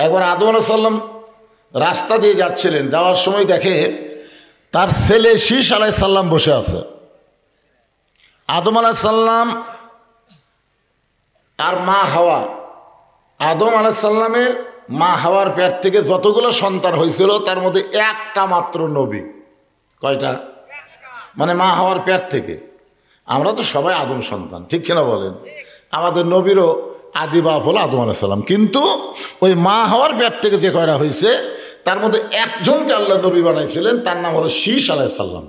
একবার আদম আলাইহিস সালাম রাস্তা দিয়ে যাচ্ছিলেন, যাওয়ার সময় দেখে তার ছেলে শীষ আলাইহিস সালাম বসে আছে। আদম আলাইহিস সালাম আর মা হাওয়া, আদম আলাইহিস সালামের মা হাওয়ার পেট থেকে যতগুলো সন্তান হয়েছিল তার মধ্যে একটা মাত্র নবী। কয়টা? মানে মা হাওয়ার পেট থেকে। আমরা তো সবাই আদম সন্তান, ঠিক কিনা বলেন? আমাদের নবীরও আদি বাপ হলো আদম আলাইহিস সালাম, কিন্তু ওই মা হাওয়ার পেট থেকে যে কয়টা হয়েছে তার মধ্যে একজনকে আল্লাহ নবী বানাইছিলেন, তার নাম হলো শীষ আলাইহিস সালাম।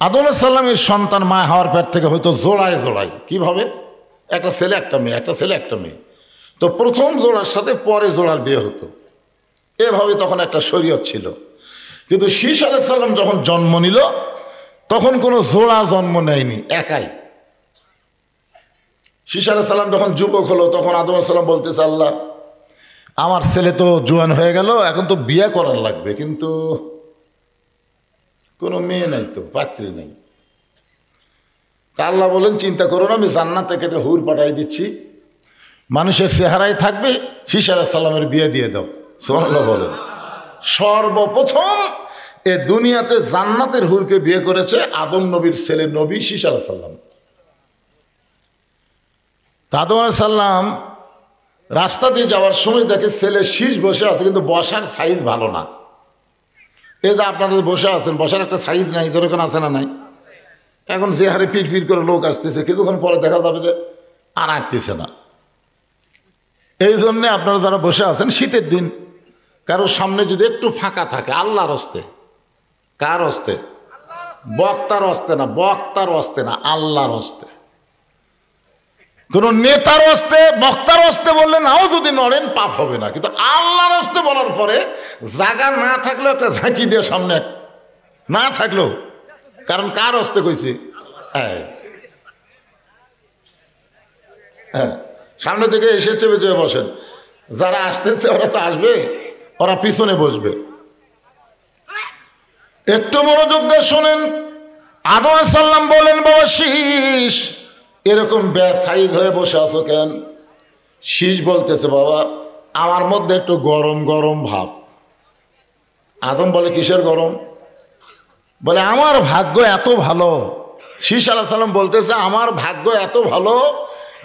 আদম আলাইহিস সালামের সন্তান মা হাওয়ার পেট থেকে হয়তো জোড়ায় জোড়ায়। কিভাবে? একটা ছেলে একটা মেয়ে, একটা ছেলে একটা মেয়ে। তো প্রথম জোড়ার সাথে পরে জোড়ার বিয়ে হতো, এভাবে তখন একটা শরীয়ত ছিল। কিন্তু শীষ আলাইহিস সালাম যখন জন্ম নিল তখন কোনো জোড়া জন্ম নেয়নি, একাই। শীষ আলাইহিস সালাম যখন যুবক হলো তখন আদম আলাইহিস সালাম বলতেছে, আল্লাহ আমার ছেলে তো জোয়ান হয়ে গেল, এখন তো বিয়ে করার লাগবে, কিন্তু কোনো মেয়ে নাই, তো পাত্রী নাই। আল্লাহ বলেন, চিন্তা করো না, আমি জান্নাত থেকে একটা হুর পাঠাই দিচ্ছি, মানুষের চেহারায় থাকবে, শীষ আলাইহিস সালামের বিয়ে দিয়ে দাও। সুবহানাল্লাহ বলেন। সর্বপ্রথম এ দুনিয়াতে জান্নাতের হুরকে বিয়ে করেছে আদম নবীর ছেলে নবী শীষ আলাইহিস সালাম। আদম আলাইহিস সালাম রাস্তা দিয়ে যাওয়ার সময় দেখে ছেলে শীষ বসে আছে, কিন্তু বসার সাইজ ভালো না। এই যে আপনারা বসে আছেন, বসার একটা সাইজ নাই, যেরকম আছে না নাই? এখন যে হারে পিট পিট করে লোক আসতেছে, কিছুক্ষণ পরে দেখা যাবে যে আর আটতেছে না। এই জন্যে আপনারা যারা বসে আছেন শীতের দিন, কারো সামনে যদি একটু ফাঁকা থাকে, আল্লাহর হস্তে, কার হস্তে? বক্তার হস্তে না, বক্তার হস্তে না, আল্লাহর হস্তে। কোন নেতার হস্তে, বক্তার হস্তে বললে নাও যদি নড়েন পাপ হবে না, কিন্তু আল্লাহর হস্তে বলার পরে জায়গা না থাকলেও একটা ঝাঁকি দিয়ে সামনে না থাকলেও, কারণ কার হস্তে কইছি? হ্যাঁ হ্যাঁ, সামনে থেকে এসে চেপে চেপে বসেন। যারা আসতেছে ওরা তো আসবে, ওরা পিছনে বসবে। একটু মনোযোগ দিয়ে শোনেন। আদম আলাইহিস সালাম বলেন, বাবা শীষ এরকম বেসাইজ হয়ে বসে আছো কেন? শীষ বলতেছে, বাবা আমার মধ্যে একটু গরম গরম ভাব। আদম বলে, কিসের গরম? বলে আমার ভাগ্য এত ভালো। শীষ আলাইহিস সালাম বলতেছে, আমার ভাগ্য এত ভালো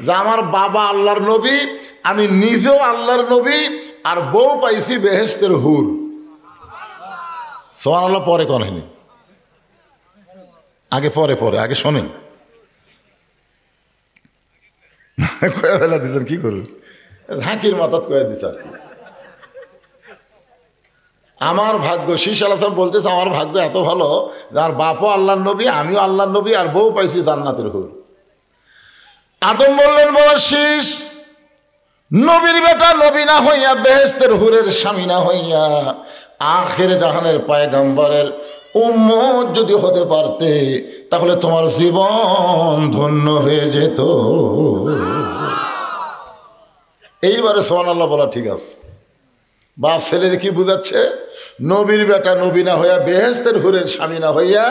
যে আমার বাবা আল্লাহর নবী, আমি নিজেও আল্লাহর নবী, আর বউ পাইছি বেহেশতের হুর। সুবহানাল্লাহ। পরে করেনি, আগে পরে পরে, আগে শোনেন। কয়ে ফেলা দিচ্ছেন, কি করুন, ঝাঁকির মাথাত কয়ে দিচ্ছে আর কি। আমার ভাগ্য, শীষ আলাইহিস সালাম বলতেছে, আমার ভাগ্য এত ভালো যার বাপও আল্লাহর নবী, আমিও আল্লাহর নবী, আর বউ পাইছি জান্নাতের হুর। আদম বললেন, বাবা শীষ নবীর বেটা নবী না হইয়া, বেহেশতের হুরের স্বামী না হইয়া, আখির জাহানের পয়গম্বরের উম্মত যদি হতে পারতে তাহলে তোমার জীবন ধন্য হয়ে যেত। এইবারে সুবহানাল্লাহ বলা ঠিক আছে। বাপ ছেলের কি বুঝাচ্ছে? নবীর বেটা নবী না হইয়া, বেহেশতের হুরের স্বামী না হইয়া,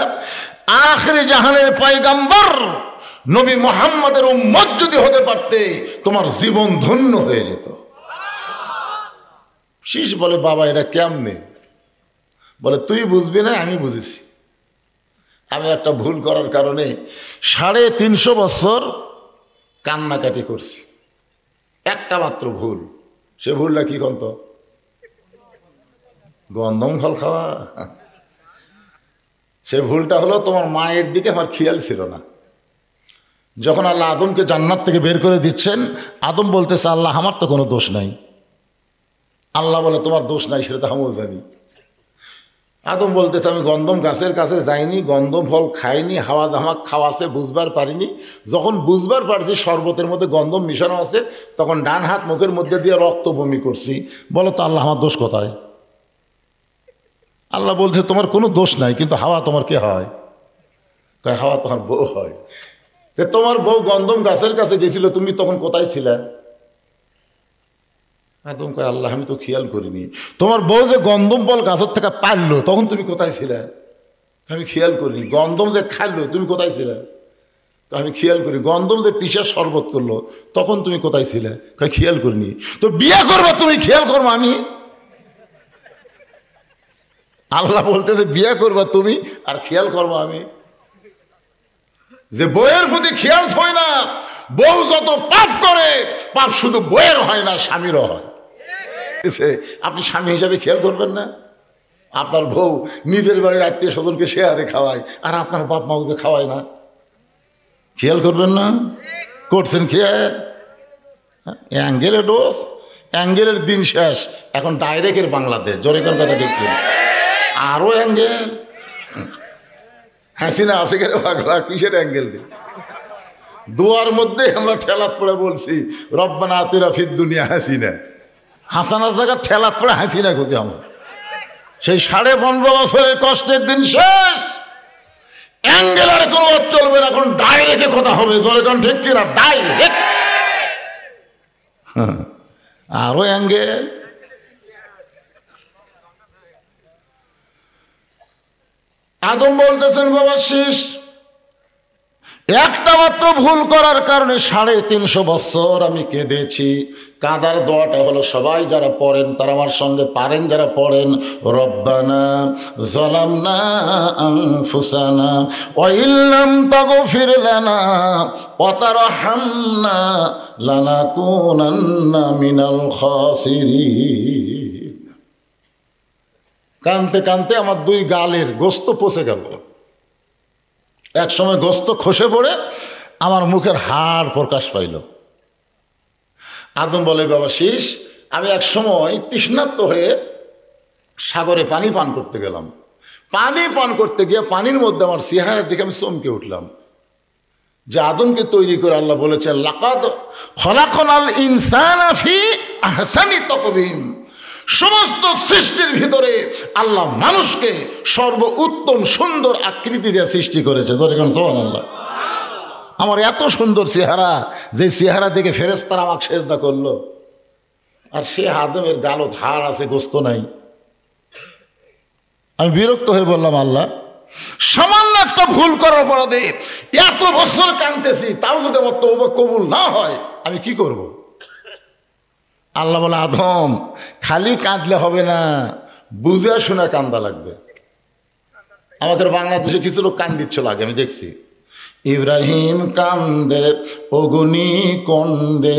আখির জাহানের পয়গম্বর নবী মুহাম্মদের উম্মত যদি হতে পারতে তোমার জীবন ধন্য হয়ে যেত। শীষ বলে, বাবা এটা কেমনে? বলে, তুই বুঝবি না, আমি বুঝেছি। আমি একটা ভুল করার কারণে 350 বছর কান্নাকাটি করছি, একটা মাত্র ভুল। সে ভুলটা কি কন্ত? গন্ধম ফল খাওয়া। সে ভুলটা হলো তোমার মায়ের দিকে আমার খেয়াল ছিল না। যখন আল্লাহ আদমকে জান্নাত থেকে বের করে দিচ্ছেন, আদম বলতেছে, আল্লাহ আমার তো কোনো দোষ নাই। আল্লাহ বলে, তোমার দোষ নাই, সেটা তো আমিও জানি। আদম বলতেছে, আমি গন্ধম গাছের কাছে যাইনি, গন্ধম ফল খাইনি, হাওয়া ধামাক খাওয়াছে বুঝবার পারিনি। যখন বুঝবার পারছি শরবতের মধ্যে গন্ধম মিশানো আছে, তখন ডান হাত মুখের মধ্যে দিয়ে রক্ত বমি করছি। বলো তো আল্লাহ আমার দোষ কোথায়? আল্লাহ বলছে, তোমার কোনো দোষ নাই, কিন্তু হাওয়া তোমার কে হয়? তাই হাওয়া তোমার বউ হয়। তোমার বউ গন্ধম গাছের কাছে গেছিল, তুমি তখন কোথায় ছিলে? আদম কয়, আল্লাহ আমি তো খেয়াল করিনি। তোমার বউ যে গন্ধম ফল গাছের থেকে পারলো, তখন তুমি কোথায় ছিলে? আমি খেয়াল করিনি। গন্ধম যে খাইলো, তুমি কোথায় ছিলে? আমি খেয়াল করি। গন্ধম যে পিসার শরবত করলো তখন তুমি কোথায় ছিলে? খেয়াল করিনি। তো বিয়ে করবা তুমি, খেয়াল করবো আমি? আল্লাহ বলতেছে বিয়ে করবা তুমি আর খেয়াল করবো আমি? যে বইয়ের প্রতি খেয়াল হয় না, বউ যত পাপ করে, পাপ শুধু বইয়ের হয় না, স্বামীরও হয়। আপনি স্বামী হিসাবে খেয়াল করবেন না? আপনার বউ নিজের বাড়ির আত্মীয় স্বজনকে শেয়ারে খাওয়ায় আর আপনার বাপ মাকে খাওয়ায় না, খেয়াল করবেন না? করছেন খেয়াল? অ্যাঙ্গেলের ডোজ, অ্যাঙ্গেলের দিন শেষ, এখন ডাইরেক্টের বাংলাদেশ। জোরে কোন কথা দেখবেন? আরো অ্যাঙ্গেল। হাসিনা আছে কেন পাগলা? কিসের অ্যাঙ্গেল? দুয়ার মধ্যে আমরা ঠেলাত পড়ে বলছি রব্বানা আতিনা ফিদ দুনিয়া হাসিনা। হাসানার জায়গা ঠেলাত পড়ে হাসিনা খুঁজি আমরা। সেই 15.5 বছরের কষ্টের দিন শেষ। অ্যাঙ্গেল আর কোনো চলবে না, এখন ডাইরেক্টে কথা হবে। জোরে কোন ঠিক কিনা? ডাইরেক্ট। আরো অ্যাঙ্গেল। আদম বলতেছেন বাবা শীষ, একটা মাত্র ভুল করার কারণে 350 বছর আমি কেঁদেছি। কাঁদার দোয়াটা হলো সবাই যারা পড়েন তারা আমার সঙ্গে পারেন, যারা পড়েন রব্বানা যালামনা আনফুসানা ওয়া ইল্লাম তাগফির লানা ওয়া তারহামনা লানাকুনান্না মিনাল খাসিরিন। কানতে কানতে আমার 2 গালের গোস্ত পচে গেল। এক সময় গোস্ত খসে পড়ে আমার মুখের হাড় প্রকাশ পাইল। আদম বলে বাবা শীষ, আমি এক সময় তৃষ্ণার্ত হয়ে সাগরে পানি পান করতে গেলাম। পানি পান করতে গিয়ে পানির মধ্যে আমার চেহারার দিকে আমি চমকে উঠলাম যে আদমকে তৈরি করে আল্লাহ বলেছেন লাকাদ খলাকনাল ইনসানা ফি আহসানি তাকওয়িম। সমস্ত সৃষ্টির ভিতরে আল্লাহ মানুষকে সর্বোত্তম সুন্দর আকৃতি দিয়ে সৃষ্টি করেছে। সুবহানাল্লাহ। আমার এত সুন্দর চেহারা, যে চেহারা দেখে ফেরেশতারা আমাকে সেজদা করলো, আর সে আদমের গালত হাড় আছে, গোস্ত নাই। আমি বিরক্ত হয়ে বললাম আল্লাহ, সামান্য একটা ভুল করার অপরাধে এত বছর কাঁদতেছি, তাও যদি আমার তওবা কবুল না হয় আমি কি করব? আল্লাহ বলে আদম, খালি কাঁদলে হবে না, বুঝে শোনা কান্দা লাগবে। আমাদের বাংলাদেশে কিছু লোক কান্দিচ্ছিল আগে, আমি দেখছি। ইব্রাহিম কান্দে অগ্নি কণ্ডে,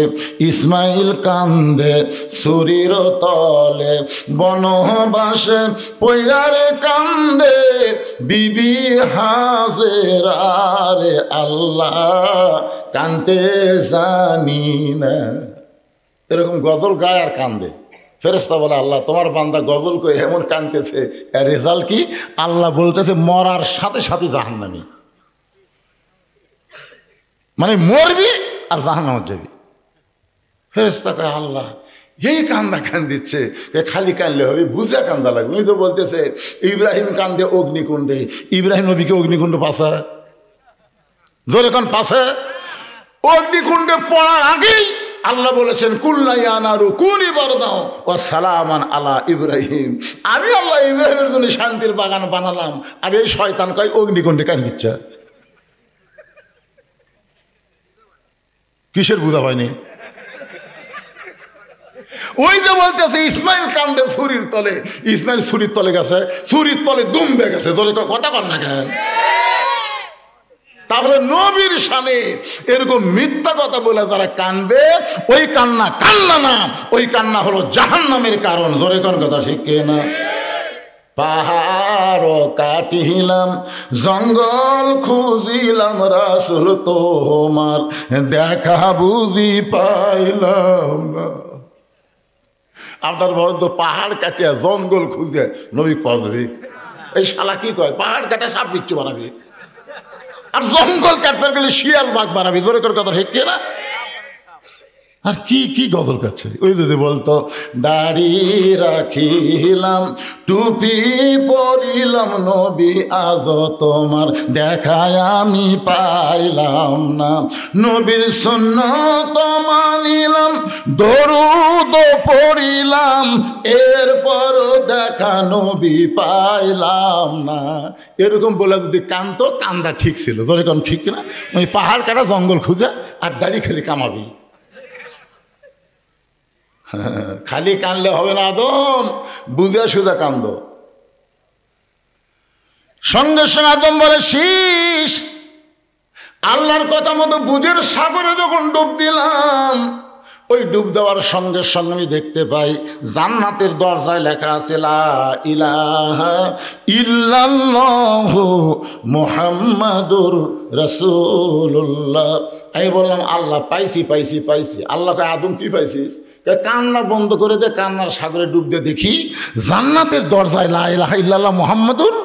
ইসমাইল কান্দে সুরির তলে, বনবাসে পৈয়ারে কান্দে বিবি হাজেরা রে, আল্লাহ কান্দে জানি না। এরকম গজল গায় আর কান্দে। ফেরেশতা বলে আল্লাহ তোমার বান্দা গজল কই এমন কান্দতেছে, এর রেজাল্ট কি? আল্লাহ বলতেছে মরার সাথে সাথে জাহান্নামী। মানে মরবি আর জাহান্নামে যাবি। ফেরেশতা কয় আল্লাহ এই কান্দা কান্দিচ্ছে, খালি কান্দলে হবে, বুঝা কান্দা লাগবে। উনি তো বলতেছে ইব্রাহিম কান্দে অগ্নিকুণ্ডে। ইব্রাহিম নবীকে অগ্নিকুণ্ড পাশে, জোরে কান পাশে। অগ্নিকুণ্ডে পড়ার আগেই আল্লাহ বলেছেন কুল্লা ইয়া নারু কুনি বারদাও ওয়া সালামান আলা ইব্রাহিম। আমি আল্লাহ ইব্রাহিমের জন্য শান্তির বাগান বানালাম, আর এই শয়তান কয় অগ্নিকুণ্ডে কান্দিচ্ছে। কিসের বুঝা হয়নি? ওই যে বলতেছে ইসমাইল কান্দে ছুরির তলে, ইসমাইল ছুরির তলে গেছে, ছুরির তলে দুমবে গেছে। কথা কর না কেন? তাহলে নবীর শানে এরকম মিথ্যা কথা বলে যারা কানবে, ওই কান্না কান্না না, ওই কান্না হলো জাহান্নামের কারণ। জোরে কোন কথা ঠিক না? পাহাড় কাটিলাম, জঙ্গল খুঁজিলাম, রাসূল তোমার দেখা বুঝি পাইলাম না। আপনার বড় তো পাহাড় কাটিয়া জঙ্গল খুঁজে নবী পাওয়া। এই শালা কি কয়? পাহাড় কাটা সাপ বিচ্ছু বানাবি, আর জঙ্গল কাটতে গেলে শিয়াল বাঘ বানাবি। জোরে করে কথা ঠিক না? আর কি কি গজল কাছে ওই যদি বলতো দাড়ি রাখিলাম টুপি পরিলাম নবী আজ তোমার দেখায় আমি পাইলাম না, নবীর সুন্নত মানিলাম দরুদ পড়িলাম এরপরও দেখা নবী পাইলাম না, এরকম বলে যদি কানতো কান্দা ঠিক ছিল। ধরে কারণ ঠিক কিনা, ওই পাহাড় কাটা জঙ্গল খুঁজে আর দাড়ি খালি কামাবি। খালি কানলে হবে না আদম, বুঝে সুজা কান্দ। সঙ্গে সঙ্গে আদম বলে শীষ আল্লাহর কথা মতো বুঝের সাগরে যখন ডুব দিলাম, ওই ডুব দেওয়ার সঙ্গে সঙ্গে আমি দেখতে পাই জান্নাতের দরজায় লেখা আছে লা ইলাহা ইল্লাল্লাহু মুহাম্মাদুর রাসূলুল্লাহ। আমি বললাম আল্লাহ পাইছি পাইছি পাইছি। আল্লাহকে আদম কি পাইছিস? কান্না বন্ধ করে দে, কান্নার সাগরে ডুব দিয়ে দেখি জান্নাতের দরজায় লা ইলাহা ইল্লাল্লাহ মুহাম্মাদুর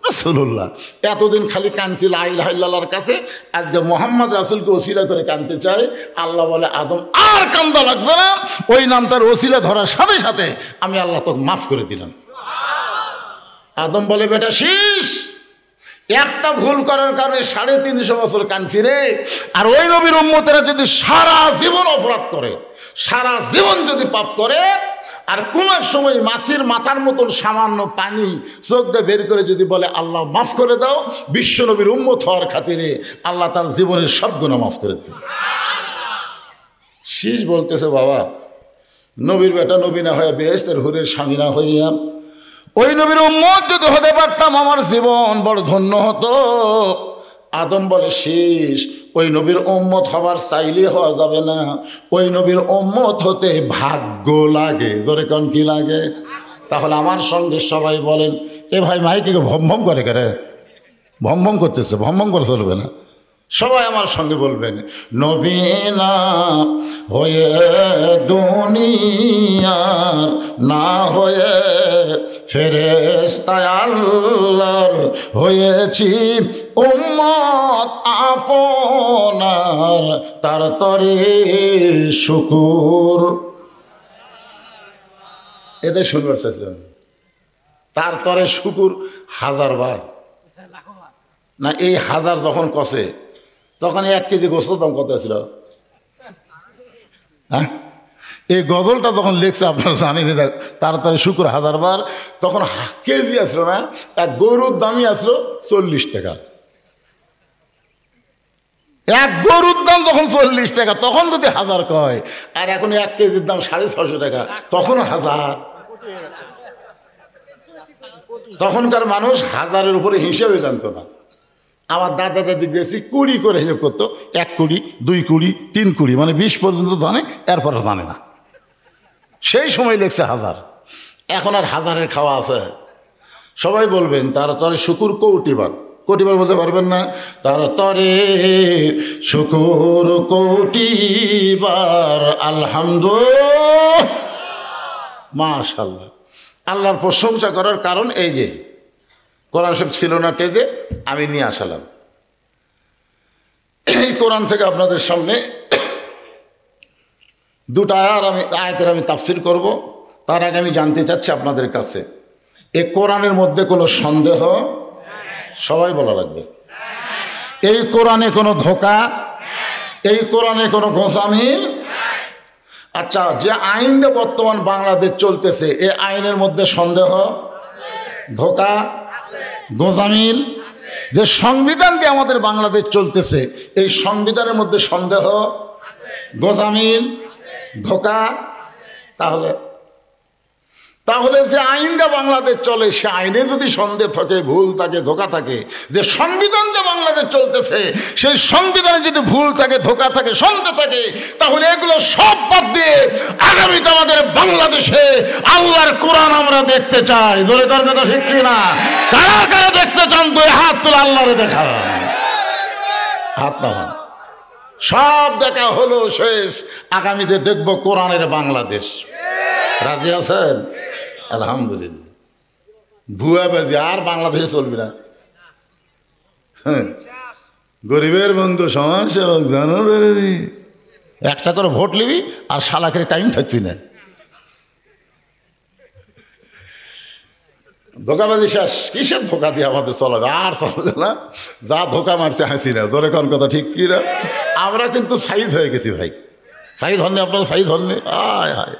রাসূলুল্লাহ। এতদিন খালি কানছি লা ইলাহা ইল্লাল্লাহর কাছে, আজকে মোহাম্মদ রাসূলকে ওসিলা করে কানতে চাই। আল্লাহ বলে আদম আর কান্দা লাগবে না, ওই নামটার ওসিলা ধরার সাথে সাথে আমি আল্লাহ তোকে মাফ করে দিলাম। আদম বলে বেটা শীষ একটা ভুল করার কারণে 350 বছর কানছি রে। আর ওই নবীর উম্মতেরা যদি সারা জীবন অপরাধ করে, সারা জীবন যদি পাপ করে, আর কোন এক সময় মাছির মাথার মতন সামান্য পানি চোখ দিয়ে বের করে যদি বলে আল্লাহ মাফ করে দাও, বিশ্ব নবীর উম্মত হওয়ার খাতিরে আল্লাহ তার জীবনের সব গুনাহ মাফ করে দেবে। শীষ বলতেছে বাবা নবীর বেটা নবী না হইয়া বেহেশতের হুরের স্বামী না হইয়া ওই নবীর উম্মত যদি হতে পারতাম আমার জীবন বড় ধন্য হতো। আদম বলে শীষ ওই নবীর উম্মত হবার চাইলে হওয়া যাবে না, ওই নবীর উম্মত হতে ভাগ্য লাগে। ধরে কোন কি লাগে? তাহলে আমার সঙ্গে সবাই বলেন এ ভাই মাইকে ভম ভম করে করে ভম ভম করতেছে, ভম ভম করে চলবে না। সবাই আমার সঙ্গে বলবেন নবী না হয়ে দুনিয়ার না হয়ে ফেরেশতা আল্লাহর হয়েছি উম্মত আপনার, তার তরে শুকুর। এটাই শুনবার চাইছিলাম, তার তরে শুকুর 1000 বার না, এই 1000 যখন কষে তখন 1 কেজি গোস্ত দাম কত ছিল? হ্যাঁ, এই গজলটা যখন লিখছে আপনারা জানেন, তাড়াতাড়ি শুকুর 1000 বার, তখন কেজি আসলো না, এক গরুর দামই আসলো 40 টাকা। এক গরুর দাম যখন 40 টাকা, তখন যদি 1000 কয়, আর এখন 1 কেজির দাম 650 টাকা, তখন 1000। তখনকার মানুষ 1000-এর উপরে হিসেবে জানতো না। আমার দাদা দাদি গেছি 20 করে হিসেব করতো, 1 কোটি 2 কোটি 3 কোটি, মানে 20 পর্যন্ত জানে, এরপরে জানে না। সেই সময় লেখছে 1000। এখন আর 1000-এর খাওয়া আছে। সবাই বলবেন তারা তরে শুকুর কোটিবার। কোটিবার বলতে পারবেন না? তারা তরে শুকুর কোটিবার আলহামদুলিল্লাহ মাশাআল্লাহ। আল্লাহর প্রশংসা করার কারণ এই যে কোরআন শরীফ ছিল না টেজে, আমি নিয়ে আসলাম। এই কোরআন থেকে আপনাদের সামনে 2টা আয়াতের আমি তাফসীর করব। তার আগে আমি জানতে চাচ্ছি আপনাদের কাছে, এই কোরআনের মধ্যে কোনো সন্দেহ? সবাই বলা লাগবে। এই কোরআনে কোনো ধোঁকা? এই কোরআনে কোনো গোঁসামিল? আচ্ছা, যে আইন দিয়ে বর্তমান বাংলাদেশ চলতেছে, এই আইনের মধ্যে সন্দেহ, ধোঁকা, গোঁজামিল? যে সংবিধান দিয়ে আমাদের বাংলাদেশ চলতেছে, এই সংবিধানের মধ্যে সন্দেহ, গোঁজামিল, ধোঁকা? তাহলে যে আইনটা বাংলাদেশ চলে, সে আইনে যদি সন্দেহ থাকে, ভুল থাকে, ধোঁকা থাকে, যে সংবিধান যে বাংলাদেশ চলতেছে, সেই সংবিধানে যদি ভুল থাকে, ধোঁকা থাকে, সন্দেহ থাকে, তাহলে এগুলো সব বাদ দিয়ে আগামীতে আমাদের বাংলাদেশে আল্লাহর কোরআন আমরা দেখতে চাই। জোরে কর কথা ঠিক না? কারা কারা দেখতে চান? 2 হাত তুলে আল্লাহরে দেখা। হাত না, সব দেখা হলো শেষ। আগামীতে দেখব কোরআনের বাংলাদেশ। রাজি আছেন? আলহামদুলিল্লাহ। ভুয়া বাজি আর বাংলাদেশে চলবে না। গরিবের বন্ধু সমাজসেবক জানো, একটা করে ভোট নিবি আর শালাকের টাইম থাকবি না। ধোকাবাজি শেষ। কিসের ধোকা দিয়ে আমাদের চলাবে? আর চলবে না। যা ধোকা মারছে হাসিনা, ধরে কোন কথা ঠিক কি না? আমরা কিন্তু সাইজ হয়ে গেছি ভাই। সাইজ হননি আপনারা? সাইজ হননি? আয় হায়।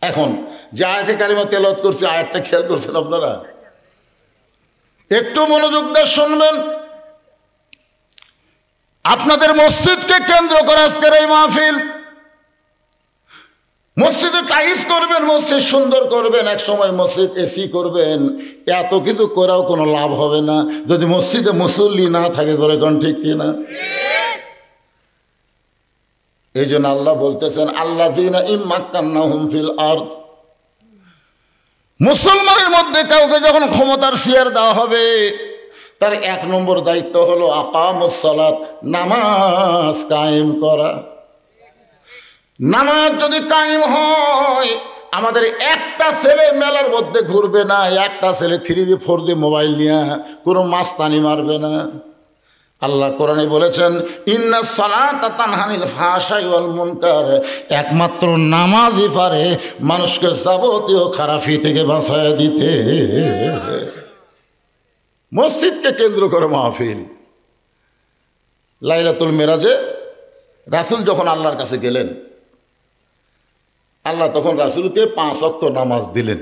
এখন যে আয়াতে কারিমা তেলাওয়াত করছে, আয়াতটা খেয়াল করছেন আপনারা? একটু মনোযোগ দিয়ে শুনবেন। আপনাদের মসজিদকে কেন্দ্র করে আজকের এই মাহফিল। মসজিদে টাইলস করবেন, মসজিদ সুন্দর করবেন, এক সময় মসজিদ এসি করবেন, এত কিছু করেও কোনো লাভ হবে না যদি মসজিদে মুসল্লি না থাকে। ধরে কোন ঠিক কিনা? এই জন্য আল্লাহ বলতেছেন আল্লাযীনা ইম্মাক্কান্নাহুম ফিল আরদ, মুসলমানের মধ্যে কাউকে যখন ক্ষমতার চেয়ার দেওয়া হবে তার 1 নম্বর দায়িত্ব হলো আকামুস সালাত, নামাজ কায়েম করা। নামাজ যদি কায়েম হয়, আমাদের একটা ছেলে মেলার মধ্যে ঘুরবে না, একটা ছেলে 3G 4G মোবাইল নিয়ে কোনো মাস্তানি মারবে না। আল্লাহ কোরআনে বলেছেন ইন্নাস সালাতা তানহা আনিল ফাহশাই ওয়াল মুনকার, একমাত্র নামাজই পারে মানুষকে যাবতীয় খারাপি থেকে বাঁচায় দিতে। মসজিদকে কেন্দ্র করে মাহফিল। লাইলাতুল মেরাজে রাসূল যখন আল্লাহর কাছে গেলেন, আল্লাহ তখন রাসূলকে 5 ওয়াক্ত নামাজ দিলেন।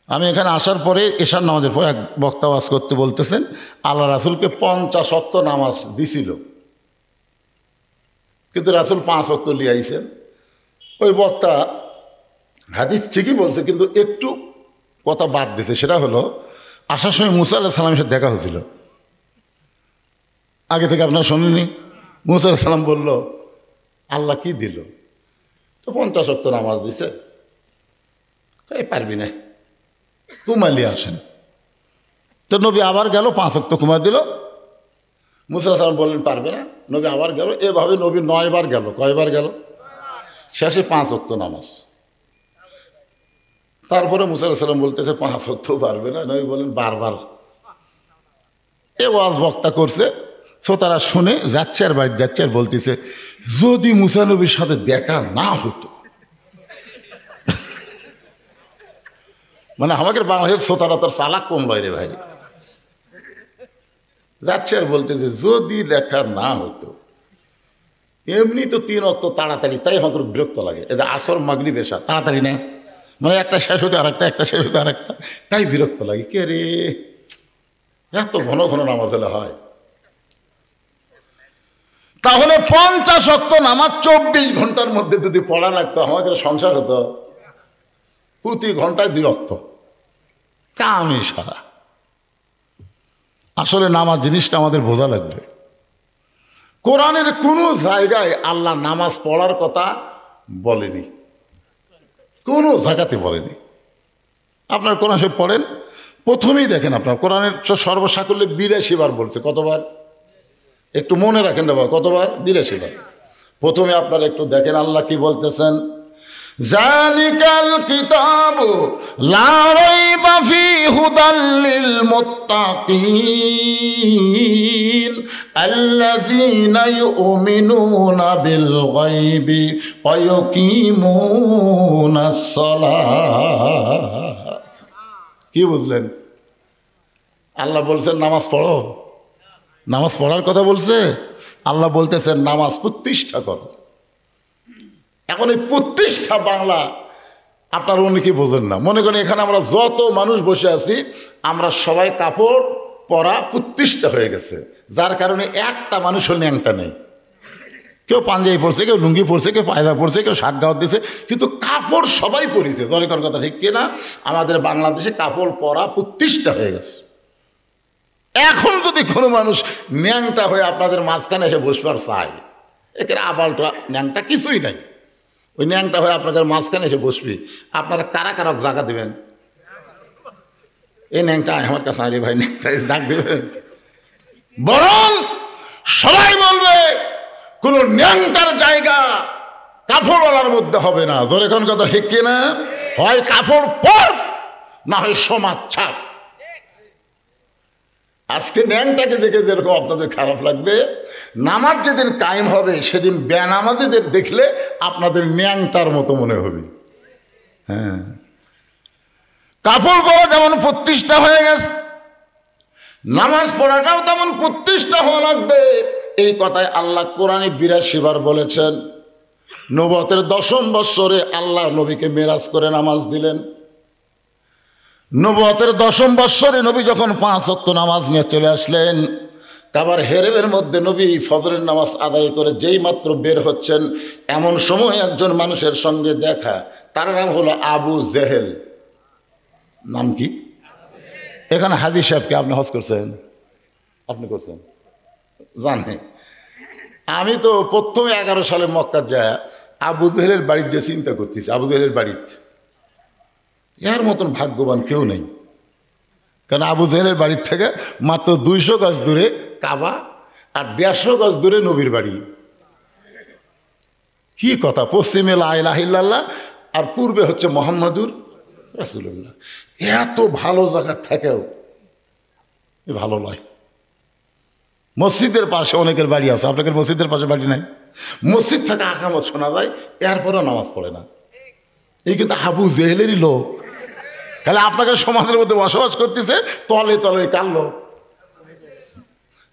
আমি এখানে আসার পরে এশার নামাজের পর এক বক্তা ওয়াজ করতে বলতেছেন আল্লাহ রাসূলকে 50 ওয়াক্ত নামাজ দিছিল, কিন্তু রাসূল 5 ওয়াক্ত লিয়াইছেন। ওই বক্তা হাদিস ঠিকই বলছে, কিন্তু একটু কথা বাদ দিছে। সেটা হলো আসার সময় মুসা আলাইহিস সালামের সাথে দেখা হয়েছিল। আগে থেকে আপনারা শোনেননি? মুসা আলাইহিস সালাম বলল আল্লাহ কি দিল? তো 50 ওয়াক্ত নামাজ দিছে। তাই পারবি না, কুমালি আসেন। তো নবী আবার গেল, 5 ওয়াক্ত কুমার দিল। মুসা আলাইহিস সালাম বললেন পারবে না। নবী আবার গেল। এভাবে নবী 9 বার গেল। কয়বার গেল? শেষে 5 ওয়াক্ত নামাজ। তারপরে মুসা আলাইহিস সালাম বলতেছে 5 ওয়াক্ত পারবে না। নবী বলেন বারবার। এ ওয়াজ বক্তা করছে, শ্রোতারা শুনে যাচ্ছে আর বাড়ি যাচ্ছে আর বলতেছে যদি মুসা নবীর সাথে দেখা না হতো। মানে আমাদের বাংলাদেশের শ্রোতারা তোর চালাক কম বাইরে ভাই। যাচ্ছে আর বলতেছে যদি দেখা না হতো। এমনি তো 3 ওয়াক্ত তাড়াতাড়ি, তাই আমাদের বিরক্ত লাগে। এই যে আসর মাগরিব এশা তাড়াতাড়ি নেই, মানে একটা শেষ হতে আরেকটা, একটা শেষ হতে আরেকটা, তাই বিরক্ত লাগে। কে রে, এত ঘন ঘন নামাজ হলে হয়? তাহলে 50 ওয়াক্ত নামাজ 24 ঘন্টার মধ্যে যদি পড়া লাগতো, আমাদের সংসার হতো প্রতি ঘন্টায় 2 ওয়াক্ত কামই সারা। আসলে নামাজ জিনিসটা আমাদের বোঝা লাগবে। কোরআনের কোনো জায়গায় আল্লাহ নামাজ পড়ার কথা বলেনি, কোনো জায়গাতে বলেনি। আপনার কোরআন সব পড়েন, প্রথমেই দেখেন আপনার কোরআনের সর্বসাকল্যে 82 বার বলছে। কতবার? একটু মনে রাখেন না, কতবার? 82 বার। প্রথমে আপনারা একটু দেখেন আল্লাহ কি বলতেছেন। জালিকাল কিতাবু লা রাইবা ফীহি হুদাল লিল মুত্তাকিন আল্লাযীনা ইউমিনুনা বিল গায়বি ওয়া ইউকিমুনাস সালাত। কি বুঝলেন? আল্লাহ বলছেন নামাজ পড়ো, নামাজ পড়ার কথা বলছে। আল্লাহ বলতেছেন নামাজ প্রতিষ্ঠা করো। এখন এই প্রতিষ্ঠা বাংলা আপনারা অনেকেই বোঝেন না। মনে করেন এখানে আমরা যত মানুষ বসে আছি, আমরা সবাই কাপড় পরা প্রতিষ্ঠা হয়ে গেছে, যার কারণে একটা মানুষও ন্যাংটা নেই। কেউ পাঞ্জাবি পরছে, কেউ লুঙ্গি পরছে, কেউ পায়দা পরছে, কেউ শার্ট গাওয়ার দিয়েছে, কিন্তু কাপড় সবাই পরিছে। দরকার কথা ঠিক কিনা? আমাদের বাংলাদেশে কাপড় পরা প্রতিষ্ঠা হয়ে গেছে। এখন যদি কোনো মানুষ ন্যাংটা হয়ে আপনাদের মাঝখানে এসে বসবার চায়, একে আবালটা ন্যাংটা কিছুই নাই, ওই ন্যাংটা হয়ে আপনাদের মাঝখানে এসে বসবি, আপনারা কারা কারা জায়গা দেবেন? এই ন্যাংটা আমার কাছে আরে ভাই ন্যাংটা ডাক দেবেন? বরং সবাই বলবে কোন ন্যাংটার জায়গা কাপড়ওয়ালার মধ্যে হবে না। ধরে কোন কথা ঠিক কিনা? হয় কাপড় পর, না হয় সমাজ ছাড়। আজকে ন্যাংটাকে দেখে যেরকম আপনাদের খারাপ লাগবে, নামাজ যেদিন কায়েম হবে সেদিন বেনামাজিদের দেখলে আপনাদের ন্যাংটার মতো মনে হবে। হ্যাঁ, কাপড় পরা যেমন প্রতিষ্ঠা হয়ে গেছে, নামাজ পড়াটাও তেমন প্রতিষ্ঠা হওয়া লাগবে। এই কথায় আল্লাহ কোরআনে ৮২ বার বলেছেন। নবুয়তের ১০ম বৎসরে আল্লাহ নবীকে মেরাজ করে নামাজ দিলেন। নবুয়তের ১০ম বৎসরে নবী যখন ৫ ওয়াক্ত নামাজ নিয়ে চলে আসলেন, কাবার হেরেমের মধ্যে নবী ফজরের নামাজ আদায় করে যেই মাত্র বের হচ্ছেন, এমন সময় একজন মানুষের সঙ্গে দেখা। তার নাম হলো আবু জেহেল। নাম কি? এখানে হাজী সাহেবকে আপনি হজ করছেন? আপনি করছেন? জানে, আমি তো প্রথমে 11 সালে মক্কা যায় আবু জেহেলের বাড়ির যে চিন্তা করতেছি, আবু জেহেলের বাড়িতে এর মতন ভাগ্যবান কেউ নেই। কারণ আবু জেহেলের বাড়ির থেকে মাত্র 200 গজ দূরে কাবা, আর 150 গজ দূরে নবীর বাড়ি। কি কথা! পশ্চিমে লা ইলাহা ইল্লাল্লাহ আর পূর্বে হচ্ছে মুহাম্মাদুর রাসূলুল্লাহ। এত ভালো জায়গা থেকেও ভালো নয়। মসজিদের পাশে অনেকের বাড়ি আছে, আপনাদের মসজিদের পাশে বাড়ি নাই? মসজিদ থেকে আকামত শোনা যায়, এরপরেও নামাজ পড়ে না। এই কিন্তু আবু জেহেলেরই লোক। তাহলে আপনাদের সমাজের মধ্যে বসবাস করতেছে তলে তলে কার লোক?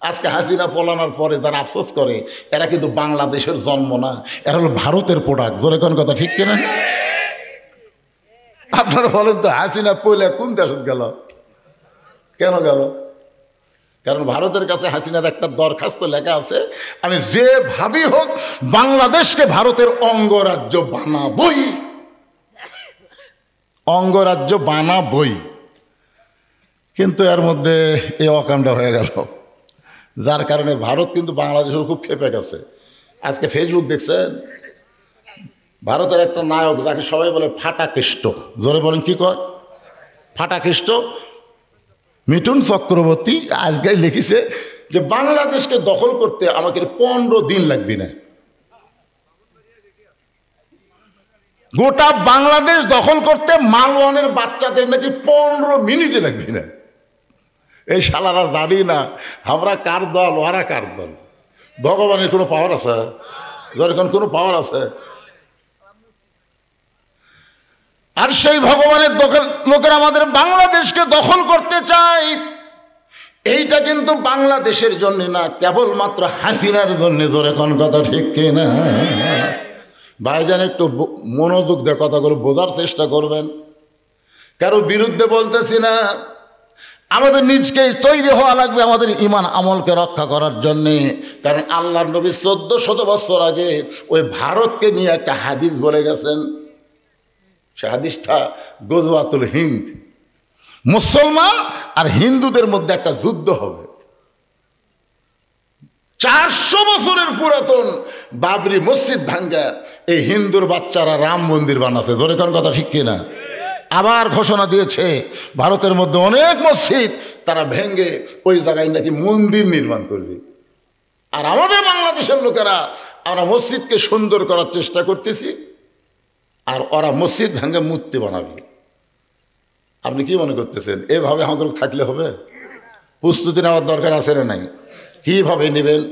আজকে হাসিনা পলানোর পরে যারা আফসোস করে, এরা কিন্তু বাংলাদেশের জন্ম না, এরা হলো ভারতের প্রোডাক্ট। জোরে কোন কথা, ঠিক কিনা? আপনারা বলেন তো, হাসিনা পয়লা কোন দেশ গেল? কেন গেল? কারণ ভারতের কাছে হাসিনার একটা দরখাস্ত লেখা আছে, আমি যেভাবেই হোক বাংলাদেশকে ভারতের অঙ্গরাজ্য বানাবই, অঙ্গরাজ্য বানাবই। কিন্তু এর মধ্যে এই অকামটা হয়ে গেল, যার কারণে ভারত কিন্তু বাংলাদেশের খুব খেপে গেছে। আজকে ফেসবুক দেখছেন, ভারতের একটা নায়ক যাকে সবাই বলে ফাটাকেষ্ট, জোরে বলেন কি কয়? ফাটাকেষ্ট মিঠুন চক্রবর্তী আজকে লিখেছে যে বাংলাদেশকে দখল করতে আমাকে 15 দিন লাগবে না। গোটা বাংলাদেশ দখল করতে মালওয়ানের বাচ্চাদের নাকি 15 মিনিটে লাগবে না। এই শালারা জানি না আমরা কার দল, ওরা কার দল। ভগবানের কোনো পাওয়ার আছে? যখন কোনো পাওয়ার আছে? আর সেই ভগবানের লোকেরা আমাদের বাংলাদেশকে দখল করতে চায়। এইটা কিন্তু বাংলাদেশের জন্য না, কেবলমাত্র হাসিনার জন্য। জোরে কোন কথা, ঠিক কিনা? ভাইজান একটু মনোযোগ দিয়ে কথাগুলো বোঝার চেষ্টা করবেন। কারো বিরুদ্ধে বলতেছি না, আমাদের নিজকে তৈরি হওয়া লাগবে আমাদের ইমান আমলকে রক্ষা করার জন্যে। কারণ আল্লাহর নবী 1400 বছর আগে ওই ভারতকে নিয়ে একটা হাদিস বলে গেছেন। সে হাদিসটা গজওয়াতুল হিন্দ, মুসলমান আর হিন্দুদের মধ্যে একটা যুদ্ধ হবে। 400 বছরের পুরাতন বাবরি মসজিদ ভাঙ্গা এই হিন্দুর বাচ্চারা রাম মন্দির বানাচ্ছে। জোরে কোন কথা, ঠিক কিনা? আবার ঘোষণা দিয়েছে ভারতের মধ্যে অনেক মসজিদ তারা ভেঙ্গে ওই জায়গায় নাকি মন্দির নির্মাণ করবে। আর আমাদের বাংলাদেশের লোকেরা আমরা মসজিদকে সুন্দর করার চেষ্টা করতেছি, আর ওরা মসজিদ ভেঙ্গে মূর্তি বানাবে। আপনি কি মনে করতেছেন এভাবে আমাদের থাকলে হবে? প্রস্তুতি নেওয়ার দরকার আছে না নাই? কিভাবে নেবেন,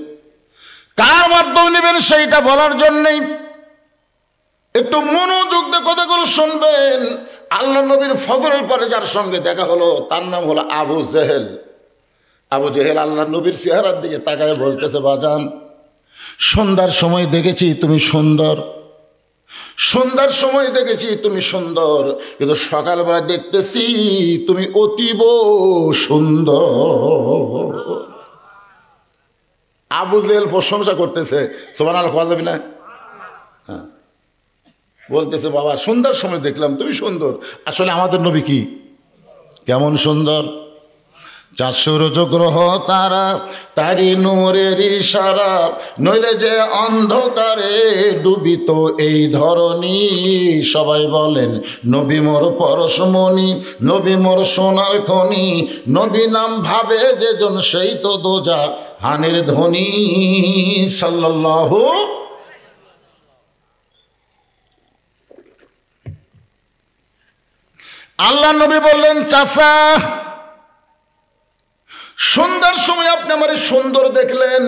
কার মাধ্যমে নেবেন সেইটা বলার জন্যেই একটু মনোযোগ দিয়ে কথাগুলো শুনবেন। আল্লাহ নবীর ফজরের পরে যার সঙ্গে দেখা হলো তার নাম হলো আবু জেহেল। আবু জেহেল আল্লাহ নবীর চেহারার দিকে তাকায় বলতেছে, বাজান সন্ধ্যার সময় দেখেছি তুমি সুন্দর, সন্ধ্যার সময় দেখেছি তুমি সুন্দর, কিন্তু সকালবেলা দেখতেছি তুমি অতীব সুন্দর। আবু জেহেল প্রশংসা করতেছে, সুবহানাল্লাহ খাওয়া যাবে না? হ্যাঁ, বলতেছে বাবা সন্ধ্যার সময় দেখলাম তুমি সুন্দর। আসলে আমাদের নবী কি কেমন সুন্দর! 400 গ্রহ তারা তারি নূরের ইশারা, নইলে যে অন্ধকারে ডুবিত এই ধরনী। সবাই বলেন নবী মোর পরশমণি, নবী মোর সোনার খনি, নবী নাম ভাবে যেজন সেই তো দোজা হানের ধ্বনি। সাল্লাল্লাহু। আল্লাহ নবী বললেন, চাচা সন্ধ্যার সময় আপনি আমার সুন্দর দেখলেন,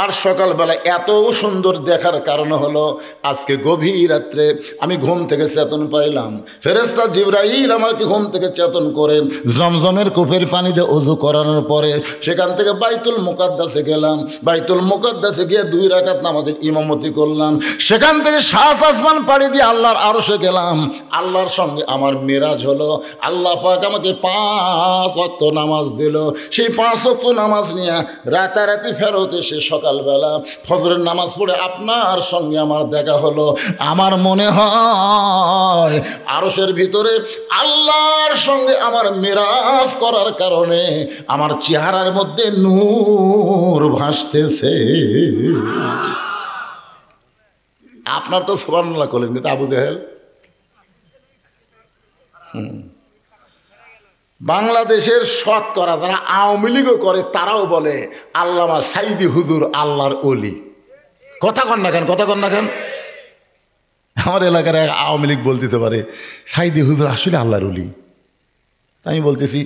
আর সকালবেলা এত সুন্দর দেখার কারণ হলো আজকে গভীর রাত্রে আমি ঘুম থেকে চেতন পাইলাম, ফেরেশতা জিবরাইল আমাকে ঘুম থেকে চেতন করে জমজমের কূপের পানি দিয়ে ওযু করানোর পরে সেখান থেকে বাইতুল মুকাদ্দাসে গেলাম। বাইতুল মুকাদ্দাসে গিয়ে 2 রাকাত নামাজের ইমামতি করলাম। সেখান থেকে 7 আসমান পাড়ি দিয়ে আল্লাহর আরশে গেলাম। আল্লাহর সঙ্গে আমার মেরাজ হলো। আল্লাহ পাক আমাকে 5 ওয়াক্ত নামাজ দিল। সেই 5 ওয়াক্ত নামাজ নিয়ে রাতারাতি ফেরত এসে সকালবেলা ফজরের নামাজ পড়ে আপনার সঙ্গে আমার দেখা হলো। আমার মনে হয় আরশের ভিতরে আল্লাহর সঙ্গে আমার মেরাজ করার কারণে আমার চেহারার মধ্যে নূর ভাসতেছে। আপনার তো সুবহানাল্লাহ করলেন, কিন্তু আবু জেহেল বাংলাদেশের শতকরা যারা আওয়ামী লীগও করে তারাও বলে আল্লামা সাইদি হুজুর আল্লাহর ওলি। কথা কন না কেন, কথা কন না কেন? আমার এলাকার আওয়ামী লীগ বলতে পারে সাইদি হুজুর আসলে আল্লাহর ওলি। আমি বলতেছি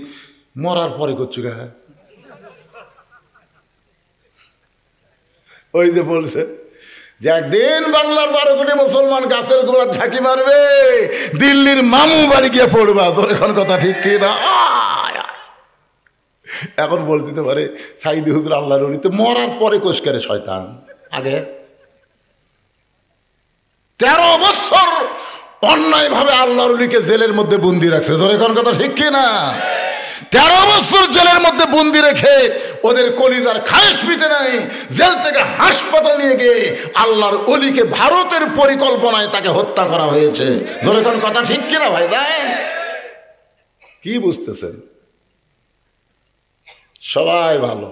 মরার পরে করছু গা। ওই যে বলছে যে একদিন বাংলার 12 কোটি মুসলমান গাছের গোড়া ঝাঁকি মারবে, দিল্লির মামু বাড়ি গিয়ে পড়বা। তোর এখন কথা ঠিক কি না? এখন বলতে পারে সাইদি হুজুর আল্লাহর ওলি, তো মরার পরে কোষকারে শয়তান। আগে 13 বছর অন্যায় ভাবে আল্লাহর ওলিকে জেলের মধ্যে বন্দি রাখছে। তোর এখন কথা ঠিক কি না? 13 বছর জেলের মধ্যে বন্দি রেখে ওদের কলিজার খায়েশ পিটে নাই, জেল থেকে হাসপাতাল নিয়ে গিয়ে আল্লাহর ওলিকে ভারতের পরিকল্পনায় তাকে হত্যা করা হয়েছে। ধরে কোন কথা ঠিক কিনা ভাই? কি বুঝতেছেন? সবাই ভালো।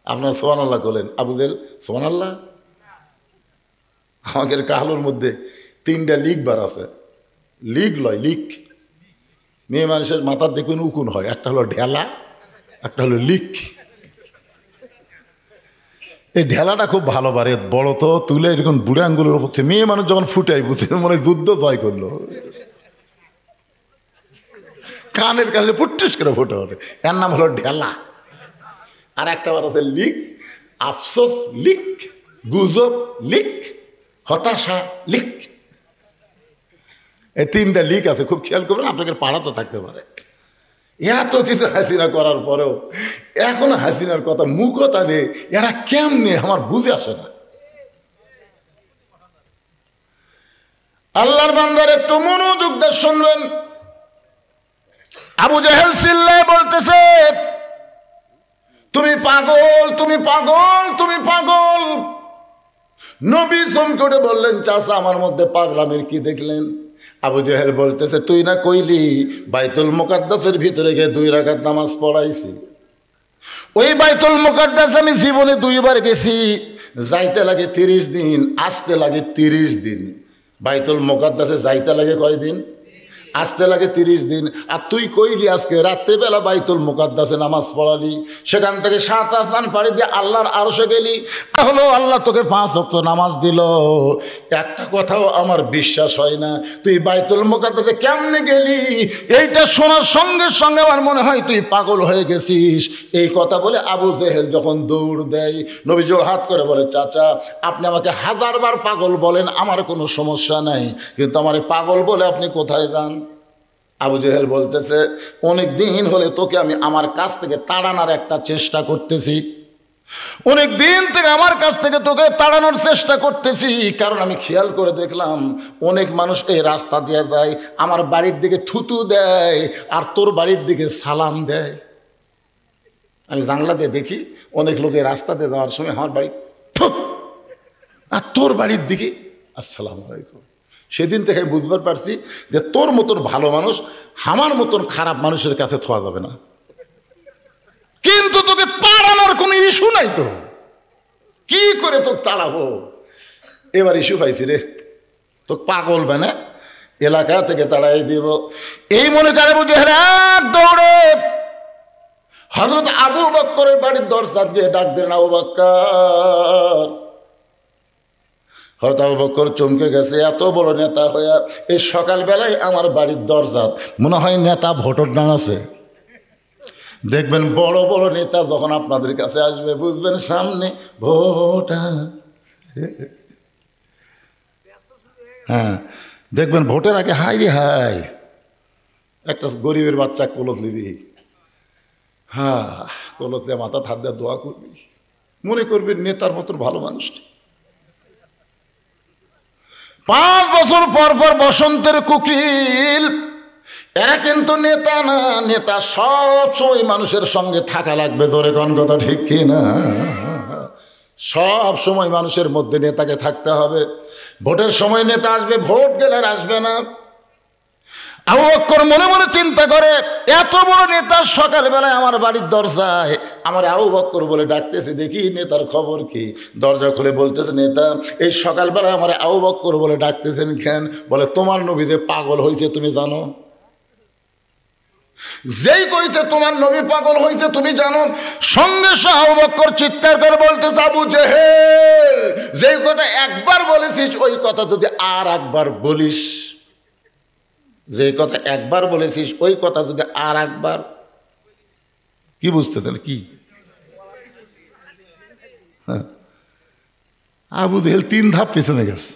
আপনার সুবহানাল্লাহ বলেন। আবু জেহেল সুবহানাল্লাহ। আমাদের কাহলুর মধ্যে 3টা লিক বার আছে। লিক লয়, লিক। মেয়ে মানুষের মাথার দেখুন উকুন হয়, একটা হলো ঢেলা, একটা হলো লিক। এই ঢেলাটা খুব ভালো বারে, বড় তো তুলে এরকম বুড়ে আঙ্গুলের উপর থেকে মেয়ে মানুষ যখন ফুটাই বুঝতে মনে যুদ্ধ জয় করলো। কানের কাছে পুট্টিস করে ফুটে ওঠে, এর নাম হলো ঢেলা। আর একটা বার আছে লিক, আফসোস লিক, গুজব লিক, হতাশা লিক। এই 3টা লিক আছে, খুব খেয়াল করবেন, আপনাদের পাড়া তো থাকতে পারে। এত কিছু হাসিনা করার পরেও এখন হাসিনার কথা মুখতা নেই, এরা কেমনে আমার বুঝে আসে না। আল্লাহর বান্দার একটু মনোযোগ দিয়ে শুনবেন। আবু জেহেল চিল্লায় বলতেছে তুমি পাগল, তুমি পাগল, তুমি পাগল। নবী চমকে উঠে বললেন চাচা আমার মধ্যে পাগলামের কি দেখলেন? আবু জেহেল বলতেছে তুই না কইলি বাইতুল মুকাদ্দাসের ভিতরে গিয়ে 2 রাকাত নামাজ পড়াইছি। ওই বাইতুল মুকাদ্দাস আমি জীবনে 2 বার গেছি। যাইতে লাগে 30 দিন, আসতে লাগে 30 দিন। বাইতুল মুকাদ্দাসে যাইতে লাগে কয়দিন? আসতে লাগে 30 দিন। আর তুই কইলি আজকে রাত্রেবেলা বাইতুল মুকাদ্দাসে নামাজ পড়ালি, সেখান থেকে 7 আসমান পাড়ি দিয়ে আল্লাহর আরশে গেলি, তাহলে আল্লাহ তোকে 5 ওয়াক্ত নামাজ দিল। একটা কথাও আমার বিশ্বাস হয় না, তুই বাইতুল মুকাদ্দাসে কেমনে গেলি? এইটা শোনার সঙ্গে সঙ্গে আমার মনে হয় তুই পাগল হয়ে গেছিস। এই কথা বলে আবু জেহেল যখন দৌড় দেয়, নবী জোর হাত করে বলে চাচা আপনি আমাকে 1000 বার পাগল বলেন, আমার কোনো সমস্যা নাই, কিন্তু আমার পাগল বলে আপনি কোথায় যান? আবু জেহেল বলতেছে অনেক দিন হলে তোকে আমি আমার কাছ থেকে তাড়ানোর একটা চেষ্টা করতেছি, অনেক দিন থেকে আমার কাছ থেকে তোকে তাড়ানোর চেষ্টা করতেছি, কারণ আমি খেয়াল করে দেখলাম অনেক মানুষ এই রাস্তা দিয়ে যায়, আমার বাড়ির দিকে থুতু দেয় আর তোর বাড়ির দিকে সালাম দেয়। আমি জানলা দিয়ে দেখি অনেক লোক এই রাস্তাতে যাওয়ার সময় আমার বাড়ি আর তোর বাড়ির দিকে আসসালামু আলাইকুম। সেদিন থেকে বুঝবার পারছি যে তোর মতন ভালো মানুষ আমার মতন খারাপ মানুষের কাছে থোয়া যাবে না, কিন্তু তোকে তাড়ানোর কোনো ইস্যু নাই। তো কি করে তোকে তাড়াবো? এবার ইস্যু পাইছি রে, তো পাগল বানা এলাকা থেকে তাড়াই দিব এই মনে করে বুঝে দৌড়ে হযরত আবু বকরের বাড়ির দরজা দিয়ে ডাক দেন আবু বকর। হয়তো আবু বকর চমকে গেছে, এত বড় নেতা হইয়া এই সকালবেলায় আমার বাড়ির দরজা, মনে হয় নেতা ভোটর ডান আছে। দেখবেন বড় বড় নেতা যখন আপনাদের কাছে আসবে বুঝবেন সামনে ভোট। হ্যাঁ, দেখবেন ভোটের আগে হাই রে হাই একটা গরিবের বাচ্চা কলস নিবি, হ্যাঁ কলসে মাথা হাত দিয়ে দোয়া করবি, মনে করবি নেতার মতন ভালো মানুষ। 5 বছর পর পর বসন্তের কোকিল, এরা কিন্তু নেতা না, নেতা সব সময় মানুষের সঙ্গে থাকা লাগবে। ধরে কোন কথা ঠিক কি না? সব সময় মানুষের মধ্যে নেতাকে থাকতে হবে। ভোটের সময় নেতা আসবে, ভোট গেলে আর আসবে না। আবু বকর মনে মনে চিন্তা করে, এত বড় নেতা সকালবেলায় আমার বাড়ির দরজায় আমার আবু বকর বলে ডাকতেছে, দেখি নেতার খবর কি। দরজা খুলে বলতেছে, নেতা এই সকালবেলায় আমার আবু বকর বলে ডাকতেছেন কেন? বলে তোমার নবী যে পাগল হয়েছে তুমি জানো? যেই কইছে তোমার নবী পাগল হয়েছে তুমি জানো? সঙ্গে সঙ্গে আবু বকর চিৎকার করে বলতেছে, আবু জেহেল, যেই কথা একবার বলেছিস ওই কথা যদি আর একবার বলিস, যে কথা একবার বলেছিস ওই কথা যদি আর একবার, কি বুঝতে তাহলে কি? আবু জেহেল 3 ধাপ পেছনে গেছে।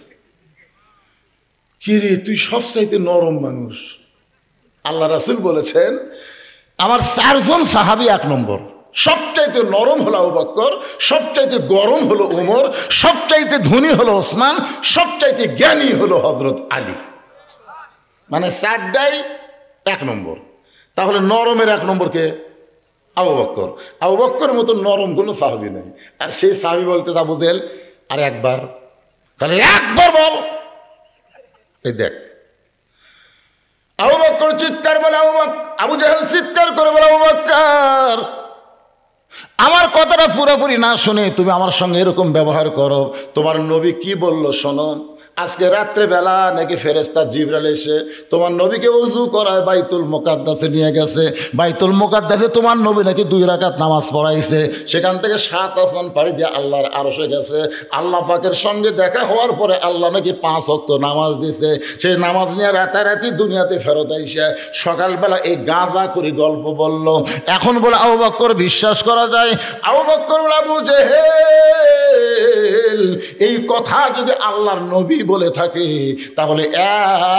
কি রে, তুই সবচাইতে নরম মানুষ। আল্লাহ রাসূল বলেছেন আমার 4 জন সাহাবী 1 নম্বর, সবচাইতে নরম হলো আবু বকর, সবচাইতে গরম হলো ওমর, সবচাইতে ধনী হলো ওসমান, সবচাইতে জ্ঞানী হলো হযরত আলী। মানে 4টাই 1 নম্বর। তাহলে নরমের 1 নম্বর কে? আবু বকর। আবু বকরের মতো নরম কোনো সাহাবী নেই। আর সেই সাহাবী বলতে আবু জেহেল, আর একবার, তাহলে একবার বল। এই দেখ, আবু বকর চিৎকার বলে, আবু জেহেল চিৎকার করে বলে, আবু বকর আমার কথাটা পুরোপুরি না শুনে তুমি আমার সঙ্গে এরকম ব্যবহার করো। তোমার নবী কি বলল শোনো। আজকে রাত্রেবেলা নাকি ফেরেশতা জিবরাইল এসে তোমার নবীকে ওযু করায় বাইতুল মুকাদ্দাসে নিয়ে গেছে। বাইতুল মুকাদ্দাসে তোমার নবী নাকি 2 রাকাত নামাজ পড়াইছে। সেখান থেকে 7 আসমান পাড়ি দিয়ে আল্লাহর আরশে গেছে। আল্লাহ পাকের সঙ্গে দেখা হওয়ার পরে আল্লাহ নাকি 5 ওয়াক্ত নামাজ দিছে। সেই নামাজ নিয়ে রাতারাতি দুনিয়াতে ফেরত আইসে সকালবেলা এই গাঁজা করে গল্প বলল। এখন বলে আবু বকর বিশ্বাস করা যায়? আবু বকর বলে, আবু জেহেল এই কথা যদি আল্লাহর নবী বলে থাকে তাহলে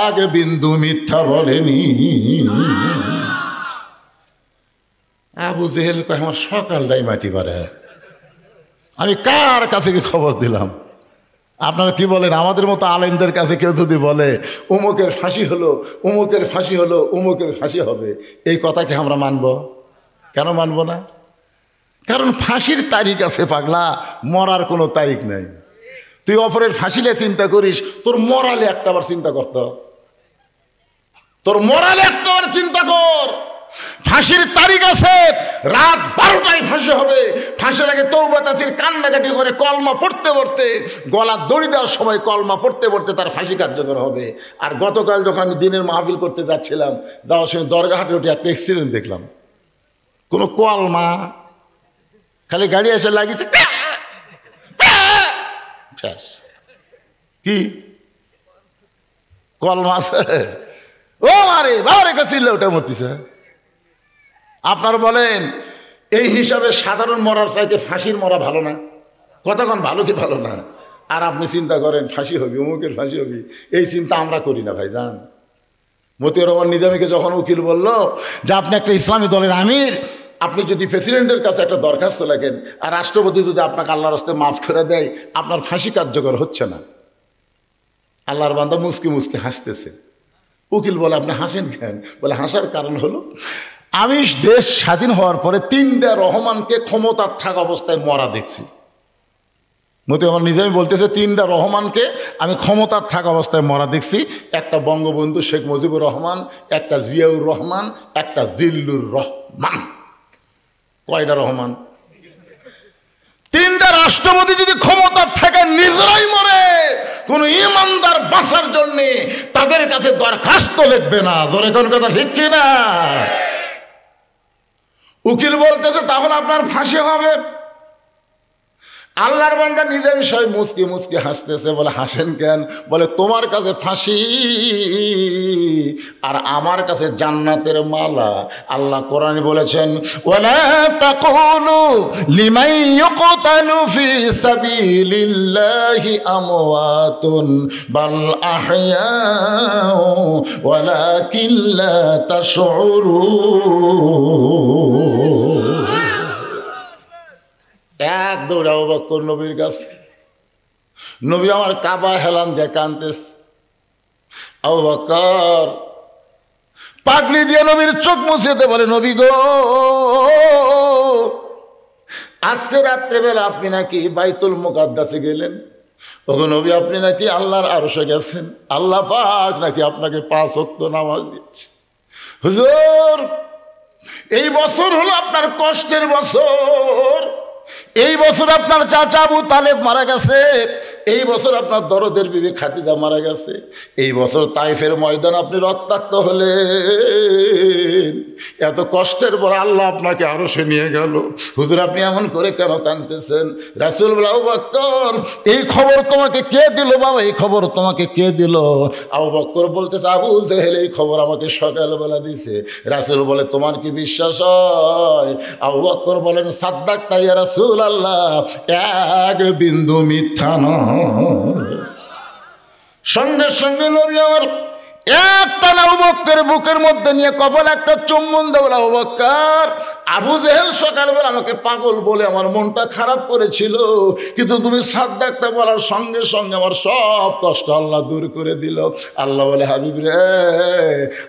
1 বিন্দু মিথ্যা বলেনি। আবু জেহেল কয় আমার সকালটাই মাটি পারে, আমি কার কাছে কি খবর দিলাম? আপনারা কি বলেন? আমাদের মতো আলেমদের কাছে কেউ যদি বলে অমুকের ফাঁসি হলো, অমুকের ফাঁসি হলো, অমুকের ফাঁসি হবে, এই কথাকে আমরা মানব? কেন মানব না? কারণ ফাঁসির তারিখ আছে পাগলা, মরার কোনো তারিখ নাই। তুই অপরের ফাঁসিলে চিন্তা করিস, তোর মরালে একটাবার চিন্তা করত, তোর মরালে একটাবার চিন্তা কর। ফাঁসির তারিখ আছে, রাত 12টায় ফাঁসি হবে। ফাঁসির আগে তওবা তাসির কান্নাকাটি করে কলমা পড়তে পড়তে, গলা দড়ি দেওয়ার সময় কলমা পড়তে পড়তে তার ফাঁসি কার্যকর হবে। আর গতকাল যখন আমি দিনের মাহফিল করতে যাচ্ছিলাম, যাওয়ার সময় দরগাহাটে উঠে একটা অ্যাক্সিডেন্ট দেখলাম। কোনো কলমা, খালি গাড়ি এসে লাগিয়েছে, কি কলমা আছে? ও মারে বাবারে কাছিল ওটা মরতেছে। আপনার বলেন এই হিসাবে সাধারণ মরার চাইতে ফাঁসির মরা ভালো না? কতক্ষণ ভালো কি ভালো না? আর আপনি চিন্তা করেন ফাঁসি হবি, অমুকের ফাঁসি হবি, এই চিন্তা আমরা করি না ভাই জান। মতিউর রহমান নিজামীকে যখন উকিল বলল যে আপনি একটা ইসলামী দলের আমির, আপনি যদি প্রেসিডেন্টের কাছে একটা দরখাস্ত লেখেন আর রাষ্ট্রপতি যদি আপনাকে আল্লাহর রাস্তায় মাফ করে দেয়, আপনার ফাঁসি কার্যকর হচ্ছে না। আল্লাহর বান্দা মুস্কি মুস্কি হাসতেছে। উকিল বলে আপনি হাসেন কেন? বলে হাসার কারণ হলো আমি দেশ স্বাধীন হওয়ার পরে 3টা রহমানকে ক্ষমতার থাকা অবস্থায় মরা দেখছি। মতি আমার নিজামী বলতেছে 3টা রহমানকে আমি ক্ষমতার থাকা অবস্থায় মরা দেখছি। একটা বঙ্গবন্ধু শেখ মুজিবুর রহমান, একটা জিয়াউর রহমান, একটা জিল্লুর রহমান। কয়টা রহমান? 3টা রাষ্ট্রপতি যদি ক্ষমতার থাকে নিজেরাই মরে, কোন ইমানদার বাঁচার জন্য তাদের কাছে দরখাস্ত লিখবে না। ধরে কোন কথা ঠিক কিনা? উকিল বলতেছে তাহলে আপনার ফাঁসি হবে। আল্লাহর বান্দা নিজের বিষয় মুচকি মুচকি হাসতেছে। বলে হাসেন কেন? বলে তোমার কাছে ফাঁসি আর আমার কাছে জান্নাতের মালা। আল্লাহ কোরআনে বলেছেন, ওয়ালা তাকুলু লিমান ইউকতালু ফি সাবিলিল্লাহি আমওয়াতুন বাল আহইয়াউ ওয়ালাকিন লা তাশউরুন। এক দৌড় আবু বকর নবীর কাছে। নবী আমার কাবা হেলান দিয়ে কাঁদতেছে। আবু বকর পাগড়ি দিয়ে নবীর চোখ মুছিতে বলে, নবী গো, আজকে রাত্রেবেলা আপনি নাকি বাইতুল মুকাদ্দাসে গেলেন। ওগো নবী, আপনি নাকি আল্লাহর আরশে গেছেন। আল্লাহ পাক নাকি আপনাকে 5 ওয়াক্ত নামাজ দিচ্ছে। হুজুর, এই বছর হলো আপনার কষ্টের বছর। এই বছর আপনার চাচা আবু তালেব মারা গেছে। এই বছর আপনার দরদের বিবি খাদিজা মারা গেছে। এই বছর তাইফের ময়দান আপনি রক্তাক্ত হলেন। এত কষ্টের পর আল্লাহ আপনাকে আরশে নিয়ে গেল। হুজুর, আপনি এমন করে কেন কাঁদতেছেন? রাসূল বলে, আবু বকর, এই খবর তোমাকে কে দিল বাবা? এই খবর তোমাকে কে দিল? আবু বকর বলতেছে, আবু জেহেল এই খবর আমাকে সকালবেলা দিছে। রাসূল বলে, তোমার কি বিশ্বাস হয়? আবু বকর বলেন, সাদ্দাকতা ইয়া রাসূল আল্লাহ, এক বিন্দু মিথ্যা নয়। সঙ্গে সঙ্গে নবী আমার একটা আবু বকরের বুকের মধ্যে নিয়ে কপালে একটা চুম্বন দেব। আবু বকর, আবু জেহেল সকালবেলা আমাকে পাগল বলে আমার মনটা খারাপ করেছিল, কিন্তু তুমি সাদ্দাকতা বলার সঙ্গে সঙ্গে আমার সব কষ্ট আল্লাহ দূর করে দিল। আল্লাহ বলে, হাবিব রে,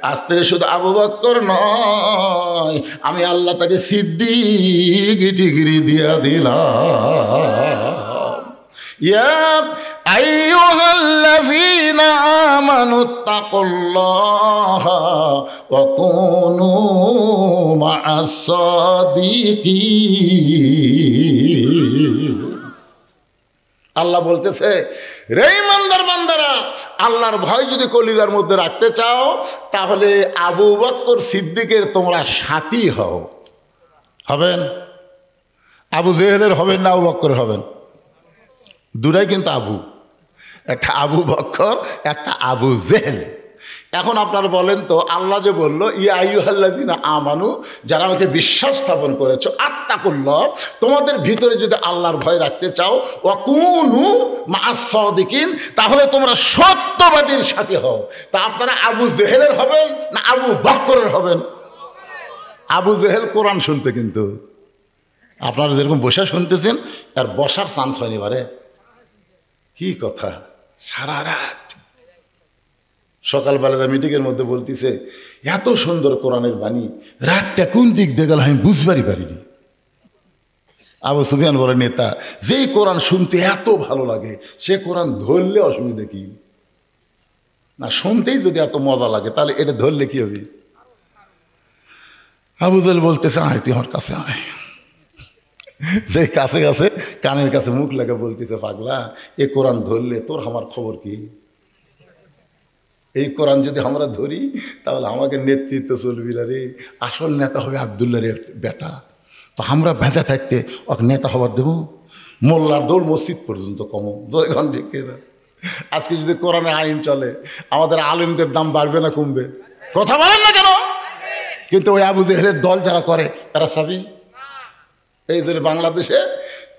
আজ থেকে শুধু আবু বকর নয়, আমি আল্লাহ তাকে সিদ্দিক ডিগ্রি দিয়া দিলাম। ইয়া আইয়ুহাল্লাযীনা আমানুত্তাকুল্লাহা ওয়া কুনু মা'আস সাদিকিন। আল্লাহ বলতেছে, রে ইমানদার বান্দারা, আল্লাহর ভয় যদি কলিজার মধ্যে রাখতে চাও, তাহলে আবু বকর সিদ্দিকের তোমরা সাথী হও। হবেন? আবু জেহেলের হবেন না আবু বকরের হবেন? দুটাই কিন্তু আবু, একটা আবু বকর, একটা আবু জেহেল। এখন আপনারা বলেন তো, আল্লাহ যে বলল, ইয়া আইয়ুহাল্লাযীনা আমানু, যারা আমাকে বিশ্বাস স্থাপন করেছো, আত্তাকুল্লাহ, তোমাদের ভিতরে যদি আল্লাহর ভয় রাখতে চাও, ওয়া কুনু মা'আস সাদিকিন, তাহলে তোমরা সত্যবাদীর সাথে হও। তা আপনারা আবু জেহেলের হবেন না আবু বকরের হবেন? আবু জেহেল কোরআন শুনছে, কিন্তু আপনারা যেরকম বসে শুনতেছেন, আর বসার চান্স হয়নি। বারে কি কথা, সারা রাত সকালবেলা মিটিংয়ের মধ্যে বলতেছে, এত সুন্দর কোরআনের বাণী, রাতটা কোন দিক দিয়ে গেল আমি বুঝবারই পারিনি। আবু সুফিয়ান বলে, নেতা, যেই কোরআন শুনতে এত ভালো লাগে, সে কোরআন ধরলে অসুবিধা কি? না, শুনতেই যদি এত মজা লাগে, তাহলে এটা ধরলে কি হবে? আবু জেহেল বলতেছে, আয় তুই আমার কাছে আয়। যে কাছে কাছে কানের কাছে মুখ লাগে বলতেছে, পাগলা, এ কোরআন ধরলে তোর আমার খবর কি? এই কোরআন যদি আমরা ধরি, তাহলে আমাকে নেতৃত্ব চলবি না রে। আসল নেতা হবে আব্দুল্লাহর বেটা। তো আমরা ভেজা থাকতে ওকে নেতা হবার দেবো? মোল্লার দৌড় মসজিদ পর্যন্ত কমো। জয়গঞ্জ দেখে না, আজকে যদি কোরআনে আইন চলে, আমাদের আলেমদের দাম বাড়বে না কমবে? কথা বলেন না কেন? কিন্তু ওই আবু জেহেলের দল যারা করে, তারা সাবি। এই জন্য বাংলাদেশে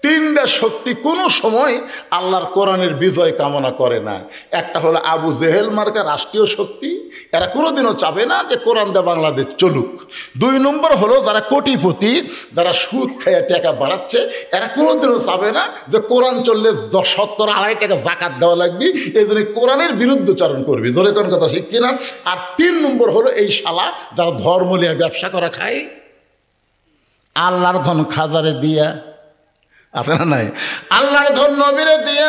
3টা শক্তি কোনো সময় আল্লাহর কোরআনের বিজয় কামনা করে না। একটা হলো আবু জেহেল মার্কা রাষ্ট্রীয় শক্তি, এরা কোনোদিনও চাবে না যে কোরআন দিয়ে বাংলাদেশ চলুক। 2 নম্বর হলো যারা কোটিপতি, যারা সুদ খেয়ে টাকা বাড়াচ্ছে, এরা কোনোদিনও চাবে না যে কোরআন চললে 70-2.5 টাকা জাকাত দেওয়া লাগবে, এই জন্য কোরআনের বিরুদ্ধচারণ করবি। ধরে কোন কথা ঠিক কিনা? আর 3 নম্বর হলো এই শালা যারা ধর্ম নিয়ে ব্যবসা করা খায়, আল্লাহর ধন খাজারে দিয়া, আছে না নাই? আল্লাহর ধন নবীরে দিয়া,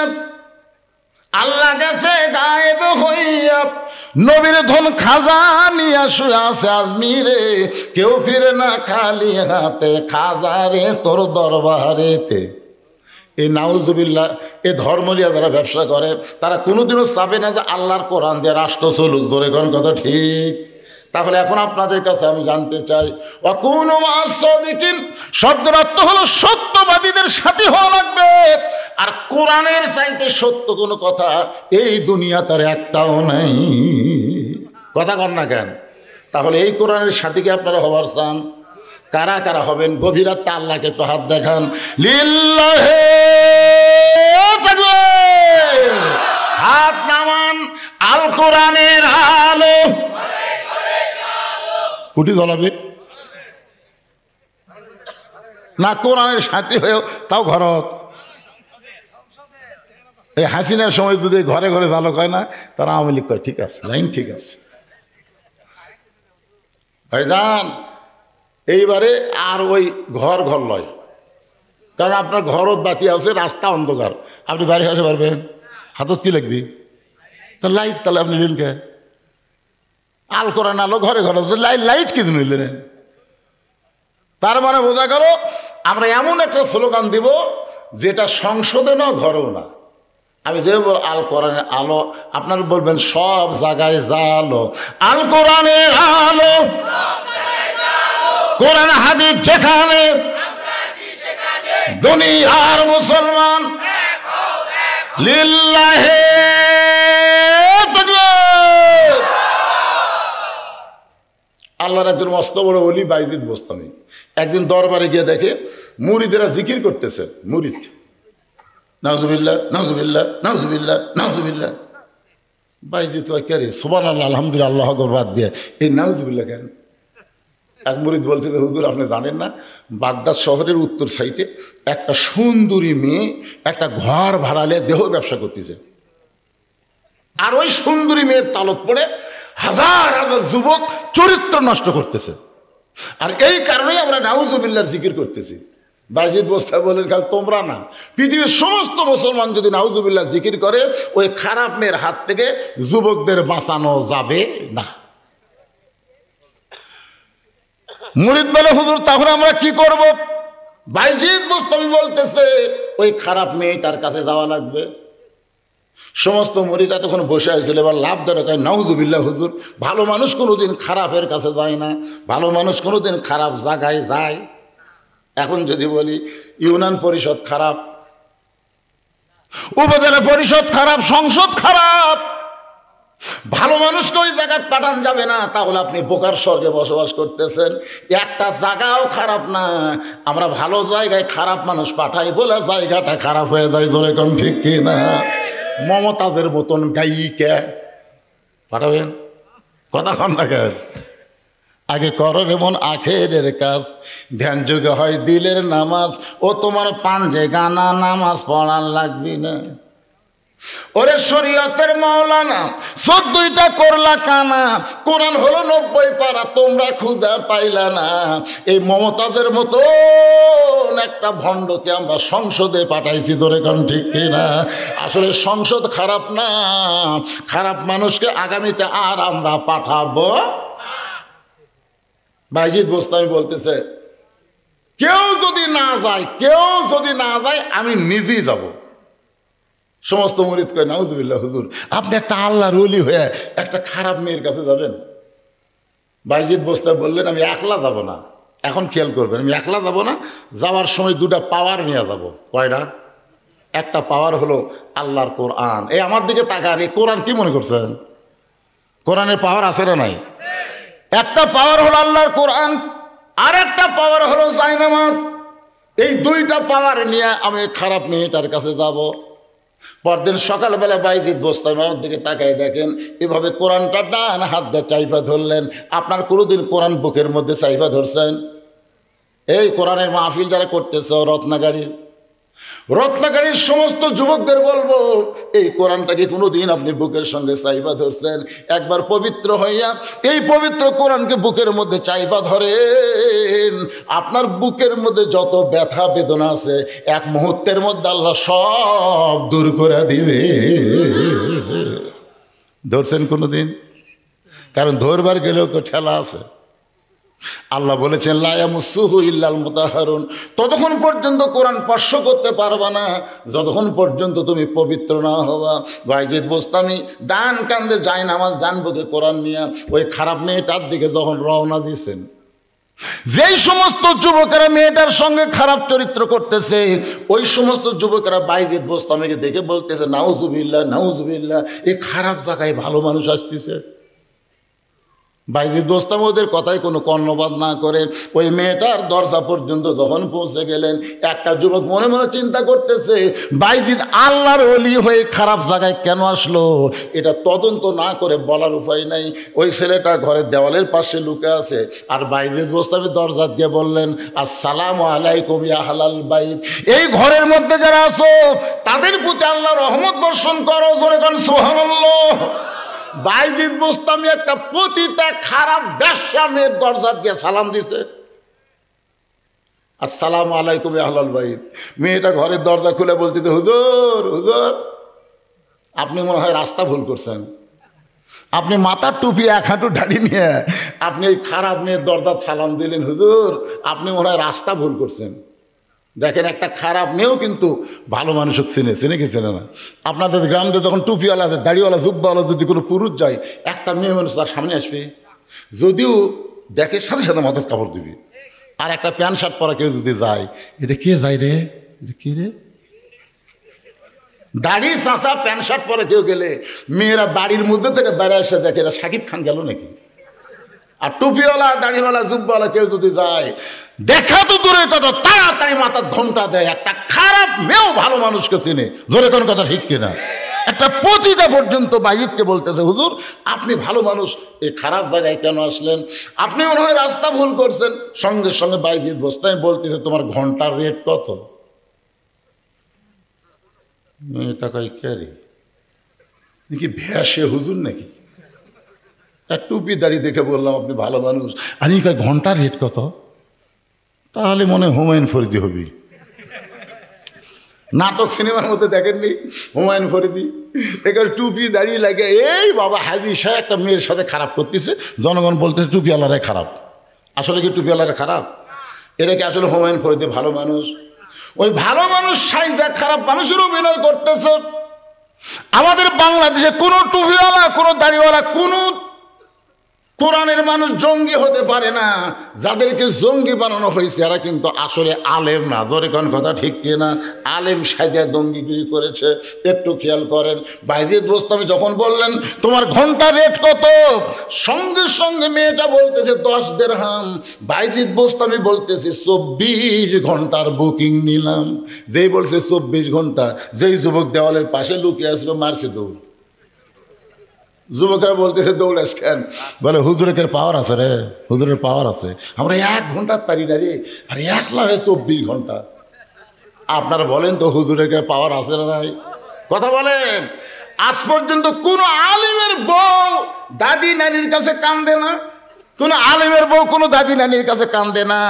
আল্লাহ গেছে গায়েব হইয়া, নবীর ধন খাজা নিয়া শুয়ে আছে আজমিরে, কেউ ফিরে না খালি হাতে, খাজারে তোর দরবারেতে। এই নাউজুবিল্লাহ, এই ধর্ম নিয়ে যারা ব্যবসা করে, তারা কোনোদিনও চাবে না যে আল্লাহর কোরআন দিয়ে রাষ্ট্র চলুক। ধরে কোন কথা ঠিক? তাহলে এখন আপনাদের কাছে আমি জানতে চাই, ওয়া কুনু মা'আস সাদিকিন শব্দের অর্থ হলো সত্যবাদী। মিথ্যাবাদীদের সাথী হওয়া লাগবে। আর কোরআনের চাইতে সত্য কোনো কথা এই দুনিয়া তার একটাও নাই। কথা কর না কেন? তাহলে এই কোরআনের সাথীকে আপনারা হবার চান? কারা কারা হবেন? গভীর রাতে আল্লাহকে একটু হাত দেখান। লিল্লাহে তাকবীর, হাত নামান। আল কোরআনের আলো কুটি জ্বলাবে না, কোরআনের সাথী হয়েও তাও ঘরত। এই হাসিনার সময় যদি ঘরে ঘরে জ্বালক হয় না, তারা আওয়ামী লীগ কয় ঠিক আছে, লাইন ঠিক আছে। ভাইজান এইবারে আর ওই ঘর ঘর লয়, কারণ আপনার ঘরত বাতি আছে, রাস্তা অন্ধকার, আপনি বাড়ি আসতে পারবেন? হাতত কি লাগবে? তো লাইট, তাহলে আপনি নিলেন কে? আল কোরআন আলো ঘরে ঘরে, লাইট কি নিলেন? তার মানে বোঝা গেল আমরা এমন একটা স্লোগান দিব যেটা সংসদে না, ঘরেও না। আমি যে আল কোরআনের আলো, আপনারা বলবেন সব জায়গায় জালো, আল কোরআনের আলো, কোরআন হাদিস যেখানে, দুনিয়ার মুসলমান লিল্লাহে তাকবীর। আল্লাহর একজন মস্ত বড় ওলি বাইজিদ বোস্তামি একদিন দরবারে গিয়ে দেখে মুরিদেরা জিকির করতেছে। মুরিদ নাউজুবিল্লাহ নাউজুবিল্লাহ নাউজুবিল্লাহ নাউজুবিল্লাহ। বাইজিদ কয় কে রে? সুবহানাল্লাহ আলহামদুলিল্লাহ আল্লাহু আকবার বাদ দিয়ে এই নাউজুবিল্লাহ কেন? এক মুরিদ বলছে যে হুজুর আপনি জানেন না, বাগদাদ শহরের উত্তর সাইডে একটা সুন্দরী মেয়ে একটা ঘর ভাড়ালে দেহ ব্যবসা করতেছে, আর ওই সুন্দরী মেয়ের তালক পড়ে হাজার হাজার যুবক চরিত্র নষ্ট করতেছে, আর এই কারণেই আমরা নাউজুবিল্লাহর জিকির করতেছি। বাইজিদ বোস্তামি বলেন কাল তোমরা না, পৃথিবীর সমস্ত মুসলমান যদি নাউজুবিল্লাহ জিকির করে, ওই খারাপ মেয়ের হাত থেকে যুবকদের বাঁচানো যাবে না। মুরিদ বলে হুজুর তাহলে আমরা কি করব? বাইজিদ বোস্তামি বলতেছে ওই খারাপ মেয়েটার কাছে যাওয়া লাগবে। সমস্ত মুরিদা তখন বসে হয়েছিল, এবার লাভ ধরে কয় নাউজুবিল্লাহ হুজুর, ভালো মানুষ কোনোদিন খারাপের কাছে যায় না, ভালো মানুষ কোনোদিন খারাপ জায়গায় যায়। এখন যদি বলি ইউনিয়ন পরিষদ খারাপ, উপজেলা পরিষদ খারাপ, সংসদ খারাপ, ভালো মানুষকে ওই জায়গায় পাঠান যাবে না, তাহলে আপনি বোকার স্বর্গে বসবাস করতেছেন। একটা জায়গাও খারাপ না, আমরা ভালো জায়গায় খারাপ মানুষ পাঠাই বলে জায়গাটা খারাপ হয়ে যায়। ধরে কোন ঠিক কি না? মমতাজের মতন গায়িকা পাঠাবেন? কথা কন না কেন? আগে করো এমন আখেরের কাজ, ধ্যান যোগে হয় দিলের নামাজ, ও তোমার পাঞ্জে গানা নামাজ পড়ার লাগবি না। ওরে শরীয়তের মাওলানা 14টা করলা কানা, কোরআন হলো 90 পারা, তোমরা খুঁজা পাইলা না। এই মমতাজের মতো একটা ভণ্ডকে আমরা সংসদে পাঠাইছি। ধরে কোন ঠিক কিনা? আসলে সংসদ খারাপ না, খারাপ মানুষকে আগামীতে আর আমরা পাঠাবো। বাইজিদ বোস্তামি বলতেছে কেউ যদি না যায় আমি নিজেই যাব। সমস্ত মুরিদ কয় নাউজুবিল্লাহ হুজুর, আপনি একটা আল্লাহর ওলি হয়ে একটা খারাপ মেয়ের কাছে যাবেন? বাইজিদ বোস্তামি বললেন আমি একলা যাব না। এখন খেয়াল করবেন, আমি একলা যাব না, যাওয়ার সময় 2টা পাওয়ার নিয়ে যাব। কয়টা? একটা পাওয়ার হলো আল্লাহর কোরআন। এই আমার দিকে তাকান, এই কোরআন কি মনে করছেন? কোরআনের পাওয়ার আছে না নাই? একটা পাওয়ার হলো আল্লাহর কোরআন, আর একটা পাওয়ার হলো জায়নামাজ। এই 2টা পাওয়ার নিয়ে আমি খারাপ মেয়েটার কাছে যাব। পরদিন সকালবেলা বাইজিদ বোস্তামি আমার দিকে তাকাই দেখেন এভাবে কোরআনটা ডান হাত দিয়ে চাইপা ধরলেন। আপনার কোনোদিন কোরআন বুকের মধ্যে চাইপা ধরছেন? এই কোরআনের মাহফিল যারা করতেছ রত্নাগাড়ির সমস্ত যুবকদের বলবো, এই কোরআনটাকে কোনোদিন আপনি বুকের সঙ্গে চাইপা ধরছেন? একবার পবিত্র হইয়া এই পবিত্র কোরআনকে বুকের মধ্যে চাইপা ধরেন, আপনার বুকের মধ্যে যত ব্যথা বেদনা আছে এক মুহূর্তের মধ্যে আল্লাহ সব দূর করে দিবে। ধরছেন কোনোদিন? কারণ ধরবার গেলেও তো ঠেলা আছে। আল্লাহ বলেছেন লা ইয়ামাসসুহু ইল্লাল মুতাহহারুন, ততক্ষণ পর্যন্ত কোরআন স্পর্শ করতে পারবা না যতক্ষণ পর্যন্ত তুমি পবিত্র না হবা। বাইজিদ বোস্তামি ডান কান্দে যায় নামাজ, ডান বুকে কোরআন নিয়ে ওই খারাপ মেয়েটার দিকে যখন রওনা দিয়েছেন, যেই সমস্ত যুবকেরা মেয়েটার সঙ্গে খারাপ চরিত্র করতেছে, ওই সমস্ত যুবকেরা বাইজিদ বোস্তামীকে দেখে বলতেছে, নাউজুবিল্লাহ নাউজুবিল্লাহ, এই খারাপ জায়গায় ভালো মানুষ আসতেছে। বাইজিদ বোস্তামী ওদের কথায় কোনো কর্ণপাত না করে ওই মেয়েটার দরজা পর্যন্ত যখন পৌঁছে গেলেন, একটা যুবক মনে মনে চিন্তা করতেছে, বাইজিদ আল্লাহর ওলি হয়ে খারাপ জায়গায় কেন আসলো, এটা তদন্ত না করে বলার উপায় নাই। ওই ছেলেটা ঘরের দেওয়ালের পাশে লুকে আছে, আর বাইজিদ বোস্তামী দরজা দিয়ে বললেন, আসসালামু আলাইকুম ইয়া আহলাল বাইত, এই ঘরের মধ্যে যারা আছো তাদের প্রতি আল্লাহর রহমত বর্ষণ করো, জোরে বলেন সুবহানাল্লাহ। বাইজিদ বোস্তামী একটা পতিতা খারাপ বেশ্যা মেয়ের দরজা দিয়ে সালাম দিছে, আসসালামু আলাইকুম ইয়া আহলাল বাইত। মেয়েটা ঘরের দরজা খুলে বলতেছে, হুজুর হুজুর, আপনি মনে হয় রাস্তা ভুল করছেন, আপনি মাথার টুপি এক হাঁটু দাঁড়িয়ে নিয়ে আপনি এই খারাপ মেয়ের দরজা সালাম দিলেন, হুজুর আপনি মনে হয় রাস্তা ভুল করছেন। দেখেন, একটা খারাপ মেয়েও কিন্তু ভালো মানুষও চিনে কি চেনে না। আপনাদের গ্রামে যখন টুপিওয়ালা দাড়িওয়ালা জুব্বাওয়ালা যদি কোনো পুরুষ যায়, একটা মেয়ে মানুষ তার সামনে আসবে, যদিও দেখে সাথে সাথে মাথার কাপড় দিবি। আর একটা প্যান্ট শার্ট পরা কেউ যদি যায়, এটা কে যায় রে, এটা কে রে, দাড়ি চাঁচা প্যান্ট শার্ট পরে কেউ গেলে মেয়েরা বাড়ির মধ্যে থেকে বেড়ে এসে দেখে এরা শাকিব খান গেল নাকি। আর টুপিওয়ালা দাড়িওয়ালা জুব্বাওয়ালা কেউ যদি যায়, দেখা তো দূরে কথা, তাড়াতাড়ি মাথার ঘোমটা দেয়। একটা খারাপ মেয়েও ভালো মানুষকে চিনে, জোরে কোন কথা ঠিক কিনা। একটা পতিতা পর্যন্ত বাইজিদকে বলতেছে, হুজুর আপনি ভালো মানুষ, এই খারাপ জায়গায় কেন আসলেন, আপনি মনে হয় রাস্তা ভুল করছেন। সঙ্গে সঙ্গে বাইজিদ বোস্তামী বলতেছে, তোমার ঘন্টার রেট কত? মেয়েটা কই, কে রে, নাকি ভ্যাসে হুজুর নাকি? তার টুপি দাড়ি দেখে বললাম, আপনি ভালো মানুষ। আর এই কয়, ঘন্টার রেট কত? তাহলে মনে হয় হুমায়ুন ফরিদি হবি। নাটক সিনেমার মধ্যে দেখেননি হুমায়ুন ফরিদি, এখানে টুপি দাঁড়িয়ে লাগে, এই বাবা হাজি সাহেব একটা মেয়ের সাথে খারাপ করতেছে, জনগণ বলতেছে টুপিওয়ালারাই খারাপ। আসলে কি টুপিওয়ালারা খারাপ? এটা কি আসলে হুমায়ুন ফরিদি ভালো মানুষ? ওই ভালো মানুষ সাইজা খারাপ মানুষের অভিনয় করতেছে। আমাদের বাংলাদেশে কোনো টুপিওয়ালা, কোনো দাড়িওয়ালা, কোনো কোরআনের মানুষ জঙ্গি হতে পারে না। যাদেরকে জঙ্গি বানানো হয়েছে এরা কিন্তু আসলে আলেম না, জোরে কোন কথা ঠিক কিনা। আলেম সাজা জঙ্গিগিরি করেছে, একটু খেয়াল করেন। বাইজিদ বোস্তামী যখন বললেন তোমার ঘন্টা রেট কত, সঙ্গে সঙ্গে মেয়েটা বলতেছে 10 দিরহাম। বাইজিদ বোস্তামী বলতেছে 24 ঘন্টার বুকিং নিলাম। যেই বলছে 24 ঘন্টা, যেই যুবক দেওয়ালের পাশে লুকিয়ে আসলো মারছে দৌড়। যুবকরা বলতেছে দৌড়াস কেন? বলে হুজুরের পাওয়ার আছে রে, হুজুরের পাওয়ার আছে, আমরা 1 ঘন্টা পারি না রে, আর 1,24 ঘন্টা। আপনারা বলেন তো হুজুরের পাওয়ার আছে না নাই? কথা বলেন। আজ পর্যন্ত কোন আলিমের বউ দাদি নানির কাছে কান্দে না, কোন আলিমের বউ কোনো দাদি নানির কাছে কান্দে না।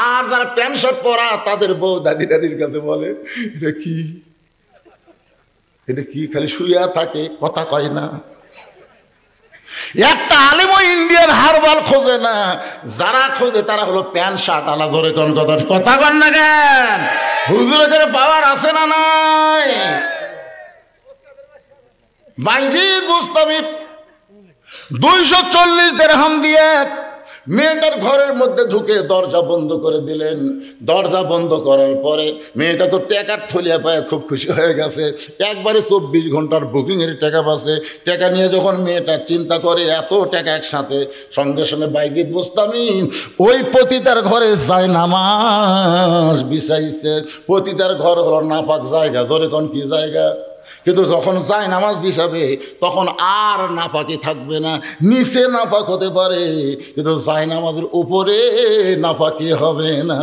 আর যারা প্যান্ট শার্ট পরা তাদের বউ দাদি নানির কাছে বলে, এটা কি, এটা কি, খালি শুইয়া থাকে, কথা কয় না। একটা আলেমও ইন্ডিয়ান হারবাল খোঁজে না, যারা খোঁজে তারা হলো প্যান্ট শার্ট আলা। ধরে কোন কথা, কথা কন না কেন? হুজুরের পাওয়ার আছে না নাই? বাইজিদ বোস্তামী 240 দিরহাম দিয়ে মেয়েটার ঘরের মধ্যে ঢুকে দরজা বন্ধ করে দিলেন। দরজা বন্ধ করার পরে মেয়েটা তো টাকার থলিয়া পায় খুব খুশি হয়ে গেছে, একবারে 24 ঘন্টার বুকিংয়ের টাকা পাচ্ছে। টাকা নিয়ে যখন মেয়েটা চিন্তা করে এত টাকা একসাথে, সঙ্গে সঙ্গে বাইজিদ বোস্তামী ওই পতিতার ঘরে যায় নামাজ বিছাইছে। পতিতার ঘর হলো নাপাক জায়গা, ধরে কোন কি জায়গা। কিন্তু যখন যায় নামাজ বিছাবে তখন আর নাপাকি থাকবে না, নিচে নাপাক হতে পারে কিন্তু যায় নামাজের উপরে নাপাকি হবে না।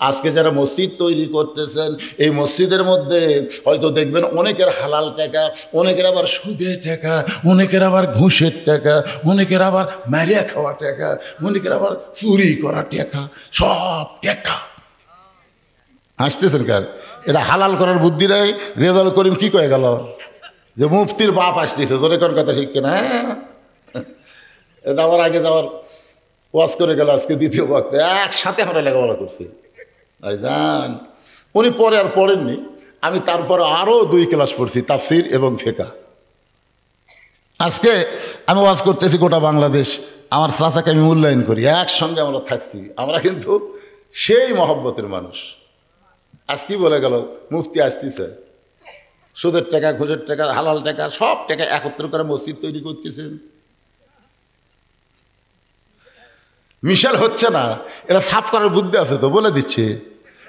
আজকে যারা মসজিদ তৈরি করতেছেন, এই মসজিদের মধ্যে হয়তো দেখবেন অনেকের হালাল টাকা, অনেকের আবার সুদের টাকা, অনেকের আবার ঘুষের টাকা, অনেকের আবার মারিয়া খাওয়া টাকা, অনেকের আবার চুরি করা টাকা, সব টাকা। হাসতেছেন কার? এটা হালাল করার বুদ্ধি নাই। রেজাউল করিম কি কয়ে গেল যে মুফতির বাপ আসতেছে, তোরে কোন কথা ঠিক কিনা? যাওয়ার আগে যাওয়ার ওয়াজ করে গেল, আজকে দ্বিতীয় বক্তা একসাথে আমরা লেখাপড়া করছি। জান উনি পরে আর পড়েননি, আমি তারপরে আরও 2 ক্লাস পড়ছি, তাফসির এবং ফিকহ। আজকে আমি ওয়াজ করতেছি গোটা বাংলাদেশ, আমার চাচাকে আমি মূল্যায়ন করি, একসঙ্গে আমরা থাকছি, আমরা কিন্তু সেই মহব্বতের মানুষ। আজ কি বলে গেল, মুফতি আসতেছে, সুদের টাকা, ঘুষের টাকা, হালাল টাকা, সব টাকা একত্র করে মসজিদ তৈরি করতেছেন। মিশাল হচ্ছে না, এটা সাফ করার বুদ্ধি আছে তো, বলে দিচ্ছে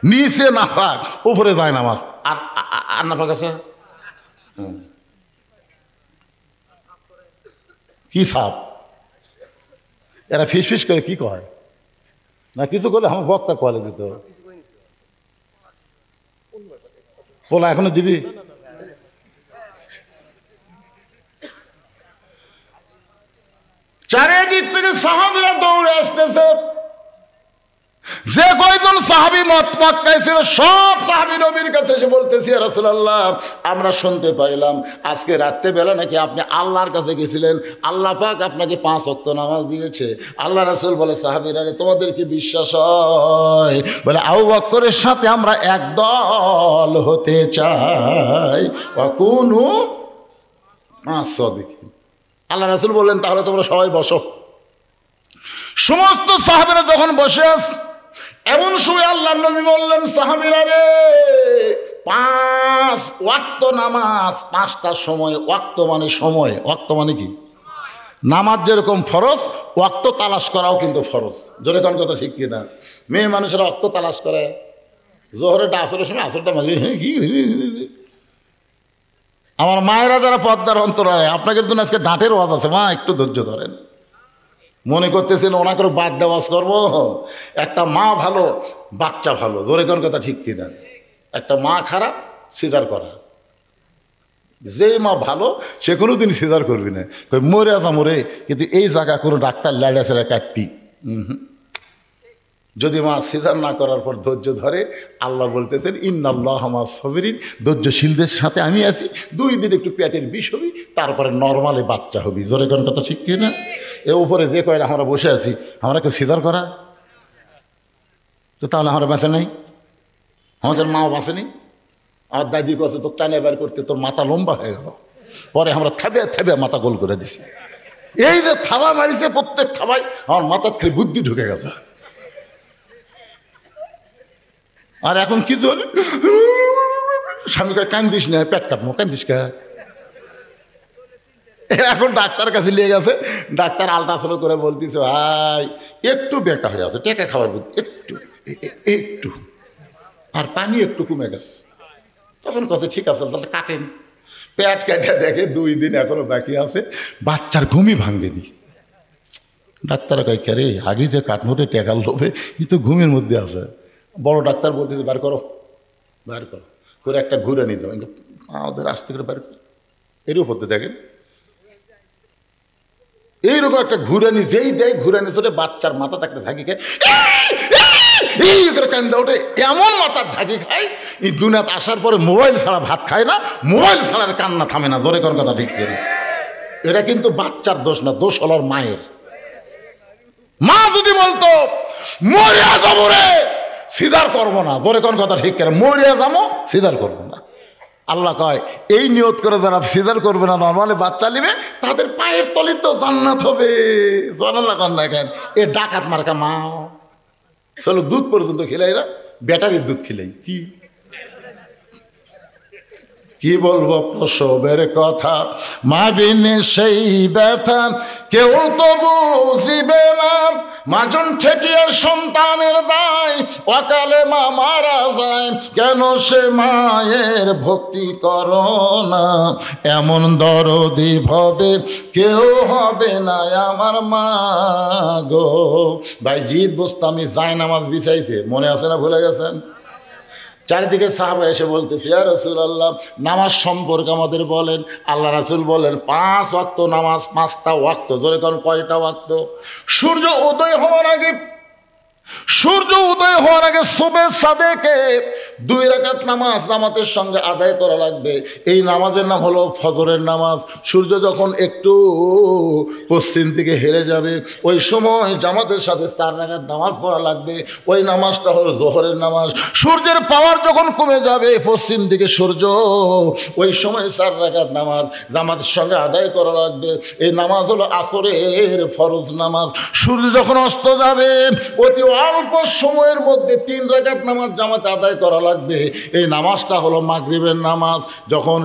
নিচে নাফাক, উপরে যায় নামাজ। আর নাফাক আছে কি সাপ? এরা ফিস ফিস করে কি কয় না, কিছু করলে আমার বক্তা কলে দিত বলা, এখনো দিবি? চারিদিক থেকে সাহাবীরা দৌড়ে আসতেছে। যে কয়জন সাহাবী মক্কায় ছিল সব সাহাবী নবীর কাছে এসে বলতেছে, ইয়া রাসূলুল্লাহ, আমরা শুনতে পাইলাম আজকে রাত্রেবেলা নাকি আপনি আল্লাহর কাছে গেছিলেন, আল্লাহ পাক আপনাকে 5 ওয়াক্ত নামাজ দিয়েছে। আল্লাহ রাসূল বলে, সাহাবীরা তোমাদের কি বিশ্বাস হয়? বলে, আবু বকরের সাথে আমরা একদল হতে চাই, ওয়াকুনু মা'আস-সাদিকিন। আল্লাহ রাসূল বললেন, তাহলে তোমরা সবাই বসো। সমস্ত সাহাবীরা যখন বসে আছে, এমন সময় আল্লাহ নবী বললেন, সাহাবীরা রে, 5 ওয়াক্ত নামাজ, 5টা সময়। ওয়াক্ত মানে সময়, ওয়াক্ত মানে কি? নামাজ যেরকম ফরজ, ওয়াক্ত তালাশ করাও কিন্তু ফরজ। জোরে কোন কথা ঠিক কিনা? মেয়ে মানুষেরা ওয়াক্ত তালাশ করে, জোহরেরটা আসরের সময়, আসরটা মাঝে। আমার মায়েরা যারা পর্দার অন্তরালে, আপনাদের জন্য আজকে ডাঁটের ওয়াজ আছে, মা একটু ধৈর্য ধরেন। মনে করতেছেন ওনাকে বাদ দেওয়াজ করবো? একটা মা ভালো, বাচ্চা ভালো। জোরে কোন কথা ঠিক কিনা? একটা মা খারাপ, সিজার করা। যে মা ভালো সে কোনোদিন সিজার করবি না, মরে আসা মরে, কিন্তু এই জায়গা কোনো ডাক্তার লাইডা ছেড়ে কাটবি। যদি মা সিজার না করার পর ধৈর্য ধরে, আল্লাহ বলতেছেন, ইন্নাল্লাহ মা'আস সাবিরিন, ধৈর্যশীলদের সাথে আমি আছি। 2 দিন একটু পেটের বিষ হবি, তারপরে নর্মালি বাচ্চা হবি। জোরে কোন কথা ঠিক কিনা? এ উপরে যে কয়টা আমরা বসে আছি, আমরা কেউ সিজার করা? তো তাহলে আমরা বাঁচে নাই? আমাদের মাও বাঁচেনি? আমার দাদি কাছে তো টানে বের করতে তোর মাথা লম্বা হয়ে গেল, পরে আমরা থাবে থাবে মাথা গোল করে দিছি। এই যে থাবা মারিছে, প্রত্যেক থাবায় আমার মাথার খেয়ে বুদ্ধি ঢুকে গেছে। আর এখন কি চলে, স্বামীকে কান্দিস না, পেট কাটবো, কান্দিস কে? এখন ডাক্তার কাছে নিয়ে গেছে, ডাক্তার আল্ট্রাসাউন্ড করে বলতেছে, ভাই একটু বেকা হয়ে আছে, টেকা খাওয়ার বুদ্ধি একটু একটু, আর পানি একটু কমে গেছে। তখন কথা ঠিক আছে, তাহলে কাটেন। পেট কেটে দেখে 2 দিন এখনো বাকি আছে, বাচ্চার ঘুমই ভাঙেনি। ডাক্তার কয়, কে রে, আগে যে কাটনোটে টেকার লোভে ই তো ঘুমের মধ্যে আছে। বড় ডাক্তার বলতেছে, বার করো, বার করো করে একটা ঘুরে নিতে আমাদের আসতে করে বার করো। এর উপর দেখেন এইরকম একটা ঘুরানি, যেই দেয় ঘুরানি চলে, বাচ্চার মাথা থাকতে ঝাঁকি খায়, এই করে কান্দা ওঠে, এমন মাথার ঝাঁকি খায়, এই দুনিয়াতে আসার পরে মোবাইল ছাড়া ভাত খায় না, মোবাইল ছাড়ার কান্না থামে না। জোরে কোন কথা ঠিক কিনা? এটা কিন্তু বাচ্চার দোষ না, দোষ হলো মায়ের। মা যদি বলতো, মরিয়া যাবো রে, সিজার করবো না, জোরে কোন কথা ঠিক কিনা? মরিয়া যাবো, সিজার করবো না। আল্লাহ কয়, এই নিয়ত করে যারা সিজার করবে না, নর্মালি বাচ্চা নিবে, তাদের পায়ের তলে তো জান্নাত হবে। জানালা কান দেখেন, এ ডাকাত মার্কা মা। চলো দুধ পর্যন্ত খেলাই না, ব্যাটারির দুধ খেলাই। কি বলবো প্রসবের কথা, মা বিনে সেই ব্যথা কেউ তো বুঝিবে না। মাজন ঠেকিয়ে সন্তানের দায়, অকালে মা মারা যায়, কেন সে মায়ের ভক্তি করো না। এমন দরদি ভবে কেউ হবে না আমার মা গো। ভাই জিদ বোস্তামি জায়নামাজ বিছাইছে, মনে আছে না, ভুলে গেছেন? চারিদিকে সাহাবা এসে বলতেছে, ইয়া রাসূলুল্লাহ, নামাজ সম্পর্কে আমাদের বলেন। আল্লাহ রাসূল বলেন, 5 ওয়াক্ত নামাজ, 5টা ওয়াক্ত। জোরে কোন কয়টা ওয়াক্ত? সূর্য উদয় হওয়ার আগে, সূর্য উদয় হওয়ার আগে সুবহে সাদেকে 2 রাকাত নামাজ জামাতের সঙ্গে আদায় করা লাগবে। এই নামাজের নাম হলো ফজরের নামাজ। সূর্য যখন একটু পশ্চিম দিকে হেরে যাবে ওই সময় জামাতের সাথে 4 রাকাত নামাজ পড়া লাগবে। ওই নামাজটা হলো যোহরের নামাজ। সূর্যের পাওয়ার যখন কমে যাবে পশ্চিম দিকে সূর্য, ওই সময় 4 রাকাত নামাজ জামাতের সঙ্গে আদায় করা লাগবে। এই নামাজ হলো আসরের ফরজ নামাজ। সূর্য যখন অস্ত যাবে অতি অল্প সময়ের মধ্যে 3 রাকাত নামাজ জামাতে আদায় করা লাগবে। এই নামাজটা হলো মাগরিবের নামাজ। যখন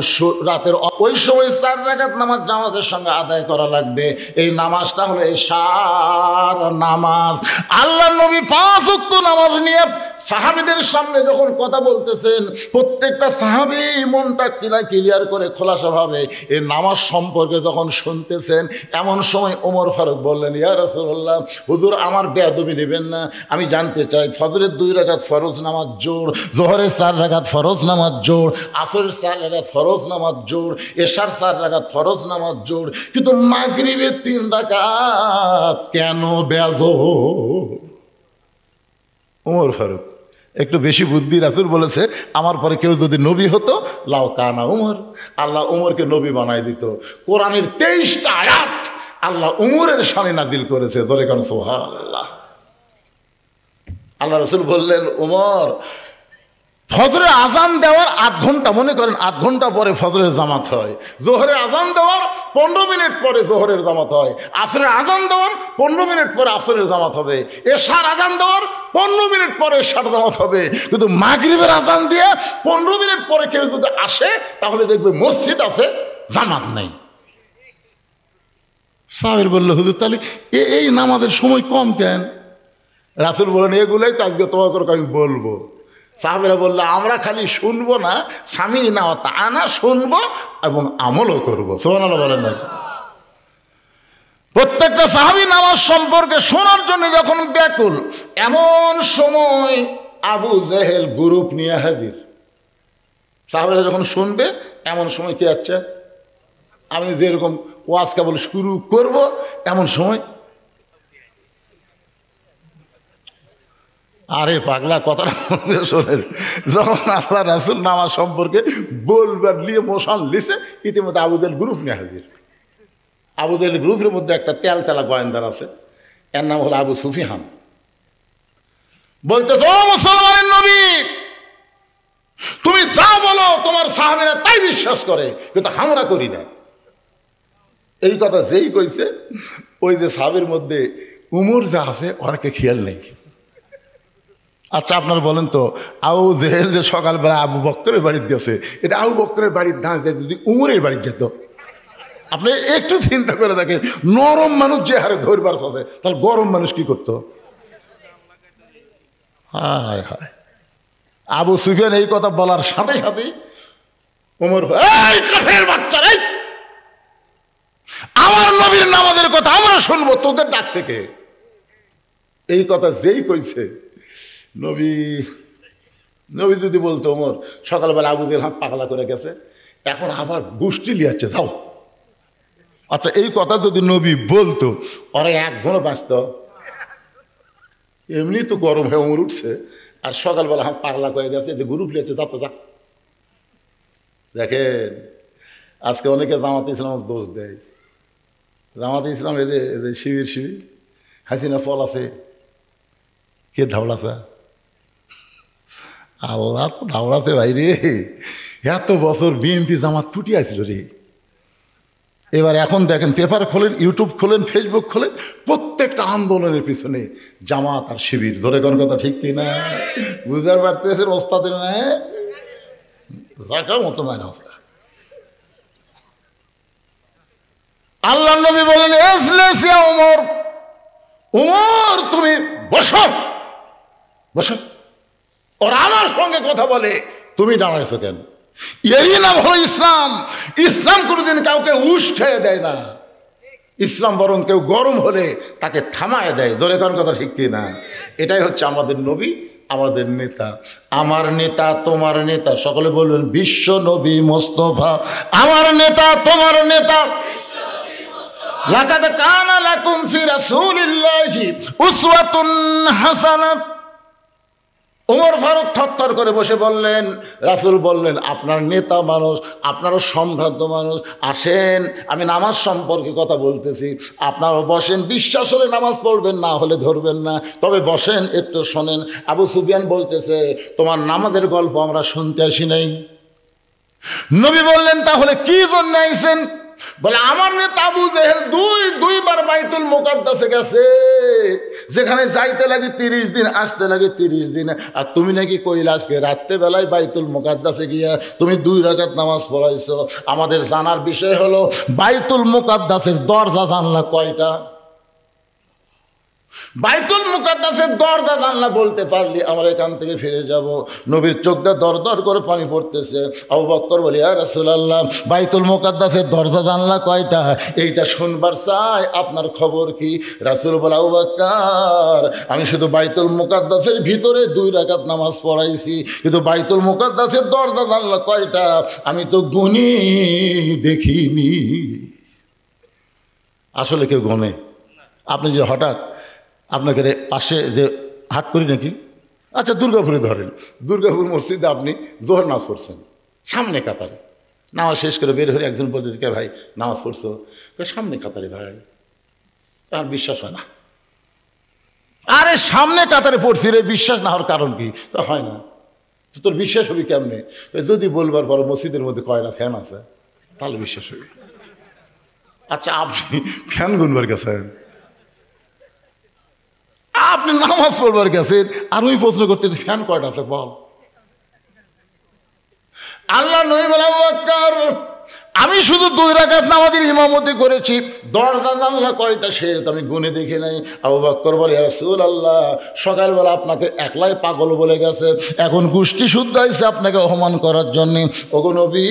রাতের ওই সময় 4 রাকাত নামাজ জামাতের সঙ্গে আদায় করা লাগবে। এই নামাজটা হলো এশার নামাজ। আল্লাহ নবী 5 ওয়াক্ত নামাজ নিয়ে সাহাবীদের সামনে যখন কথা বলতেছেন, প্রত্যেকটা সাহাবী মনটা ক্লিয়ার করে খোলাসাভাবে এই নামাজ সম্পর্কে যখন শুনতেছেন, এমন সময় ওমর ফারুক বললেন, ইয়া রাসূলুল্লাহ, হুজুর আমার বেয়াদবি নেবেন না, আমি জানতে চাই ফজরের 2 রাকাত ফরজ নামাজ জোর, যোহরের 4 রাকাত ফরজ নামাজ জোর, আসরের 4 রাকাত ফরজ নামাজ জোর, এশার 4 রাকাত ফরজ নামাজ জোর, কিন্তু মাগরিবের 3 রাকাত কেন বেজোর? ওমর ফারুক একটু বেশি বুদ্ধি। রাসূল বলেছে আমার পরে কেউ যদি নবী হতো লাউ কানা উমর, আল্লাহ উমরকে নবী বানায় দিত। কোরআনের 23টা আয়াত আল্লাহ উমরের শানে নাজিল করেছে। ধরে কারণ সুবহানাল্লাহ। আল্লাহ রাসূল বললেন, উমর ফজরের আজান দেওয়ার 8 ঘন্টা, মনে করেন 8 ঘন্টা পরে ফজরের জামাত হয়, যোহরের আজান দেওয়ার 15 মিনিট পরে যোহরের জামাত হয়, আসরের আজান দেওয়ার 15 মিনিট পরে আসরের জামাত হবে, এশার আজান দেওয়ার 15 মিনিট পরে এশার জামাত হবে। কিন্তু মাগরিবের আজান দিয়ে 15 মিনিট পরে কেউ যদি আসে তাহলে দেখবে মসজিদ আছে, জামাত নেই। সাহাবীর বলল, হুজুর তাহলে এই নামাজের সময় কম কেন? রাসূল বলেন, এগুলোই তো আজকে তোমাকে আমি বলবো। সাহাবীরা বলল, আমরা খালি শুনবো না, স্বামী না আনা শুনবো এবং আমলও করবো। সুবহানাল্লাহ বলেন না? প্রত্যেকটা সাহাবী নামাজ সম্পর্কে শোনার জন্য যখন ব্যাকুল, এমন সময় আবু জেহেল গ্রুপ নিয়ে হাজির। সাহাবীরা যখন শুনবে এমন সময় কি আছে, আমি যেরকম ওয়াজ কেবল শুরু করব এমন সময়, আরে পাগলা কথাটা শোনেন, যখন আল্লাহ রাসূল নামাজ সম্পর্কে বলবার নিয়ে মোশন লিছে, ইতিমধ্যে আবু জেহেল গ্রুপ নিয়ে হাজির। আবু জেহেল গ্রুপের মধ্যে একটা তেলতেলা গোয়েন্দার আছে, এর নাম হলো আবু সুফিয়ান। বলতেছে, ও মুসলমানের নবী, তুমি যা বলো তোমার সাহাবীরা তাই বিশ্বাস করে, কিন্তু আমরা করি না। এই কথা যেই কইছে, ওই যে সাহাবীর মধ্যে উমর যা আছে ওরকে খেয়াল নেই। আচ্ছা আপনারা বলেন তো, আবু জেহেল যে সকালবেলা আবু বকরের বাড়িতে গেছে, এটা আবু বকরের বাড়ির ধাঁচ যায় যদি উমরের বাড়িতে যেত, আপনি একটু চিন্তা করে দেখেন, নরম মানুষ যে হারে ধরবার আছে, তাহলে গরম মানুষ কি করতো? হায় হায়। আবু সুফিয়ান এই কথা বলার সাথে সাথেই ওমর, এই কাফের বাচ্চারা, আমার নবীর নামাজের কথা আমরা শুনবো, তোদের ডাকছে কে? এই কথা যেই কইছে, নবী যদি বলতো, ওমর সকালবেলা আবু জেহেল হাত পাগলা করে গেছে, এখন আবার গোষ্ঠী লিয়াচ্ছে, যাও। আচ্ছা এই কথা যদি নবী বলতো, ওরা একজনও বাঁচত? এমনি তো গরম হয়ে ওমর উঠছে, আর সকালবেলা হাত পাগলা করে গেছে, যে গ্রুপ লিয়াচ্ছে, যা তো যা। দেখেন আজকে অনেকে জামাতে ইসলামের দোষ দেয়। জামাতে ইসলাম এই যে শিবির হাসিনা ফল আছে, কে ধাওলাছে? আল্লাহ তো ধাওলাতে ভাই রে। এত বছর বিএনপি জামাত ফুটিয়ে আসছিল রে। এবার এখন দেখেন, পেপার খোলেন, ইউটিউব খোলেন, ফেসবুক খোলেন, প্রত্যেকটা আন্দোলনের পিছনে জামাত আর শিবির। ধরে কোন কথা ঠিক কি না? বুঝার পারতেছেন ওস্তাদের না রাখা মতো মায়ের অবস্থা। আল্লাহ নবী বলেন, ওমর, ওমর তুমি বসো, বসো। ওরা আমার সঙ্গে কথা বলে, তুমি দাঁড়াইছো কেন? এরই নাম হলো ইসলাম। ইসলাম কোনোদিন কাউকে উষ্ঠে দেয় না। ইসলাম বরং কেউ গরম হলে তাকে থামায় দেয়। জোরে কোন কথা ঠিক কি না? এটাই হচ্ছে আমাদের নবী, আমাদের নেতা। আমার নেতা তোমার নেতা, সকলে বলবেন বিশ্ব নবী মোস্তফা আমার নেতা তোমার নেতা। লাকাদ কানা লাকুম ফি রাসূলিল্লাহি উসওয়াতুন হাসানাহ। ওমর ফারুক থরথর করে বসে বললেন, রাসূল বললেন, আপনার নেতা মানুষ, আপনারও সম্ভ্রান্ত মানুষ, আসেন আমি নামাজ সম্পর্কে কথা বলতেছি, আপনারও বসেন, বিশ্বাস হলে নামাজ পড়বেন, না হলে ধরবেন না, তবে বসেন একটু শোনেন। আবু সুফিয়ান বলতেছে, তোমার নামাজের গল্প আমরা শুনতে আসি নাই। নবী বললেন, তাহলে কি জন্য আইছেন? বলে, আমার নেতা আবু জেহেল দুইবার বাইতুল মুকাদ্দাসে গেছে, যেখানে যাইতে লাগে 30 দিন, আসতে লাগে 30 দিন, আর তুমি নাকি কইলা আজকে রাত্রে বেলায় বাইতুল মুকাদ্দাসে গিয়া তুমি 2 রাকাত নামাজ পড়াইছো। আমাদের জানার বিষয় হলো বাইতুল মুকাদ্দাসের দরজা জানলা কয়টা? বাইতুল মুকাদ্দাসের দরজা জানলা বলতে পারলি আমরা এখান থেকে ফিরে যাব। নবীর চোখটা দর দর করে পানি পড়তেছে। আবু বকর বলে, ইয়া রাসূলুল্লাহ, বাইতুল মুকাদ্দাসের দরজা জানলা কয়টা? এইটা শুনবার চাই, আপনার খবর কি? রাসূল বলে, আবু বকর, আমি শুধু বাইতুল মুকাদ্দাসের ভিতরে 2 রাকাত নামাজ পড়াইছি, কিন্তু বাইতুল মুকাদ্দাসের দরজা জানলা কয়টা আমি তো গুনি দেখিনি। আসলে কেউ গনে? আপনি যে হঠাৎ আপনাকে পাশে যে হাট করি নাকি, আচ্ছা দুর্গাপুরে ধরেন, দুর্গাপুর মসজিদে আপনি জোহর নামাজ পড়ছেন, সামনে কাতারে নামাজ শেষ করে বের হয়ে একজন বলতে, কে ভাই নামাজ পড়ছো? সামনে কাতারে। ভাই তার বিশ্বাস হয় না। আরে সামনে কাতারে পড়ছি রে, বিশ্বাস না হওয়ার কারণ কি? তো হয় না, তোর বিশ্বাস হবে কেমনে? যদি বলবার পর মসজিদের মধ্যে কয়টা ফ্যান আছে তাহলে বিশ্বাস হবে। আচ্ছা আপনি ফ্যান গুনবার গেছেন, আপনি নামাজ পড়বার গেছেন, আর ওই প্রশ্ন করতে ফ্যান কয়টা আছে বল? আল্লাহ নবী বলে, আবু বকর, আমি শুধু 2 রাকাত নামাজের ইমামতি করেছি, দরজা জানলা কয়টা সেটা আমি গুনে দেখি নাই। আবু বকর বলে, ইয়া রাসূলুল্লাহ, সকালবেলা আপনাকে একলাই পাগল বলে গেছে, এখন গোষ্ঠী শুদ্ধ হয়েছে আপনাকে অপমান করার জন্যে। ওগো নবী,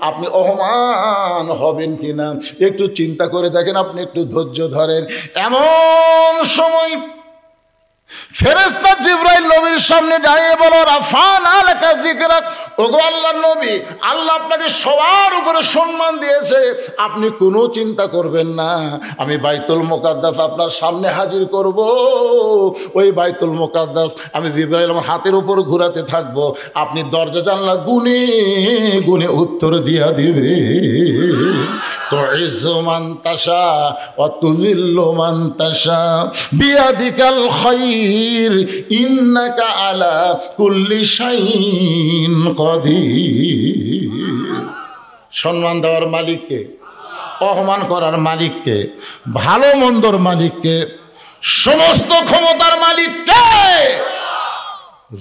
আপনি অপমান হবেন কিনা একটু চিন্তা করে দেখেন, আপনি একটু ধৈর্য ধরেন। এমন সময় ফেরেশতা জিবরাইল নবীর সামনে দাঁড়িয়ে বলো, রাফান আলাকা যিকরাক, ওগো আল্লাহর নবী, আল্লাহ আপনাকে সবার উপরে সম্মান দিয়েছে, আপনি কোনো চিন্তা করবেন না, আমি বাইতুল মুকাদ্দাস আপনার সামনে হাজির করব। ওই বাইতুল মুকাদ্দাস আমি জিবরাইল আমার হাতের উপর ঘোরাতে থাকবো, আপনি দরজা জানলা গুনে গুনে উত্তর দিয়া দিবে। তুইজ্জু মান তাশা ওয়া তুযিল্লু মান তাশা বিয়াদিকাল খায়র ইন্নাকা আলা কুল্লি শাইইন কাদির। সম্মান দেওয়ার মালিককে, অপমান করার মালিককে, ভালো মন্দর মালিককে, সমস্ত ক্ষমতার মালিককে।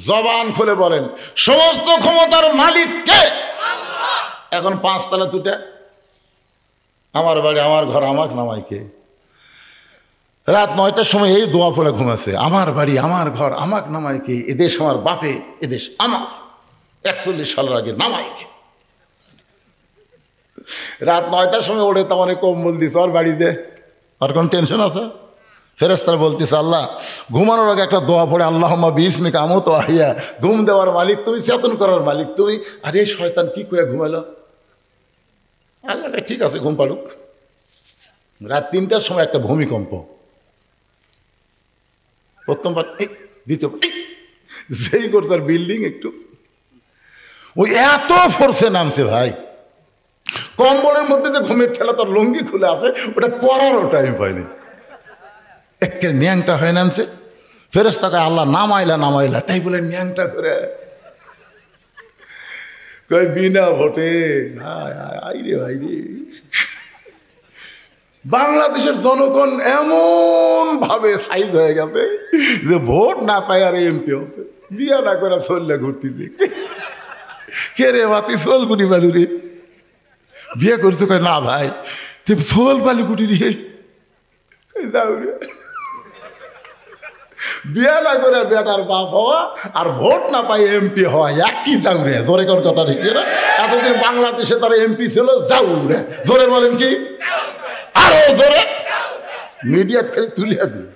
জবান খুলে বলেন, সমস্ত ক্ষমতার মালিককে। এখন 5 তলা দুটা, আমার বাড়ি আমার ঘর আমাকে নামাইকে। রাত 9টার সময় এই দোয়া পড়ে ঘুমাছে, আমার বাড়ি আমার ঘর আমাকে নামাইকে, এদেশ আমার বাপে, এদেশ আমার, 41 সালের আগে নামাইকে। রাত 9টার সময় ওড়ে তো অনেক কম্বল দিছে ওর বাড়িতে, আর কোন টেনশন আছে? ফেরেশতারা বলতেছে, আল্লাহ ঘুমানোর আগে একটা দোয়া পড়ে, আল্লাহুম্মা বিইসমিকা আমুতু ওয়া আহইয়া, ঘুম দেওয়ার মালিক তুমি, চেতন করার মালিক তুমি। আর এই শয়তান কি কইয়া ঘুমালো? আল্লাহ ঠিক আছে ঘুম পাড়ুক। রাত 3টার সময় একটা ভূমিকম্প, প্রথমবার, দ্বিতীয়বার যেই করছে বিল্ডিং একটু ওই এত ফোর্সে নামছে ভাই, কম্বলের মধ্যে যে ঘুমের ঠেলা তার লুঙ্গি খুলে আছে, ওটা পরারও টাইম পায়নি, একে ন্যাংটা হয়ে নামছে। ফেরেশতাকে আল্লাহ নামাইলা নামাইলা, তাই বলে ন্যাংটা করে কই বিনা ভোটে। আইরে ভাইরে, বাংলাদেশের জনগণ এমন ভাবে সাইজ হয়ে গেছে যে ভোট না পায় আর এমপি হচ্ছে, বিয়া না করে চললে ঘুরতেছে। কে রে বাতি সোল কুটি বালু রে, বিয়ে করছে? কয় না ভাই, তুই সোল বালু কুটি রে, যাও রে। বিয়া না করে বেটার বাপ হওয়া আর ভোট না পাই এমপি হওয়া একই, যাও রে। জোরে কোন কথা ঠিক না? এতদিন বাংলাদেশে তারা এমপি ছিল, যাও রে। জোরে বলেন কি? আরো জোরে। মিডিয়া থেকে তুলিয়া দিল,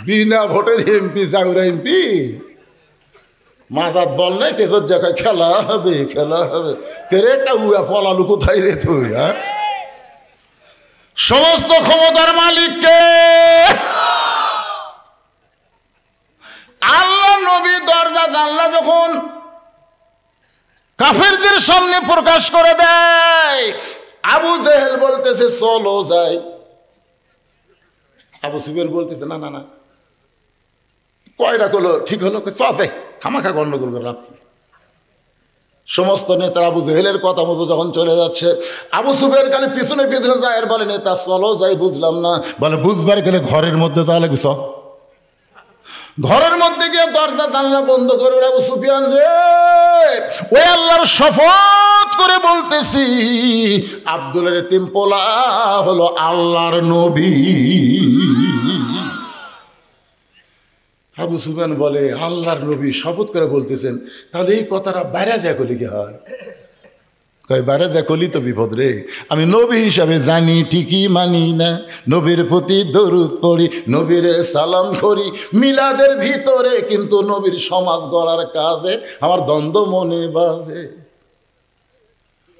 বিনা ভোটের এমপি, যাও রে এমপি। মাথার বল নাই, টেজর জায়গায় খেলা হবে, খেলা হবে। কেরে কাউয়া পলালু কোথায় রে তুই? হ্যাঁ, সমস্ত ক্ষমতার মালিককে। আল্লাহ যখন কাফেরদের সামনে প্রকাশ করে দেয়, আবু জেহেল বলতেছে চলো যাই, আবু সুফিয়ান বলতেছে না না না, কয়টা করলো ঠিক হলো, চলে খামাখা গন্ডগোল করে রাখি। সমস্ত নেতারা আবু জেহেলের কথা মতো যখন চলে যাচ্ছে, আবু সুফিয়ান খালি পিছনে পিছনে যায় আর বলে নেতা চলো যাই, বুঝলাম না। বলে বুঝবার গেলে ঘরের মধ্যে তাহলে কিছু, ঘরের মধ্যে গিয়ে দরজা জানলা বন্ধ করে আবু সুফিয়ান রে, ওই আল্লাহর শপথ করে বলতেছি আব্দুলের এতিম পোলা হলো আল্লাহর নবী। আবু সুফিয়ান বলে আল্লাহর নবী শপথ করে বলতেছেন, তাহলে এই কথাটা বাইরে দেখলি কি হয়? কয় বাইরে দেখলি তো বিপদ রে, আমি নবী হিসাবে জানি ঠিকই মানি না, নবীর প্রতি দরুদ পড়ি, নবীর সালাম করি, মিলাদের ভিতরে কিন্তু নবীর সমাজ গড়ার কাজে আমার দ্বন্দ্ব মনে বাজে।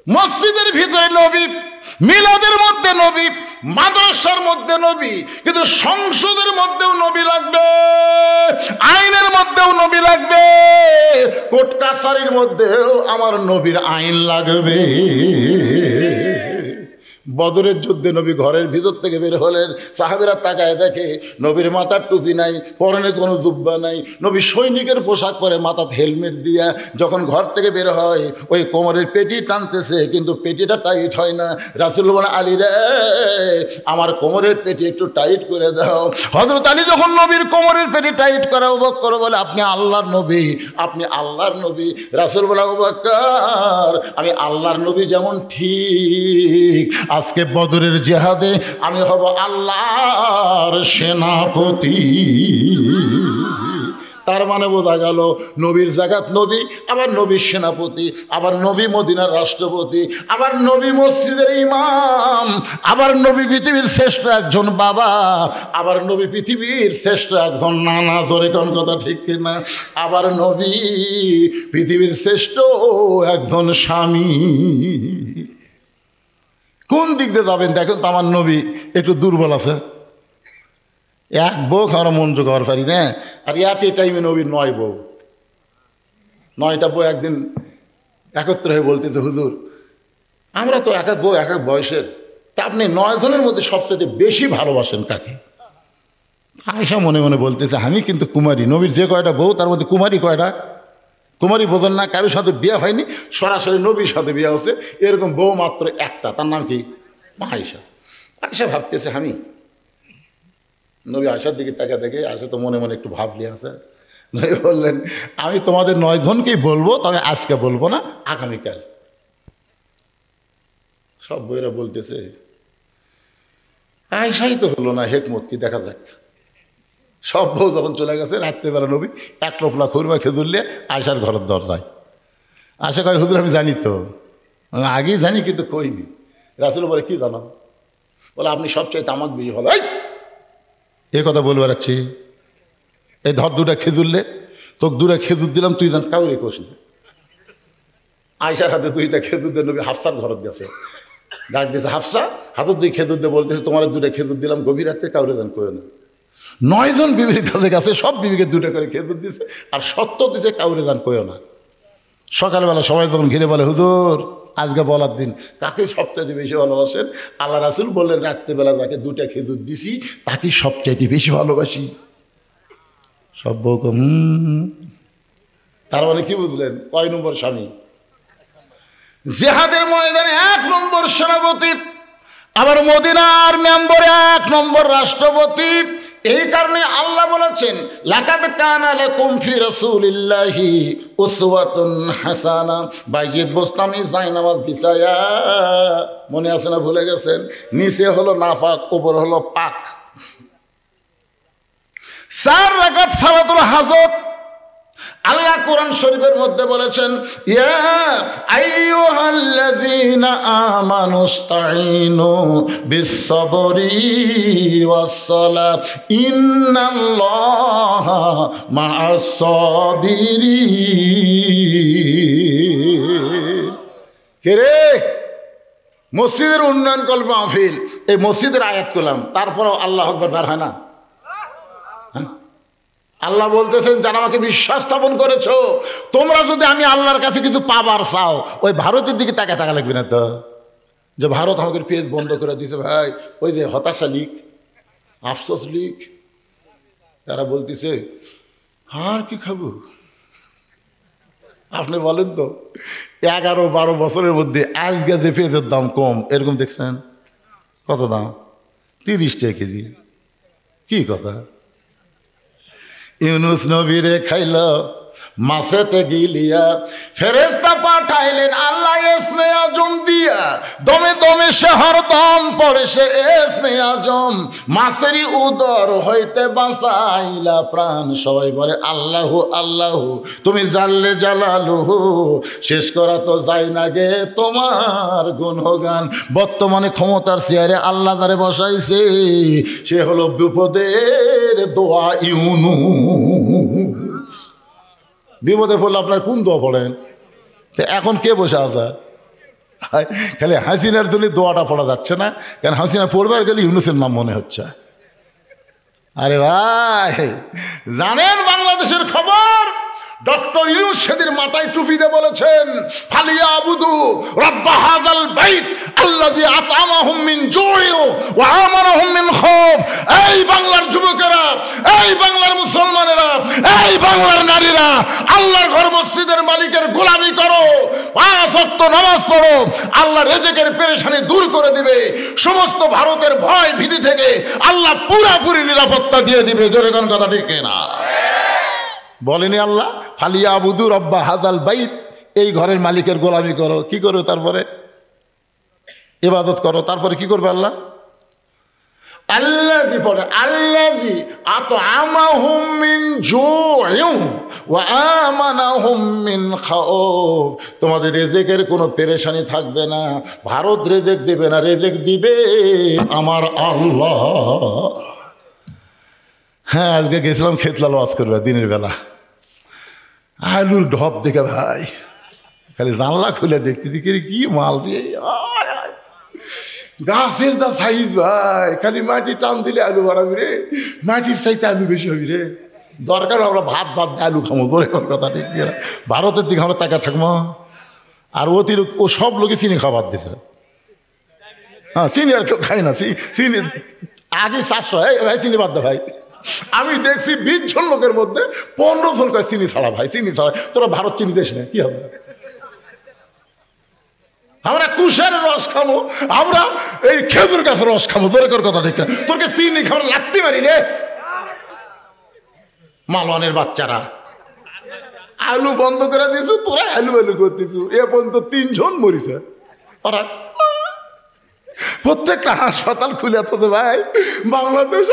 মসজিদের ভিতরে নবী, মিলাদের মধ্যে নবী, মাদ্রাসার মধ্যে নবী, কিন্তু সংসদের মধ্যেও নবী লাগবে, আইনের মধ্যেও নবী লাগবে, কোর্ট কাছারির মধ্যেও আমার নবীর আইন লাগবে। বদরের যুদ্ধে নবী ঘরের ভিতর থেকে বের হলেন, সাহাবীরা তাকায় দেখে নবীর মাথার টুপি নাই, পরনে কোনো জুব্বা নাই, নবী সৈনিকের পোশাক পরে মাথাতে হেলমেট দিয়া যখন ঘর থেকে বের হয় ওই কোমরের পেটি টানতেছে, কিন্তু পেটিটা টাইট হয় না। রাসূল বলে আলী রে আমার কোমরের পেটি একটু টাইট করে দাও। হযরত আলী যখন নবীর কোমরের পেটি টাইট করে, আবু বকর বলে আপনি আল্লাহর নবী, আপনি আল্লাহর নবী। রাসূল বলে আবু বকর আমি আল্লাহর নবী যেমন ঠিক আজকে বদরের জিহাদে আমি হব আল্লাহর সেনাপতি। তার মানে বোঝা গেল নবীর জাগাত নবী, আবার নবীর সেনাপতি, আবার নবী মদিনার রাষ্ট্রপতি, আবার নবী মসজিদের ইমাম, আবার নবী পৃথিবীর শ্রেষ্ঠ একজন বাবা, আবার নবী পৃথিবীর শ্রেষ্ঠ একজন নানা, জোরে কোন কথা ঠিক কিনা, আবার নবী পৃথিবীর শ্রেষ্ঠ একজন স্বামী। কোন দিক দিয়ে যাবেন দেখেন তো, আমার নবী একটু দুর্বল আছে, এক বউ আমরা মন জোগাবার পারি না, আর একই টাইমে নবীর 9 বউ, 9টা বউ একদিন একত্র হয়ে বলতেছে হুজুর আমরা তো এক এক বউ এক এক বয়সের, তা আপনি 9 জনের মধ্যে সবচেয়ে বেশি ভালোবাসেন কাকে? আয়েশা মনে মনে বলতেছে আমি কিন্তু কুমারী, নবীর যে কয়টা বউ তার মধ্যে কুমারী কয়টা? কুমারী বোঝেন না, কারোর সাথে বিয়ে হয়নি, সরাসরি নবীর সাথে বিয়ে হচ্ছে, এরকম বউ মাত্র একটা, তার নাম কি? আয়েশা। আয়েশা ভাবতেছে আমি, নবী আয়েশার দিকে তাকা দেখে আয়েশা তো মনে মনে একটু ভাবলি আছে, নবী বললেন আমি তোমাদের 9 জনকেই বলবো, তবে আজকে বলবো না, আগামীকাল। সব বইরা বলতেছে আয়েশাই তো হলো না, হেকমত কি দেখা যাক। সব বউ যখন চলে গেছে, রাত্রেবেলা নবী এক টোপলা খুরমা খেজুর নিয়ে আয়েশার ঘরের দরজায়। আয়েশা কয় হুজুর আমি জানি তো, আগেই জানি কিন্তু কইনি। রাসূল বলে কি জানো? বলে আপনি সবচাইতে আমাকে বেশি ভালো। এ কথা বলে বেড়াচ্ছি, এই ধর 2টা খেজুর লে, তোকে 2টা খেজুর দিলাম, তুই জান কাউরে কোস না। আয়েশার হাতে 2টা খেজুর দিয়ে নবী হাফসার ঘরত গেছে, ডাক দিয়েছে হাফসা হাতের 2 খেজুর দিয়ে বলতেছে তোমার 2টা খেজুর দিলাম, গভীর রাত্রে কাউরে জান কই না। 9 জন বিবির কাছে গেছে, সব বিবিকে 2টা করে খেজুর দিছে, আর সত্য দিছে কাউরে জান কইও না। সকালবেলা সবাই যখন ঘিরে বলে হুজুর আজকে বলার দিন, কাকে সবচাইতে বেশি ভালোবাসেন? আল্লাহ রাসূল বললেন রাত্রেবেলা যাকে 2টা খেজুর দিছি তাকে সবচাইতে বেশি ভালোবাসি। সব বউ তার মানে কি বুঝলেন? কয় নম্বর স্বামী? জিহাদের ময়দানে 1 নম্বর সেনাপতি, আবার মদিনার মেম্বরে 1 নম্বর রাষ্ট্রপতি। এই কারণে আল্লাহ বলেছেন লাকাদ কানা লাকুম ফি রাসূলিল্লাহি উসওয়াতুন হাসানা। বাইজিদ বোস্তামি জায়নামাজ বিছায়া, মনে আছে না? ভুলে গেছেন? নিচে হলো নাফাক, উপর হলো পাক। 4 রাকাত সালাতুল হাজত। আল্লাহ কোরআন শরীফের মধ্যে বলেছেন ইয়া আইয়ুহাল্লাযীনা আমানুস্তাঈনু বিস-সাবরি ওয়াস-সালাত ইন্নাল্লাহা মা'আস-সাবিরিন। কে রে? মসজিদের উন্নয়ন কল্প মাহফিল, এই মসজিদের আয়াত করলাম, তারপরেও আল্লাহু আকবার বের হয় না? আল্লাহ বলতেছেন যারা আমাকে বিশ্বাস স্থাপন করেছো, তোমরা যদি আমি আল্লাহর কাছে কিছু পাবার চাও, ওই ভারতের দিকে তাকা লাগবে না তো, যে ভারত আমাকে পেজ বন্ধ করে দিতে। ভাই ওই যে হতাশা লিখ, আফসোস লিখ, তারা বলতেছে আর কি খাবো। আপনি বলেন তো 11-12 বছরের মধ্যে আজকে যে পেঁয়াজের দাম কম, এরকম দেখছেন? কত দাম? 30 টাকা কেজি। কি কথা? ইউনুস নবীরে খাইল মাছেতে গিলিয়া, ফেরেশতা পাঠাইলেন আল্লাহ ইসমে আজম দিয়া, দমে দমে সে হরদম পড়ে সে ইসমে আজম, মাছেরই উদর হইতে বাঁচাইলা প্রাণ। সবাই বলে আল্লাহ আল্লাহ, তুমি জাল্লে জালালুহু, শেষ করা তো যায় না গে তোমার গুণগান। বর্তমানে ক্ষমতার চেয়ারে আল্লাহ দ্বারে বসাইছে, সে হলো বিপদের দোয়া ইউনুস। বিপদে পড়লে আপনার কোন দোয়া পড়েন? এখন কে বসে আছে? খালি হাসিনার জন্য দোয়াটা পড়া যাচ্ছে না, কারণ হাসিনা পড়বার গেলে ইউনুসের নাম মনে হচ্ছে। আরে ভাই জানেন বাংলাদেশের খবর? ডক্টর ইউনুস সেদিন মাথায় টুপি দিয়ে বলেছেন ফালিয়াবুদু রাব্বা হাযাল বাইত আল্লাযী আত'আমাহুম মিন জু'ইন ওয়া আমানাহুম মিন খাউফ। এই বাংলার যুবকেরা, এই বাংলার মুসলমানেরা, এই বাংলার নারীরা, আল্লাহর ঘর মসজিদের মালিকের গোলামি করো, 5 ওয়াক্ত নামাজ পড়ো, আল্লাহ রিজিকের পেরেশানি দূর করে দিবে। সমস্ত ভারতের ভয় ভীতি থেকে আল্লাহ পুরোপুরি নিরাপত্তা দিয়ে দিবে। জোরে কোন কথা ঠিক না? বলেনি আল্লাহ ফালিয়াবুদু রাব্বা হাযাল বাইত, এই ঘরের মালিকের গোলামি করো। কি করো? তারপরে ইবাদত করো। তারপরে কি করবে আল্লাহ? আল্লাযী পড়ে আল্লাযী আত'আমাহুম মিন জু'ইন ওয়া আমানাহুম মিন খাউফ। তোমাদের রিজিকের কোনো পেরেশানি থাকবে না, ভারত রিজিক দিবে না, রিজিক দিবে আমার আল্লাহ। হ্যাঁ, আজকে গেছিলাম খেতলাল ওয়াজ করবে দিনের বেলা, আলুর ঢপ দেখে ভাই খালি জানলা খুলে দেখতে দেখি কি মাল রে, গাছের যা সাইজ ভাই, খালি মাটি টান দিলে আলু বাড়াবি রে, মাটির চাইতে আলু বেশি হবি রে। দরকার আমরা ভাত দিয়ে আলু খামো। ধরে কথা ঠিক, ভারতের দিকে আমরা তাকা থাকবো। আর অতিরিক্ত ও সব লোকে চিনি খাবার দিছে। হ্যাঁ, চিনি আর কেউ খাই না, চিনি আগে 400। ভাই চিনি বাদ দে ভাই। আমি দেখছি 20 জন লোকের মধ্যে 15 জন কয় চিনি ছাড়া ভাই, চিনি ছাড়া। তোরা ভারত চিনি দেশ না, কি হবে? আমরা কুশের রস খাবো, আমরা এই খেজুর গাছের রস খাবো। তোর কথা ঠিক না? তোরকে চিনি খাবার লাগতে পারি রে। মালওয়ানের বাচ্চারা আলু বন্ধ করে দিয়েছ, তোরা আলু করতেছ। এ পর্যন্ত 3 জন মরিছে। ওরা প্রত্যেকটা হাসপাতাল খুলে তো ভাই বাংলাদেশ।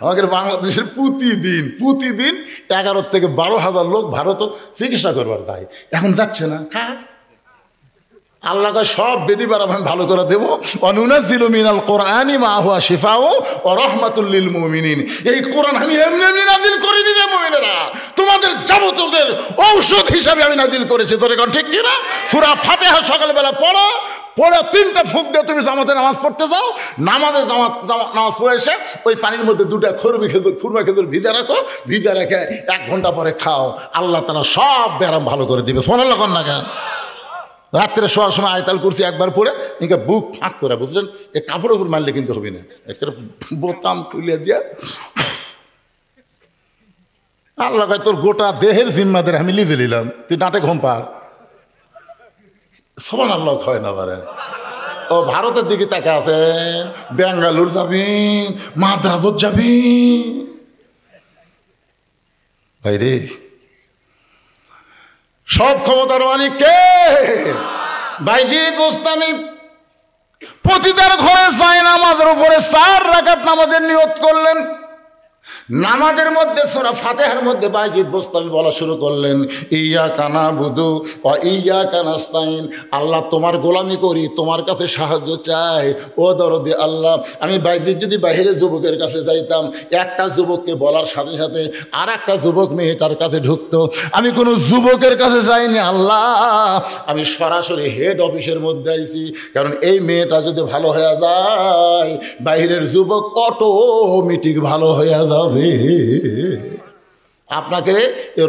আমাদের বাংলাদেশের প্রতিদিন 11 থেকে 12,000 লোক ভারত চিকিৎসা করবার তাই এখন যাচ্ছে না। আল্লাহ সব বেদি বারাম ভালো করে দেবো। অনুনাজ্জিলু মিনাল কোরআনি মা হুয়া শিফাউ ওয়া রাহমাতুল লিল মুমিনিন। এই কোরআন আমি এমনি এমনি নাজিল করিনি রে মুমিনেরা, তোমাদের যাবতীয় ঔষধ হিসাবে আমি নাজিল করেছি। তোর এখন ঠিক কিনা? সূরা ফাতিহা সকালবেলা পড়ো, পড়ে 3টা ফুঁক দিয়ে তুমি জামাতে নামাজ পড়তে যাও। নামাজ পড়ে এসে ওই পানির মধ্যে 2টা খুরমা খেজুর ভিজা রাখো, ভিজা রেখে 1 ঘন্টা পরে খাও। আল্লাহ তাআলা সব ব্যারাম ভালো করে দিবে। সুবহানাল্লাহ কোন না কেন? রাত্রে শোয়ার সময় আয়াতুল কুরসি একবার পড়ে ইনকা বুক ফাঁক করে, বুঝলেন? এই কাপড়ের উপর মারলে কিন্তু হবে না, একটা বোতাম খুলে দিয়া আল্লাহ কয় তোর গোটা দেহের জিম্মাদের আমি লিজে নিলাম, তুই ডাঁটে ঘুম পার। সুবহানাল্লাহ হয় না পারে। ও ভারতের দিকে তাকা আছেন, বেঙ্গালুর যাবি, মাদ্রাজত যাবি ভাই রে। সব ক্ষমতার মালিক কে? ভাইজি গোস্তামি প্রতিটার ঘরে যায় নামাজের উপরে 4 রাকাত নামাজের নিয়ত করলেন। নামাজের মধ্যে সূরা ফাতিহার মধ্যে বাইজিদ বোস্তামি বলা শুরু করলেন, ইয়াকা নাবুদু ওয়া ইয়াকা নাস্তাইন, আল্লাহ তোমার গোলামি করি, তোমার কাছে সাহায্য চাই। ও দরদি আল্লাহ, আমি বাইজিদ যদি বাইরে যুবকের কাছে যাইতাম, একটা যুবককে বলার সাথে সাথে আর একটা যুবক মেয়েটার কাছে ঢুকতো। আমি কোনো যুবকের কাছে যাইনি আল্লাহ, আমি সরাসরি হেড অফিসের মধ্যে আইছি, কারণ এই মেয়েটা যদি ভালো হয়ে যায় বাইরের যুবক অটোমেটিক ভালো হয়ে যাবে। আপনাকে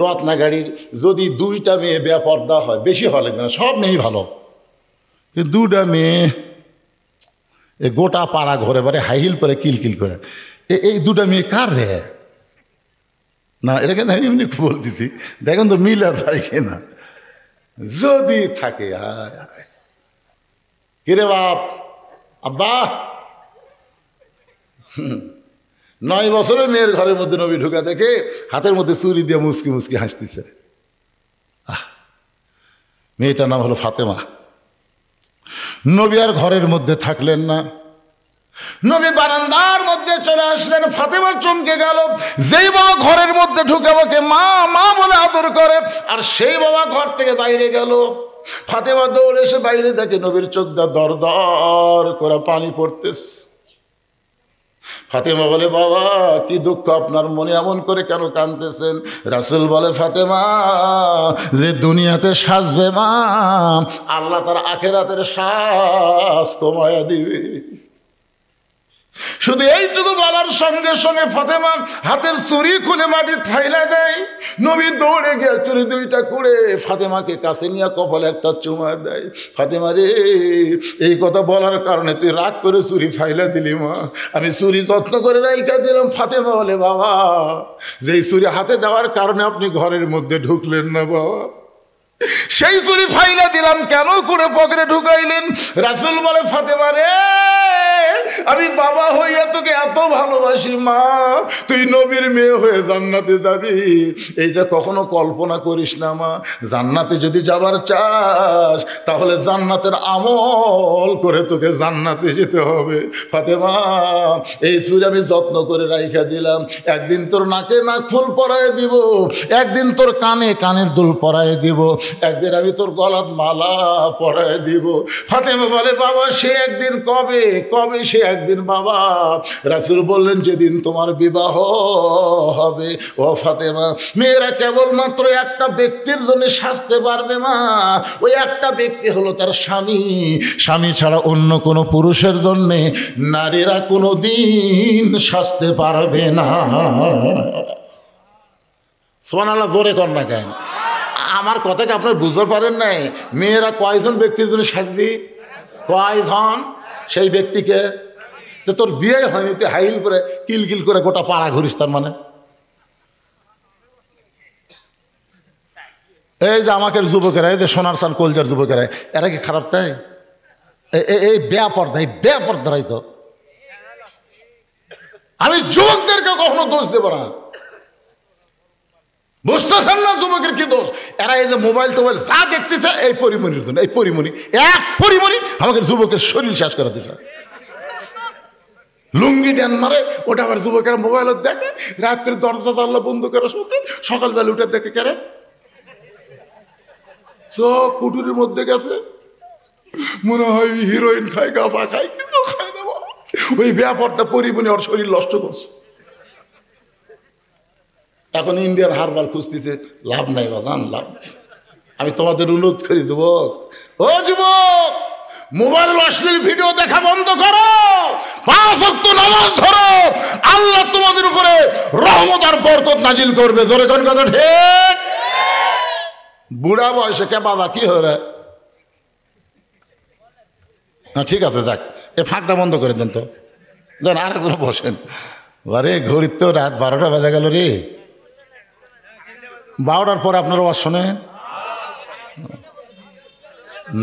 রত্নাগাড়ির যদি 2টা মেয়ে বেপর্দা হয়, বেশি ভালো লাগবে না, সব মেয়েই ভালো, 2টা মেয়ে গোটা পাড়া ঘরে বারে হাইহিল করে কিলকিল করে, এই 2টা মেয়ে কার রে? না এটাকে আমি এমনি বলতেছি, দেখেন তো মিলা যায় কিনা, যদি থাকে। হায় হায়, কিরে বাপ, আব্বা 9 বছরের মেয়ের ঘরের মধ্যে নবী ঢুকা দেখে হাতের মধ্যে চুরি দিয়ে মুসকি মুসকি হাসতেছে। মেয়েটার নাম হলো ফাতেমা। নবী আর ঘরের মধ্যে থাকলেন না, নবী বারান্দার মধ্যে চলে আসলেন। ফাতেমা চমকে গেল, যেই বাবা ঘরের মধ্যে ঢুকে আমাকে মা মা বলে আদর করে, আর সেই বাবা ঘর থেকে বাইরে গেল। ফাতেমা দৌড়ে এসে বাইরে দেখে নবীর চোখ দা দর দর করে পানি পড়তেছে। ফাতেমা বলে, বাবা কি দুঃখ আপনার মনে, এমন করে কেন কাঁদতেছেন? রাসূল বলে, ফাতেমা যে দুনিয়াতে সাজবে মা, আল্লাহ তার আখিরাতের সাজ কমায়া দিবে। শুধু এইটুকু বলার সঙ্গে সঙ্গে ফাতেমা হাতের চুরি খুলে মাটি ফাইলা দেয়। নবী দৌড়ে গিয়ে চুরি 2টা করে ফাতেমাকে কাছে নিয়ে কপালে একটা চুমা দেয়। ফাতেমা রে, এই কথা বলার কারণে তুই রাগ করে চুরি ফাইলা দিলি মা, আমি চুরি যত্ন করে রাইখা দিলাম। ফাতেমা বলে, বাবা যেই চুরি হাতে দেওয়ার কারণে আপনি ঘরের মধ্যে ঢুকলেন না বাবা, সেই চুরি ফাইলা দিলাম, কেন করে পকেটে ঢুকাইলেন? রাসূল বলে, ফাতেমা রে, আমি বাবা হইয়া তোকে এত ভালোবাসি মা, তুই নবীর মেয়ে হয়ে জান্নাতে যাবি, এইটা কখনো কল্পনা করিস না মা। জান্নাতে যদি যাবার চাস তাহলে জান্নাতের আমল করে তোকে জান্নাতে যেতে হবে। ফাতেমা এই চুরি আমি যত্ন করে রাইখা দিলাম, একদিন তোর নাকে নাক ফুল পরায় দিব, একদিন তোর কানে কানের দুল পরায় দিব, একদিন আমি তোর গলাত মালা পরায় দিব। ফাতেমা বলে, বাবা সে একদিন কবে? কবে সে একদিন বাবা? রাসূল বললেন, যেদিন তোমার বিবাহ হবে। ও ফাতেমা, মেয়েরা কেবলমাত্র একটা ব্যক্তির জন্য সাজতে পারবে মা, ওই একটা ব্যক্তি হলো তার স্বামী। স্বামী ছাড়া অন্য কোনো পুরুষের জন্যে নারীরা কোনো দিন সাজতে পারবে না। সুবহানাল্লাহ, জোরে কর না কেন? আমার কথাকে আপনার বুঝতে পারেন নাই? মেয়েরা কয়জন ব্যক্তির জন্য সাজবি? কয়জন? সেই ব্যক্তিকে তো তোর বিয়ে হয়নি, তুই হাইল করে কিলকিল করে গোটা পাড়া ঘুরিস, তার মানে এই যে আমাকে যুবকেরা, এই যে সোনার চান কলজার যুবকেরা, এরা কি খারাপ? তাই এই বেপর্দারাই তো। আমি যুবকদেরকে কখনো দোষ দেব না, বুঝতেছেন না যুবকের কি দোষ? এরা এই যে মোবাইল টোবাইল যা দেখতেছে এই পরিমণির জন্য, এই পরিমণি, এক পরিমণি আমাকে যুবকের শরীর শেষ করে দিচ্ছে। লুঙ্গি ড্যান মারে, ওটা আবার যুবকেরা মোবাইলত দেখে, রাত্রে দরজা জানলা বন্ধ করে শুতে, সকালবেলা উঠে দেখে কেরে চোখ কুটুরির মধ্যে গেছে, মনে হয় হিরোইন খায়, গাঁজা খায়, কিন্তু খায় না। ওই ব্যাপারটা পরিমণি ওর শরীর নষ্ট করছে। এখন ইন্ডিয়ার হারবাল খুঁজতেছে, লাভ নাই বাজান, লাভ নাই। আমি তোমাদের অনুরোধ করি যুবক, ও যুবক, মোবাইল অশ্লীল ভিডিও দেখা বন্ধ করো, 5 ওয়াক্ত নামাজ ধরো, আল্লাহ তোমাদের উপরে রহমত আর বরকত নাজিল করবে। জোরে কোন কথা ঠিক? বুড়া বয়সে কে বাবা কি হরে? না ঠিক আছে, যাক, এ ফাঁকটা বন্ধ করে দেন তো, দেন আর একজন বসেন। আরে ঘড়ির তো রাত 12টা বাজে গেল রে, 12টার পরে আপনারা ওয়াজ শোনেন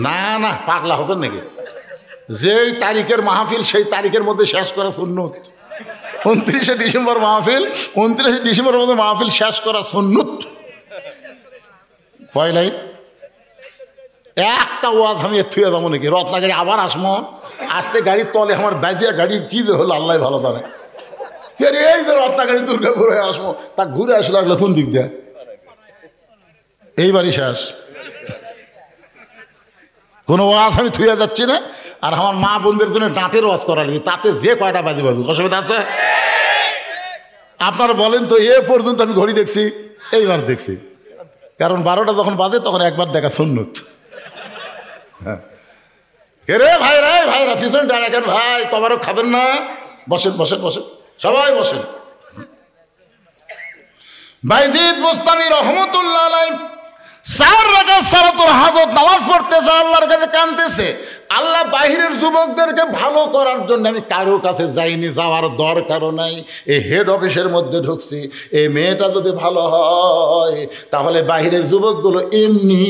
না? না পাগলা হতেন নাকি? যেই তারিখের মাহফিল সেই তারিখের মধ্যে শেষ করা সুন্নত। 29শে ডিসেম্বর মাহফিল, 29শে ডিসেম্বরের মধ্যে মাহফিল শেষ করা সুন্নত। কয় লাইন? একটা ওয়াজ আমি থুয়ে যাবো নাকি? রত্নাগাড়ি আবার আসমো, আসতে গাড়ির তলে আমার বাজিয়া গাড়ি কি যে হলো আল্লাহ ভালো জানে। এই যে রত্নাগাড়ি দুর্গাপুর হয়ে আসবো, তা ঘুরে আসলে লাগলো কোন দিক দিয়ে? এইবারই শেষ। কোনো ওয়াজ আমি থুয়ে যাচ্ছি না। আর আমার মা বোনদের জন্য ডাঁটের ওয়াজ করা লাগবে, তাতে যে কয়টা বাজি বাজু, অসুবিধা আছে? আপনারা বলেন তো, এ পর্যন্ত আমি ঘড়ি দেখছি, এইবার দেখছি, কারণ 12টা যখন বাজে তখন একবার দেখা সুন্নত। রে ভাইরা, ভাইরা পিছনে ডাকেন, ভাই তোমারও খাবেন না? বসেন বসেন বসেন, সবাই বসেন। বাইজিদ বুস্তামি রহমতুল্লাহ আলাইহি 4 রাকাত সালাতুল হাজত নামাজ পড়তেছে, আল্লাহর কাছে কাঁদতেছে, আল্লাহ বাহিরের যুবকদেরকে ভালো করার জন্য আমি কারো কাছে যাইনি, যাওয়ার দরকারও নাই। এই হেড অফিসের মধ্যে ঢুকছি, এই মেয়েটা যদি ভালো হয় তাহলে বাহিরের যুবকগুলো এমনি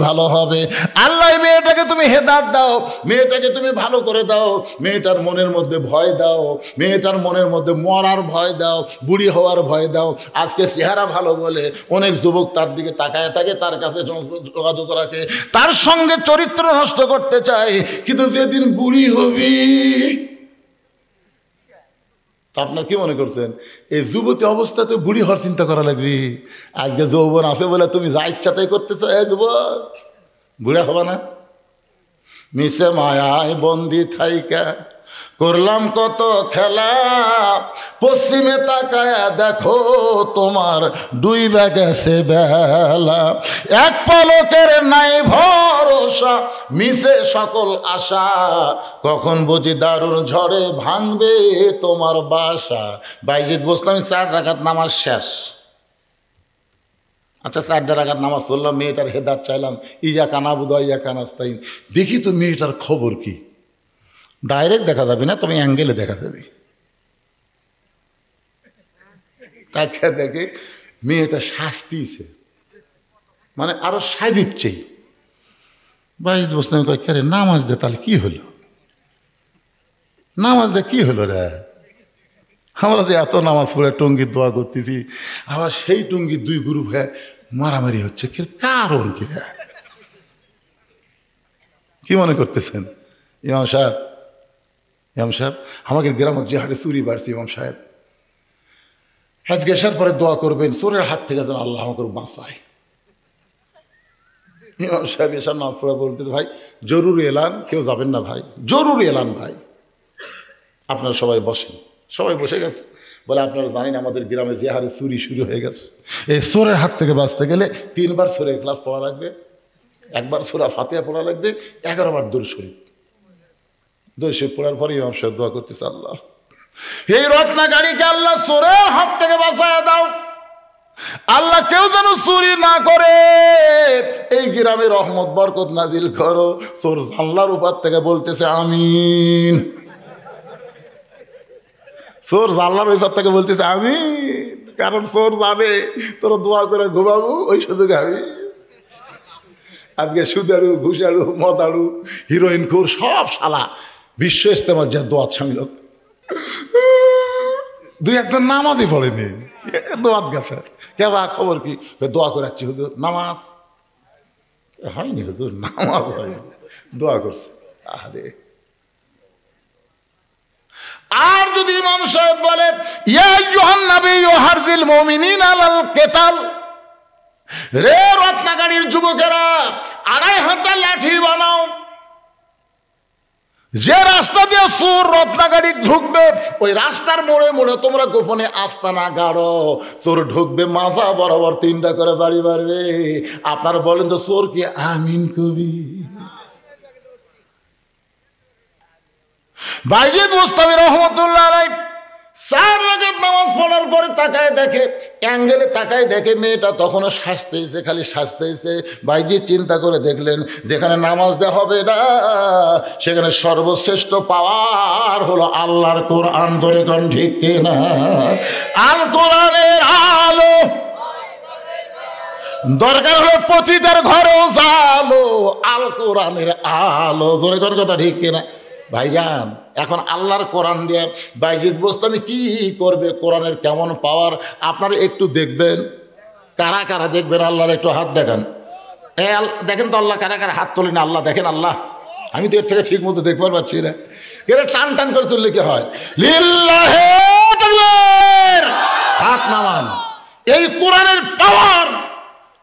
ভালো হবে। আল্লাহ মেয়েটাকে তুমি হেদায়েত দাও, মেয়েটাকে তুমি ভালো করে দাও, মেয়েটার মনের মধ্যে ভয় দাও, মেয়েটার মনের মধ্যে মরার ভয় দাও, বুড়ি হওয়ার ভয় দাও। আজকে চেহারা ভালো বলে অনেক যুবক তার দিকে তাকায় থাকে, তার কাছে যোগাযোগ রাখে, তার সঙ্গে চরিত্র নষ্ট করতে চায়, কিন্তু যেদিন বুড়ি হবি, তা আপনার কি মনে করছেন এই যুবতী অবস্থাতে বুড়ি হওয়ার চিন্তা করা লাগবে? আজকে যৌবন আছে বলে তুমি যা ইচ্ছা তাই করতেছ, এ যুবক বুড়া হবে না? মিশে মায়ায় বন্দি থাইকা করলাম কত খেলা, পশ্চিমে তাকায়া দেখো তোমার ডুইবা গেছে বেলা, এক পলকের নাই ভরসা মিশে সকল আশা, কখন বুঝি দারুণ ঝড়ে ভাঙবে তোমার বাসা। বাইজিদ বুস্তামি 4 রাকাত নামাজ শেষ। আচ্ছা 4 রাকাত নামাজ পড়লাম, মেয়েটার হেদায়েত চাইলাম, ইয়াকা নাবুদু ওয়া ইয়াকা নাস্তাইন, দেখি তো মেয়েটার খবর কি। ডাইরেক্ট দেখা যাবে না, তুমি অ্যাঙ্গেলে দেখা যাবে। তাকে দেখে মেয়েটা শ্বাস দিয়েছে, মানে আরো সাই দিচ্ছে। বাইজিদ বুস্তামি কয়, কে রে নামাজ দে, তাহলে কি হলো? নামাজ দে কি হলো রে? আমরা যে এত নামাজ পড়ে টঙ্গির দোয়া করতেছি, আবার সেই টঙ্গির 2 গ্রুপ হয়ে মারামারি হচ্ছে, কারণ কি? কি মনে করতেছেন? ইমাম সাহেব, ইমাম সাহেব আমাদের গ্রামের যে হারে চুরি বাড়ছে, ইমাম সাহেব আজকে আসার পরে দোয়া করবেন চোরের হাত থেকে যেন আল্লাহ আমাকে বাঁচায়। ইমাম সাহেব এসার নামাজ পড়ে বলতে, ভাই জরুরি এলান, কেউ যাবেন না ভাই, জরুরি এলান ভাই, আপনারা সবাই বসেন। সবাই বসে গেছে। বলে আপনারা জানেন আমাদের গ্রামে যে হারে চুরি শুরু হয়ে গেছে, এই চোরের হাত থেকে বাঁচতে গেলে 3 বার সূরা ইখলাস পড়া লাগবে, 1 বার সূরা ফাতিহা পড়া লাগবে, 11 বার দরুদ শরীফ। দরুদ শরীফ পড়ার পরে ইমাম সাহেব দোয়া করতেছে, আল্লাহ এই রত্নাগাড়িকে আল্লাহ চোরের হাত থেকে বাঁচায় দাও, আল্লাহ কেউ যেন চুরি না করে, এই গ্রামে রহমত বরকত নাজিল করো। চোর জানলার উপর থেকে বলতেছে আমিন, চোর জানলার উপর থেকে বলতেছে আমিন, কারণ চোর জানে তোরা দোয়া করে ঘুমাবো, ওই সুযোগে আমি আজকে সুদারু ঘুষাড়ু মদাড়ু হিরোইন খুর সব শালা বিশ্ব ইস্তেমার যে দোয়াত সামিল, 2-1 নামাজই পড়েনি, দোয়াত গেছে। কেবা খবর কি? দোয়া করে রাখছি হুজুর, নামাজ হয়নি হুজুর, নামাজ হয়নি, দোয়া করছে। আরে আর যদি ইমাম সাহেব বলে ইয়া আইয়ুহান নাবিয়্যু হারজিল মুমিনিনা আলাল কিতাল, রে রত্নাগাড়ির যুবকেরা 2.5 হাতে লাঠি বানাও, যে রাস্তা দিয়ে চোর রত্নাগাড়ি ঢুকবে ওই রাস্তার মোড়ে মোড়ে তোমরা গোপনে আস্তানা গাড়ো, চোর ঢুকবে মাথা বরাবর 3টা করে বাড়ি মারবে। আপনারা বলেন তো চোর কি আমিন কবি? বাইজিদ বুস্তামি রহমতুল্লাহ আলাইহি 4 রাকাত নামাজ পড়ার পরে তাকায় দেখে, অ্যাঙ্গেলে তাকায় দেখে মেয়েটা তখনও শাস্তেছে, খালি শাস্তেছে। বাইজিদ চিন্তা করে দেখলেন যেখানে নামাজ দেওয়া হবে না সেখানে সর্বশ্রেষ্ঠ পাওয়ার হলো আল্লাহর কোরআন। ধরে কোন ঠিক কিনা? আল কোরআনের আলো দরকার হলো পতিতার ঘরেও জালো, আল কোরআনের আলো। ধরে কোন কথা ঠিক কিনা? ভাইজান এখন আল্লাহর কোরআন দিয়ে বাইজিদ বুস্তামি কি করবে, কোরআনের কেমন পাওয়ার আপনারা একটু দেখবেন। কারা কারা দেখবেন আল্লাহর একটু হাত দেখান। দেখেন তো আল্লাহ কারা কারা হাত তোলেন, আল্লাহ দেখেন। আল্লাহ আমি তো এর থেকে ঠিক মতো দেখবার পাচ্ছি না, এরা টান টান করে চললে কি হয়? লিল্লাহি তাকবীর। হাত নামান। এই কোরআনের পাওয়ার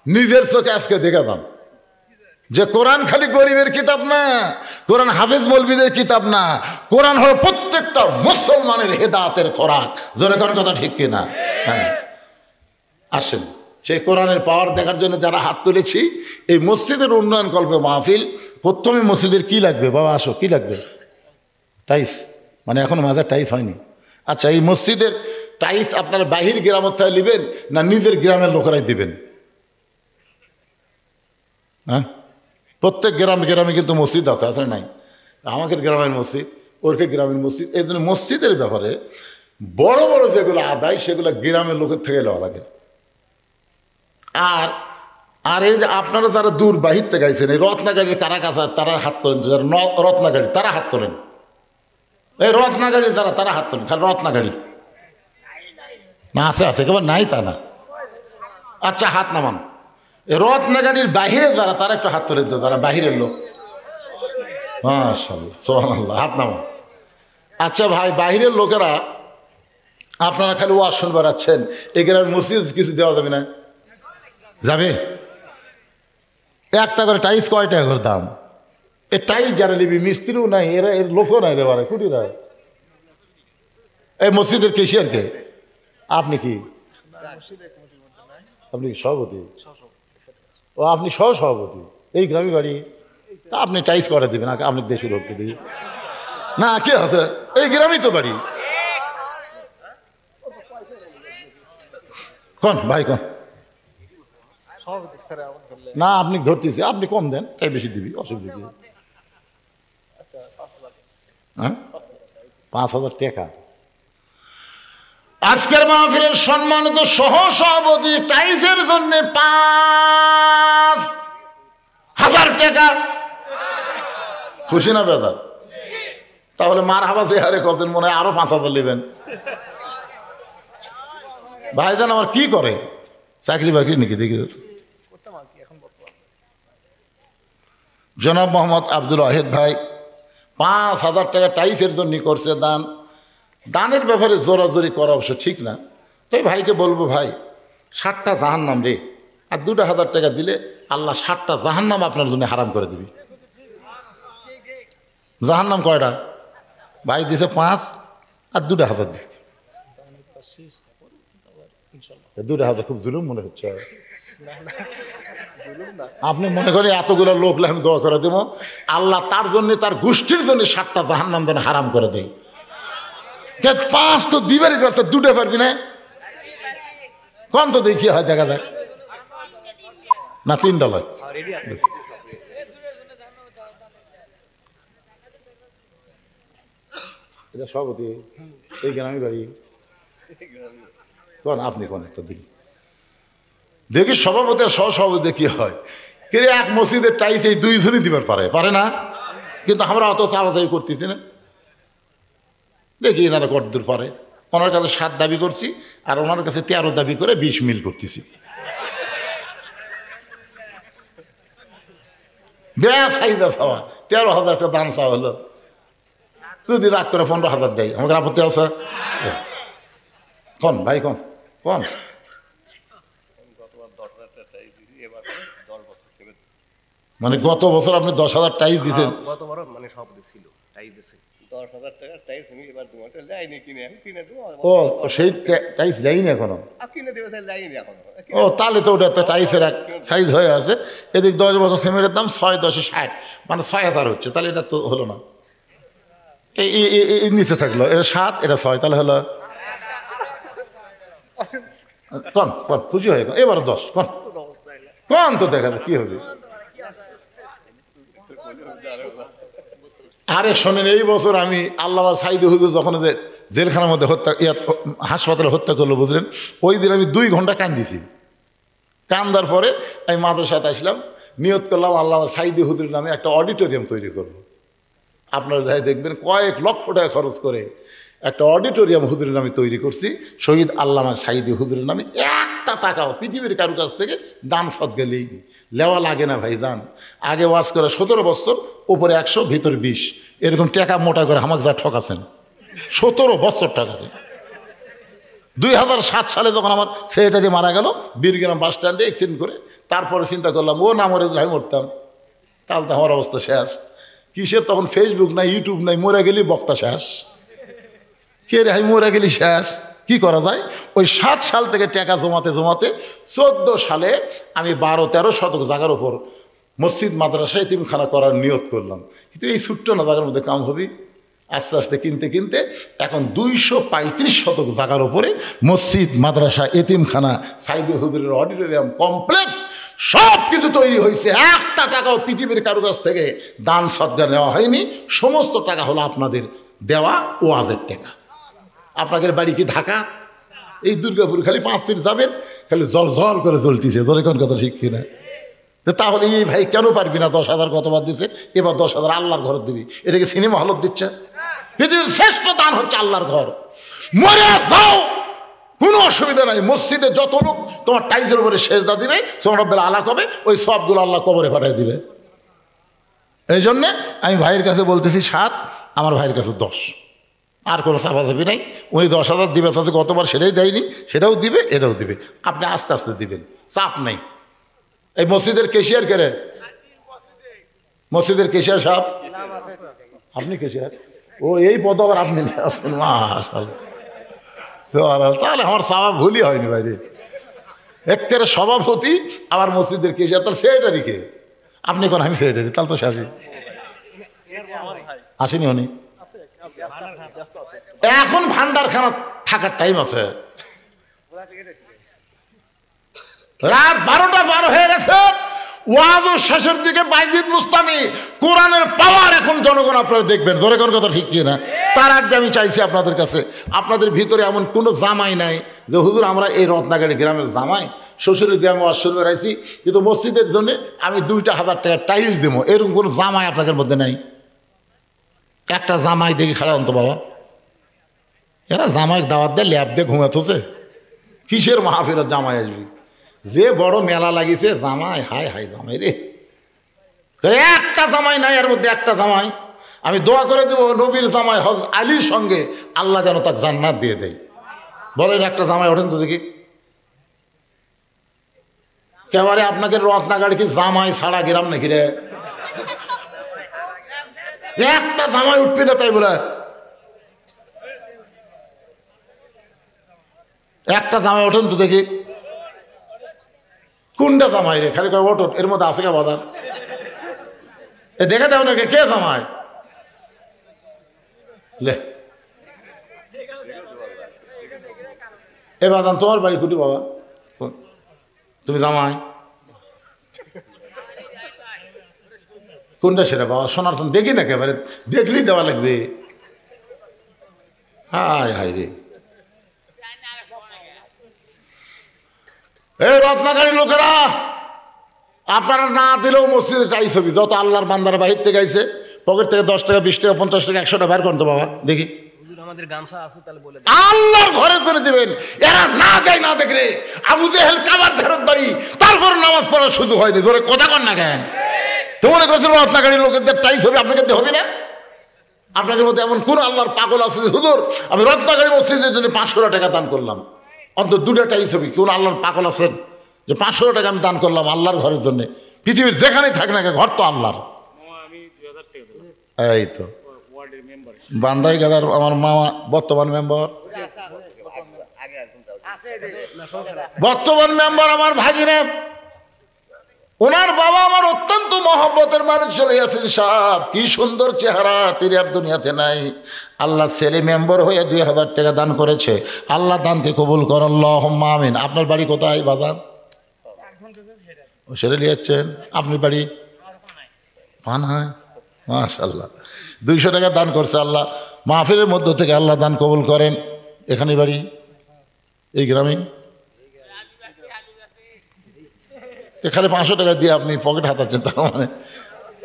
নিজের চোখে আজকে দেখে যান যে কোরআন খালি গরিবের কিতাব না, কোরআন হাফেজ মৌলবীদের কিতাব না, কোরআন হলো প্রত্যেকটা মুসলমানের হেদায়েতের খোরাক। জোরে কোন কথা ঠিক কিনা? হ্যাঁ, আসেন সেই কোরআনের পাওয়ার দেখার জন্য যারা হাত তুলেছি, এই মসজিদের উন্নয়ন কল্পে মাহফিল। প্রথমে মসজিদের কি লাগবে বাবা? আসো, কি লাগবে? টাইস, মানে এখনো মাজার টাইস হয়নি। আচ্ছা, এই মসজিদের টাইস আপনারা বাহির গ্রামের থেকে নেবেন না নিজের গ্রামের লোকেরাই দিবেন? হ্যাঁ, প্রত্যেক গ্রামে গ্রামে কিন্তু মসজিদ আছে, আসলে নাই? আমাদের গ্রামের মসজিদ, ওরকে গ্রামের মসজিদ। এই জন্য মসজিদের ব্যাপারে বড় বড় যেগুলো আদায় সেগুলো গ্রামের লোকের থেকে নেওয়া লাগে। আর আর এই যে আপনারা যারা দূর বাহির থেকে আইছেন, এই রত্নাগাড়ির কারা কাছা তারা হাত তোলেন, যারা রত্নাগাড়ি তারা হাত তোলেন। এই রত্নাগাড়ি যারা তারা হাত তোলেন, খালি রত্নাগাড়ি না আছে, আছে কেবল নাই তা না। আচ্ছা, হাত নামান। এই রত্নাগাড়ির বাহিরে যারা তারা একটু হাত তোলেন, যারা বাহিরের লোক। মাশাআল্লাহ, সুবহানাল্লাহ, হাত নামান। আচ্ছা ভাই, বাহিরের লোকেরা আপনারা খালি ওয়াজ শুনবার আছেন, এই গ্রামের মসজিদ কিছু দেওয়া যাবে না? যাবে। একটা করে টাইস কয় টাকা করে দাম? এ টাইস যারা নিবি মিস্ত্রিও নাই, এরা এর লোকও নাই রে বারে, কুটিরা। এই মসজিদের কেশিয়ার কে? আপনি কি? আপনি কি সভাপতি? ও, আপনি সহ সভাপতি এই গ্রামে বাড়ি? তা আপনি টাইস করে দিবেন, আপনি দেশের লোককে দিই না? কে আছে? এই গ্রামেই তো বাড়ি। কোন ভাই কোন? না, আপনি ধরতেছি, আপনি কম দেন, তাই বেশি দিবি, অসুবিধা কি? হ্যাঁ, 5,000 টাকা। আজকের মাহফিলের সম্মানিত সহ সভাপতি টাইসের জন্য 5,000 টাকা। খুশি না বেজার? তাহলে মার হাবা যে হারে করছেন, মনে হয় আরো 5,000 নেবেন। ভাইজান আমার কি করে? চাকরি বাকরি নাকি? দেখি জনাব মোহাম্মদ আব্দুল ওয়াহিদ ভাই 5,000 টাকা টাইসের জন্য করছে দান। দানের ব্যাপারে জোরাজোরি করা অবশ্য ঠিক না। তাই ভাইকে বলবো, ভাই 60টা জাহান্নাম রে, আর 2,000 টাকা দিলে আল্লাহ 60টা জাহান্নাম আপনার জন্য হারাম করে দিবি। জাহান্নাম কয়টা? ভাই দিছে 5 আর 2,000 দিবে। 2,000 খুব জুলুম মনে হচ্ছে। আপনি মনে করেন এতগুলো লোক আমি দোয়া করে দেবো, আল্লাহ তার জন্য, তার গোষ্ঠীর জন্য 60টা জাহান্নাম যেন হারাম করে দেয়। 5 তো দিবারই পারছে, 2টা পারবি না? কম তো দেখি হয়, দেখা যাক না। 3টা লয়। এটা সভাপতি এই গ্রামে বাড়ি। কোন আপনি কোন একটা দিন দেখি সভাপতি আর সহসভাপতি দেখি হয়। কিন্তু এক মসজিদের টাইস এই 2 জনই দিবার পারে না, কিন্তু আমরা অত চাওয়াচাই করতেছি না। দেখি এনারা কতদূর পারে। ওনার কাছে 7 দাবি করছি, আর ওনার কাছে 13 দাবি করে 20 মিল করতেছি। বেয়া চাহিদা চাওয়া, 13,000 টাকা দাম চাওয়া হলো। যদি রাগ করে 15,000 দেয়, আমাকে আপত্তি আছে? কোন ভাই কোন কোন? মানে গত বছর আপনি 10,000 টাইস দিয়েছেন? মানে সব দিছিল, টাইস দিছে 10,000 টাকা টাইস। আমি এবার তোমাকে লাইনে কিনে দেবো। ও, সেই টাইস যায়নি এখনো? কিনে দেবো, লাইনে এখনো। ও, তাহলে তো ওটা টাইসের এক সাইজ হয়ে আছে। এদিক 10 বছর সিমেন্টের দাম 6 10 60, মানে 6,000 হচ্ছে। তাহলে এটা তো হলো না। এই নিচে থাকলো, এটা 7, এটা 6, তাহলে হলো কন কন খুশি হয়ে এবার 10 কন কন তো দেখা যায় কি হবে। আরে শোনেন, এই বছর আমি আল্লামা সাইদি হুজুর যখন জেলখানার মধ্যে হাসপাতালে হত্যা করলো, বুঝলেন, ওই দিন আমি 2 ঘন্টা কান্দিছি। কান্দার পরে আমি মাদ্রাসাতে আসলাম, নিয়ত করলাম আল্লামা সাইদি হুজুরের নামে একটা অডিটোরিয়াম তৈরি করবো। আপনারা যাই দেখবেন কয়েক লক্ষ টাকা খরচ করে একটা অডিটোরিয়াম হুজুরের নামে তৈরি করছি, শহীদ আল্লামা সাইদি হুজুরের নামে। 1 টাকাও পৃথিবীর কারো কাছ থেকে দান সদগেলেই লেওয়া লাগে না ভাই। দান আগে ওয়াজ করে 17 বছর, উপরে 100, ভিতরে 20, এরকম টাকা মোটা করে আমাকে যা ঠকাছেন, 17 বছর ঠকাছেন। 2007 সালে যখন আমার সেক্রেটারি মারা গেল বীরগ্রাম বাস স্ট্যান্ডে অ্যাক্সিডেন্ট করে, তারপরে চিন্তা করলাম ও না মরে যাই মরতাম, তাহলে তো আমার অবস্থা শেষ। কিসের তখন ফেসবুক নাই, ইউটিউব নাই, মরে গেলি বক্তা শেষ। কে রে হাই মরে গেলি শেষ, কি করা যায়? ওই 7 সাল থেকে টাকা জমাতে জমাতে 14 সালে আমি 12-13 শতক জায়গার ওপর মসজিদ মাদ্রাসা এতিমখানা করার নিয়ত করলাম। কিন্তু এই ছোট্ট না জায়গার মধ্যে কাম হবে, আস্তে আস্তে কিনতে কিনতে এখন 235 শতক জায়গার ওপরে মসজিদ মাদ্রাসা এতিমখানা সাইদে হুজুরের অডিটোরিয়াম কমপ্লেক্স সব কিছু তৈরি হয়েছে। একটা টাকাও পৃথিবীর কারো কাছ থেকে দান সদ্গা নেওয়া হয়নি, সমস্ত টাকা হলো আপনাদের দেওয়া ওয়াজের টাকা। আপনাদের বাড়ি কি ঢাকা? এই দুর্গাপুর খালি 5 ফিট যাবেন, খালি জল জল করে জ্বলতেছে, জোরে কোন কথা ঠিক কিনা? তাহলে এই ভাই কেন পারবি না? 10,000 কতবার দিচ্ছে, এবার 10,000 আল্লাহর ঘর দিবি। এটাকে সিনেমা হলত দিচ্ছে? পৃথিবীর শ্রেষ্ঠ দান হচ্ছে আল্লাহর ঘর। মরে যাও কোনো অসুবিধা নাই, মসজিদে যত লোক তোমার টাইলসের উপরে সেজদা দিবে, তোমার রব্বের আলা কবে, ওই সবগুলো আল্লাহ কবরে পাঠিয়ে দিবে। এই জন্যে আমি ভাইয়ের কাছে বলতেছি 7, আমার ভাইয়ের কাছে 10, আর কোনো চাপাচাপি নাই। উনি 10,000 দিবে আছে, গতবার সেটাই দেয়নি, সেটাও দিবে, এটাও দিবে। আপনি আস্তে আস্তে দিবেন, চাপ নাই। এই মসজিদের কেশিয়ার কে রে? মসজিদের কেশিয়ার সাহেব আপনি কেশিয়ার? ও এই পদ আবার আপনি আসছেন? তাহলে আমার স্বভাব ভুলই হয়নি বাইরে। একেবারে সভাপতি আবার মসজিদের কেশিয়ার, তাহলে সেক্রেটারি কে? আপনি কোন? আমি সেক্রেটারি, তাহলে তো সাজি আসেনি উনি। এখন ভান্ডারখানা থাকার টাইম আছে, রাত 12টা পার হয়ে গেছে, ওয়াজ শেষের দিকে বাইজিদ মুস্তামি কোরআনের পাওয়ার এখন জনগণ আপনারা দেখবেন, জোরে কোন কথা ঠিক কি না? তার আগে আমি চাইছি আপনাদের কাছে, আপনাদের ভিতরে এমন কোনো জামাই নাই যে হুজুর আমরা এই রত্নাগাড়ি গ্রামের জামাই শ্বশুরের গ্রামে ওয়াজ শুরু করাইছি, কিন্তু মসজিদের জন্য আমি 2,000 টাকা টাইলস দেবো, এরকম কোনো জামাই আপনাদের মধ্যে নাই? একটা জামাই দেখি খারাপ অন্ত বাবা, এরা জামাই দাওয়াত দেয় ল্যাব দিয়ে ঘুমাতেছে, কিসের মাহফিলের জামাই আসবি? যে বড় মেলা লাগিয়েছে জামাই, হায় হায় জামাই রে, একটা জামাই নাই এর মধ্যে, একটা জামাই। আমি দোয়া করে দেবো নবীর জামাই হযরত আলীর সঙ্গে আল্লাহ যেন তাকে জান্নাত দিয়ে দেয়। বলেন একটা জামাই ওঠেন তো দেখি। কেবারে আপনাকে রত্নাগাড়ি কি জামাই ছাড়া গেলাম নাকি রে? একটা জামাই উঠবি না তাই বলে? একটা জামাই ওঠেন তো দেখি। কোনটা জামাই রে? খালি কয় ওঠো, এর মধ্যে আছে কে বাজার? এ দেখে দেও নাকি কে জামাই? লে এ বাজান তোমার বাড়ি কুটি বাবা? তুমি জামাই কোনটা সেটা বাবা? সনাতন দেখি না একেবারে, দেখলেই দেওয়া লাগবে। হায় হায় রে, এই রত্নাগাড়ি লোকেরা আপনারা না দিলেও মসজিদে টাইস হবি। যত আল্লাহর বান্দার বাহির থেকে আইছে, পকেট থেকে 10 টাকা 20 টাকা 50 টাকা 100 টাকা বের করতে বাবা দেখি। আমাদের গামছা আছে, তাহলে বলে আল্লাহর ঘরে চলে দিবেন। এরা না দেয় না দেখে আবু জেহেল কাবার ফেরত বাড়ি, তারপর নামাজ পড়া শুধু হয়নি। ধরে কথা কন না কেন? তো মনে করছিল রত্নাগাড়ির লোকেদের টাইস হবে, আপনাকে হবে না? আপনাদের মধ্যে এমন কোন আল্লাহর পাগল আছে হুজুর আমি রত্নাগাড়ি মসজিদের জন্য 500 টাকা দান করলাম, অন্তত 2টা টাইস হবে? কোন আল্লাহর পাগল আছেন যে 500 টাকা আমি দান করলাম আল্লাহর ঘরের জন্য? পৃথিবীর যেখানেই থাক না ঘর তো আল্লাহর। এই তো বান্দাই গেলার আমার মামা বর্তমান মেম্বার, বর্তমান মেম্বার আমার ভাগিনা, ওনার বাবা আমার অত্যন্ত মহব্বতের মানুষ চলে আসেন সাহেব, কি সুন্দর চেহারা, তিনি আর দুনিয়াতে নাই। আল্লাহ ছেলে মেম্বার হয়ে 2,000 টাকা দান করেছে। আল্লাহ দানকে কবুল কর, আল্লাহুম্মা আমিন। আপনার বাড়ি কোথায় বাজার? সেটা নিয়েছেন? আপনার বাড়ি পানায়? মাশাআল্লাহ, 200 টাকা দান করছে। আল্লাহ মাহফিলের মধ্য থেকে আল্লাহ দান কবুল করেন। এখানে বাড়ি এই গ্রামে, এখানে 500 টাকা দিয়ে আপনি পকেট হাতাচ্ছেন, তার মানে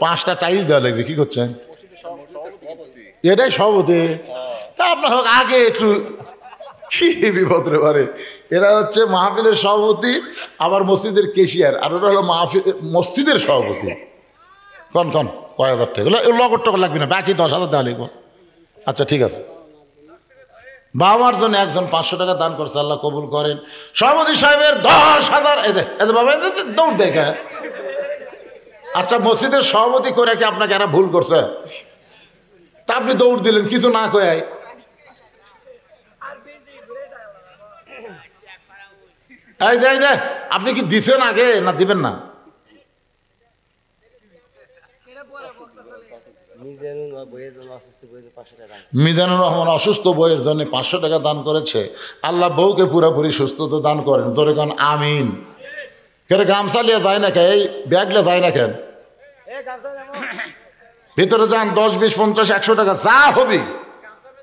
5টা টাইলস দেওয়া লাগবে। কি করছেন? এটাই সভাপতি। তা আপনার হোক আগে একটু কি বিপদ রে পারে। এরা হচ্ছে মাহফিলের সভাপতি, আবার মসজিদের কেশিয়ার, আর ওরা হলো মাহফিল মসজিদের সভাপতি। কন কন কয় হাজার টাকা? লগর টাকা লাগবে না, বাকি 10,000 দেওয়া লিখবো। আচ্ছা ঠিক আছে, বাবার জন্য একজন 500 টাকা দান করছে, আল্লাহ কবুল করেন। সভাপতি সাহেবের 10,000, এদের বাবা দৌড় দেখে। আচ্ছা, মসজিদের সভাপতি করে কি আপনাকে এরা ভুল করছে? তা আপনি দৌড় দিলেন কিছু না কয়ে। এই যে আপনি কি দিছেন আগে না দিবেন না? মিজানুর রহমান অসুস্থ বইয়ের জন্য 500 টাকা দান করেছে। আল্লাহ বউকে পুরোপুরি সুস্থতা দান করেন। তোরে কান আমিন। কেন গামছা লিয়ে যায় না, এই ব্যাগ লিয়ে যায় না কেন? ভিতরে যান, 10, 20, 50, 100 টাকা যা হবে,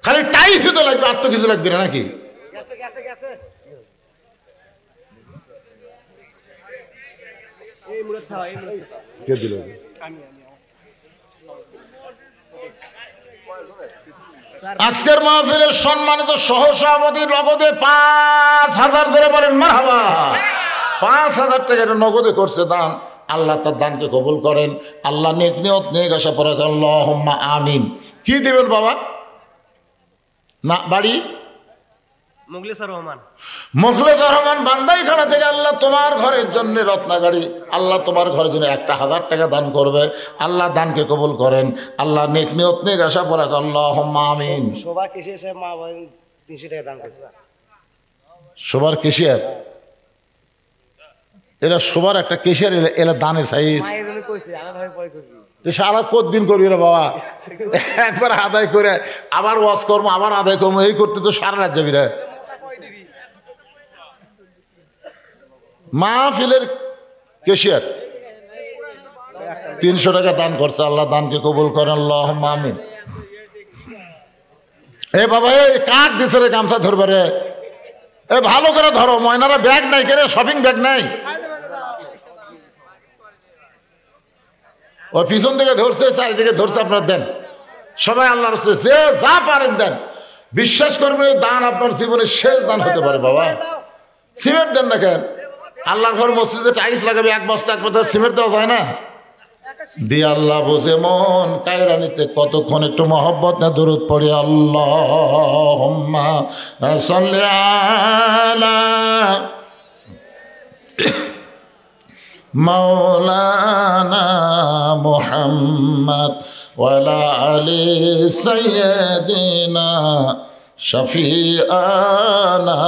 খালি টাইস তো লাগবে, আর তো কিছু লাগবে না নাকি? কে দিল? আজকের মাহফিলের সম্মানিত সহসভাপতি নগদে 5,000 ধরে বলেন মারহাবা। 5,000 টাকা নগদে করছে দান। আল্লাহ তার দানকে কবুল করেন। আল্লাহ নেক নিয়ত নেক আশা পড়া আল্লাহুম্মা আমিন। কি দিবেন বাবা? না বাড়ি মুখলেসুর রহমান বান্দাইখানা থেকে আল্লাহ তোমার ঘরের জন্য রত্নাগাড়ি, আল্লাহ তোমার ঘরের জন্য 1,000 টাকা দান করবে। আল্লাহ দানকে কবুল করেন। আল্লাহ নেক নিয়ত নেক আশা পড়া আল্লাহুম্মা আমিন। সবার কৃষি এসে মা 300 টাকা দান করছে। সবার কেশিয়ার, এরা সবার একটা কেশিয়ার, এরা দানের সাইজ। সারা কতদিন করবি রে বাবা? একবার আদায় করে আবার ওয়াজ করবো, আবার আদায় করবো, এই করতে তো সারা রাত যাবি রে। মাহফিলের কেশিয়ার 300 টাকা দান করছে। আল্লাহ দানকে কবুল করেন আল্লাহুম্মা আমিন। এ বাবা, এই কাক দিছে রে গামছা ধরবে রে? এ ভালো করে ধরো, ময়নারা ব্যাগ নাই কে রে? শপিং ব্যাগ নাই? ও পিছন থেকে ধরছে, চারিদিকে ধরছে, আপনার দেন সবাই আল্লাহর রাস্তায় যে যা পারেন দেন। বিশ্বাস করবেন এই দান আপনার জীবনের শেষ দান হতে পারে বাবা। সিমেন্ট দেন না কেন? আল্লাহর ঘর মসজিদে টাইলস লাগাবে, 1 বস্তা 1 বস্তা সিমেন্ট দেওয়া যায় না? দিয়ে আল্লাহ বোঝে মন। কায়রানিতে কতক্ষণ একটু মহব্বত না দরুদ পড়ে আল্লাহুম্মা সাল্লি আলা মাওলানা মুহাম্মদ ওয়ালা আলি সাইয়্যিদিনা শাফিআনা।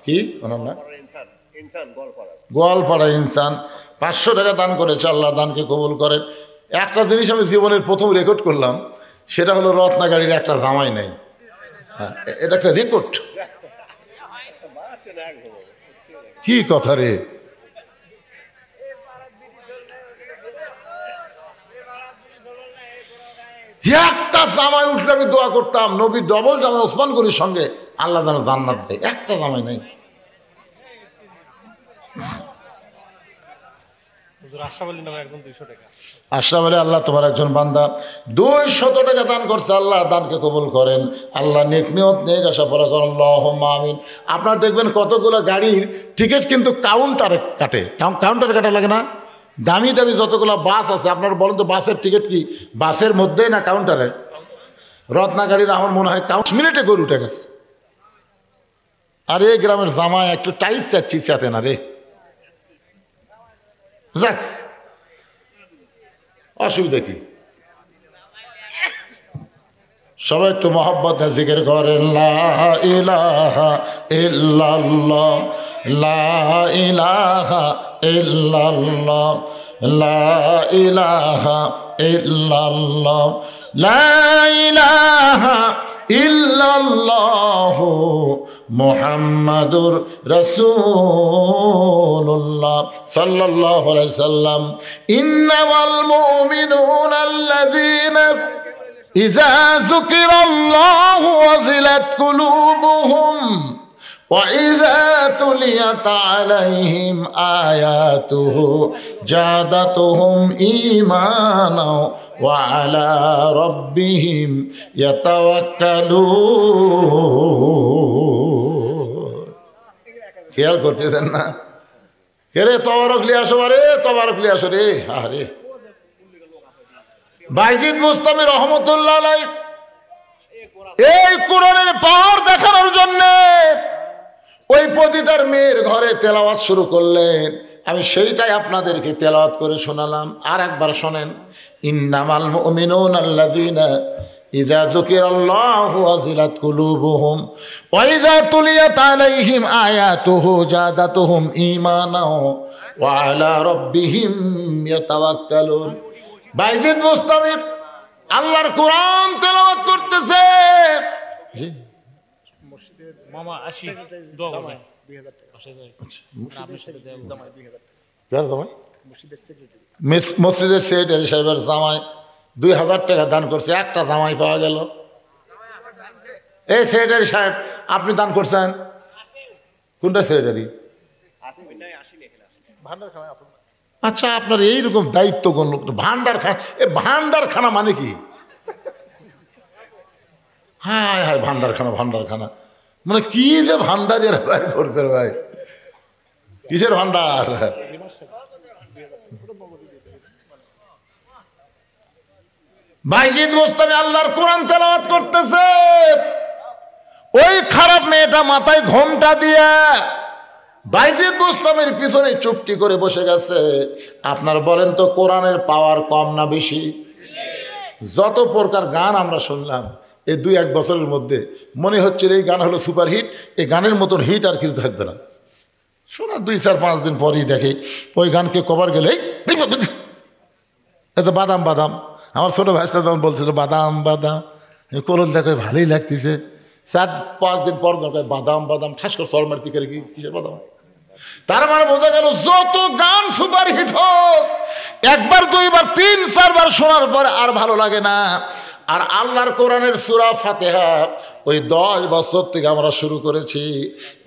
কি ওনার নাম? গোয়ালপাড়া ইনসান 500 টাকা দান করেছে। আল্লাহ দানকে কবুল করেন। একটা জিনিস আমি জীবনের প্রথম রেকর্ড করলাম, সেটা হলো রত্নাগাড়ির একটা জামাই নাই। হ্যাঁ, এটা একটা রেকর্ড। কি কথা রে? একটা জামাই উঠলে আমি দোয়া করতাম, নবী ডবল জামাই ওসমান গনির সঙ্গে আল্লাহ যেন জান্নাত দেয়। একটা জামাই নাই। আশরাফ আলী, আল্লাহ তোমার একজন বান্দা 200 টাকা দান করছে। আল্লাহ দানকে কবুল করেন। আল্লাহ নেক নিয়ত নেক আশা পড়া করেন আল্লাহুম্মা আমিন। আপনারা দেখবেন কতগুলো গাড়ির টিকিট কিন্তু কাউন্টারে কাটে। কাউন্টারে কাটা লাগে না? দামি দামি যতগুলো বাস আছে, আপনারা বলেন তো বাসের টিকিট কি বাসের মধ্যেই না কাউন্টারে? রত্নাগাড়ির আমার মনে হয় 5 মিনিটে গরু উঠে গেছে। আর এই গ্রামের জামায় একটু টাইস চাচ্ছি, চাতে না রে। যাক, অসুবিধা কি? সবাই একটু মহব্বত জিকির করেন লা ইলাহা ইল্লাল্লাহ, লা ইলাহা ইল্লাল্লাহ, লা ইলাহা ইল্লাল্লাহ, লা ইলাহা ইল্লাল্লাহু মুহাম্মাদুর রাসূলুল্লাহ সাল্লাল্লাহু আলাইহি সাল্লাম। ইন্নামাল মুমিনুনা আল্লাযীনা ইযা যুকিরাল্লাহু ওয়াজিলাত কুলুবুহুম ওয়া ইযা তুলিয়াত আলাইহিম আয়াতুহু জাদাতুহুম ঈমানা ওয়া আলা রাব্বিহিম ইয়াতাওয়াক্কালুন। খেয়াল করতেছেন না? কে রে তবারক লিয়ে আসো, রে তবারক লিয়ে আসো রে। আরে বাইজিদ মুস্তামি রহমতুল্লাহ আলাইহি এই কোরআনের পাওয়ার দেখার মেয়ের ঘরে তেলাওয়াত শুরু করলেন, আমি সেইটাই আপনাদেরকে তেলাওয়াত করে শোনালাম। আর একবার শোনেন, ইন্নামাল মুমিনুনা আল্লাযীনা ইযা যুকিরাল্লাহু ওয়াজিলাত কুলুবুহুম ওয়া ইযা তুলিয়াত আলাইহিম আয়াতুহু জাদাতুহুম ঈমানাও ওয়া আলা রাব্বিহিম ইয়াতাওয়াক্কালুন। বাইজিদ বুস্তামি আল্লাহর কোরআন তেলাওয়াত করতেছে। জি মসজিদের মামা 80 দোয়া করবেন 2000 টাকা মসজিদের সেক্রেটারি সাহেবের জামাই 2000 টাকা দান করছে। একটা জামাই পাওয়া গেল। এই সেক্রেটারি সাহেব, আপনি দান করছেন? কোনটা সেক্রেটারি? আচ্ছা, আপনার এইরকম দায়িত্ব কোন লোক? ভান্ডারখানা, এ ভান্ডারখানা মানে কি? হ্যাঁ হ্যাঁ, ভান্ডারখানা মানে কি যে ভান্ডারের ভাই করতে ভাই, কিসের ভান্ডার? বাইজিদ বুস্তামি আল্লাহর কোরআন তেলাওয়াত করতেছে। ওই খারাপ মেয়েটা মাথায় ঘোমটা দিয়া বাইজিদ বুস্তামির পিছনে চুপটি করে বসে গেছে। আপনার বলেন তো, কোরআনের পাওয়ার কম না বেশি? যত প্রকার গান আমরা শুনলাম এই 2-1 বছরের মধ্যে, মনে হচ্ছে এই গান হলো সুপারহিট। এই গানের মতন হিট আর কিছু থাকবে না। শোনা 2-4-5 দিন পরই দেখে ওই গানকে কভার গেলে এত বাদাম বাদাম। আমার ছোটো ভাইটা তখন বলছিল বাদাম বাদাম, আমি করল দেখো ভালোই লাগতেছে। 4-5 দিন পর দরকার বাদাম বাদাম ঠাস করে ফল মারতে করে কি কিসের বাদাম। তার মানে বোঝা গেল যত গান সুপারহিট হোক, 1বার 2বার 3-4বার শোনার পরে আর ভালো লাগে না। আর আল্লাহর কোরআনের সূরা ফাতিহা ওই 10 বছর থেকে আমরা শুরু করেছি,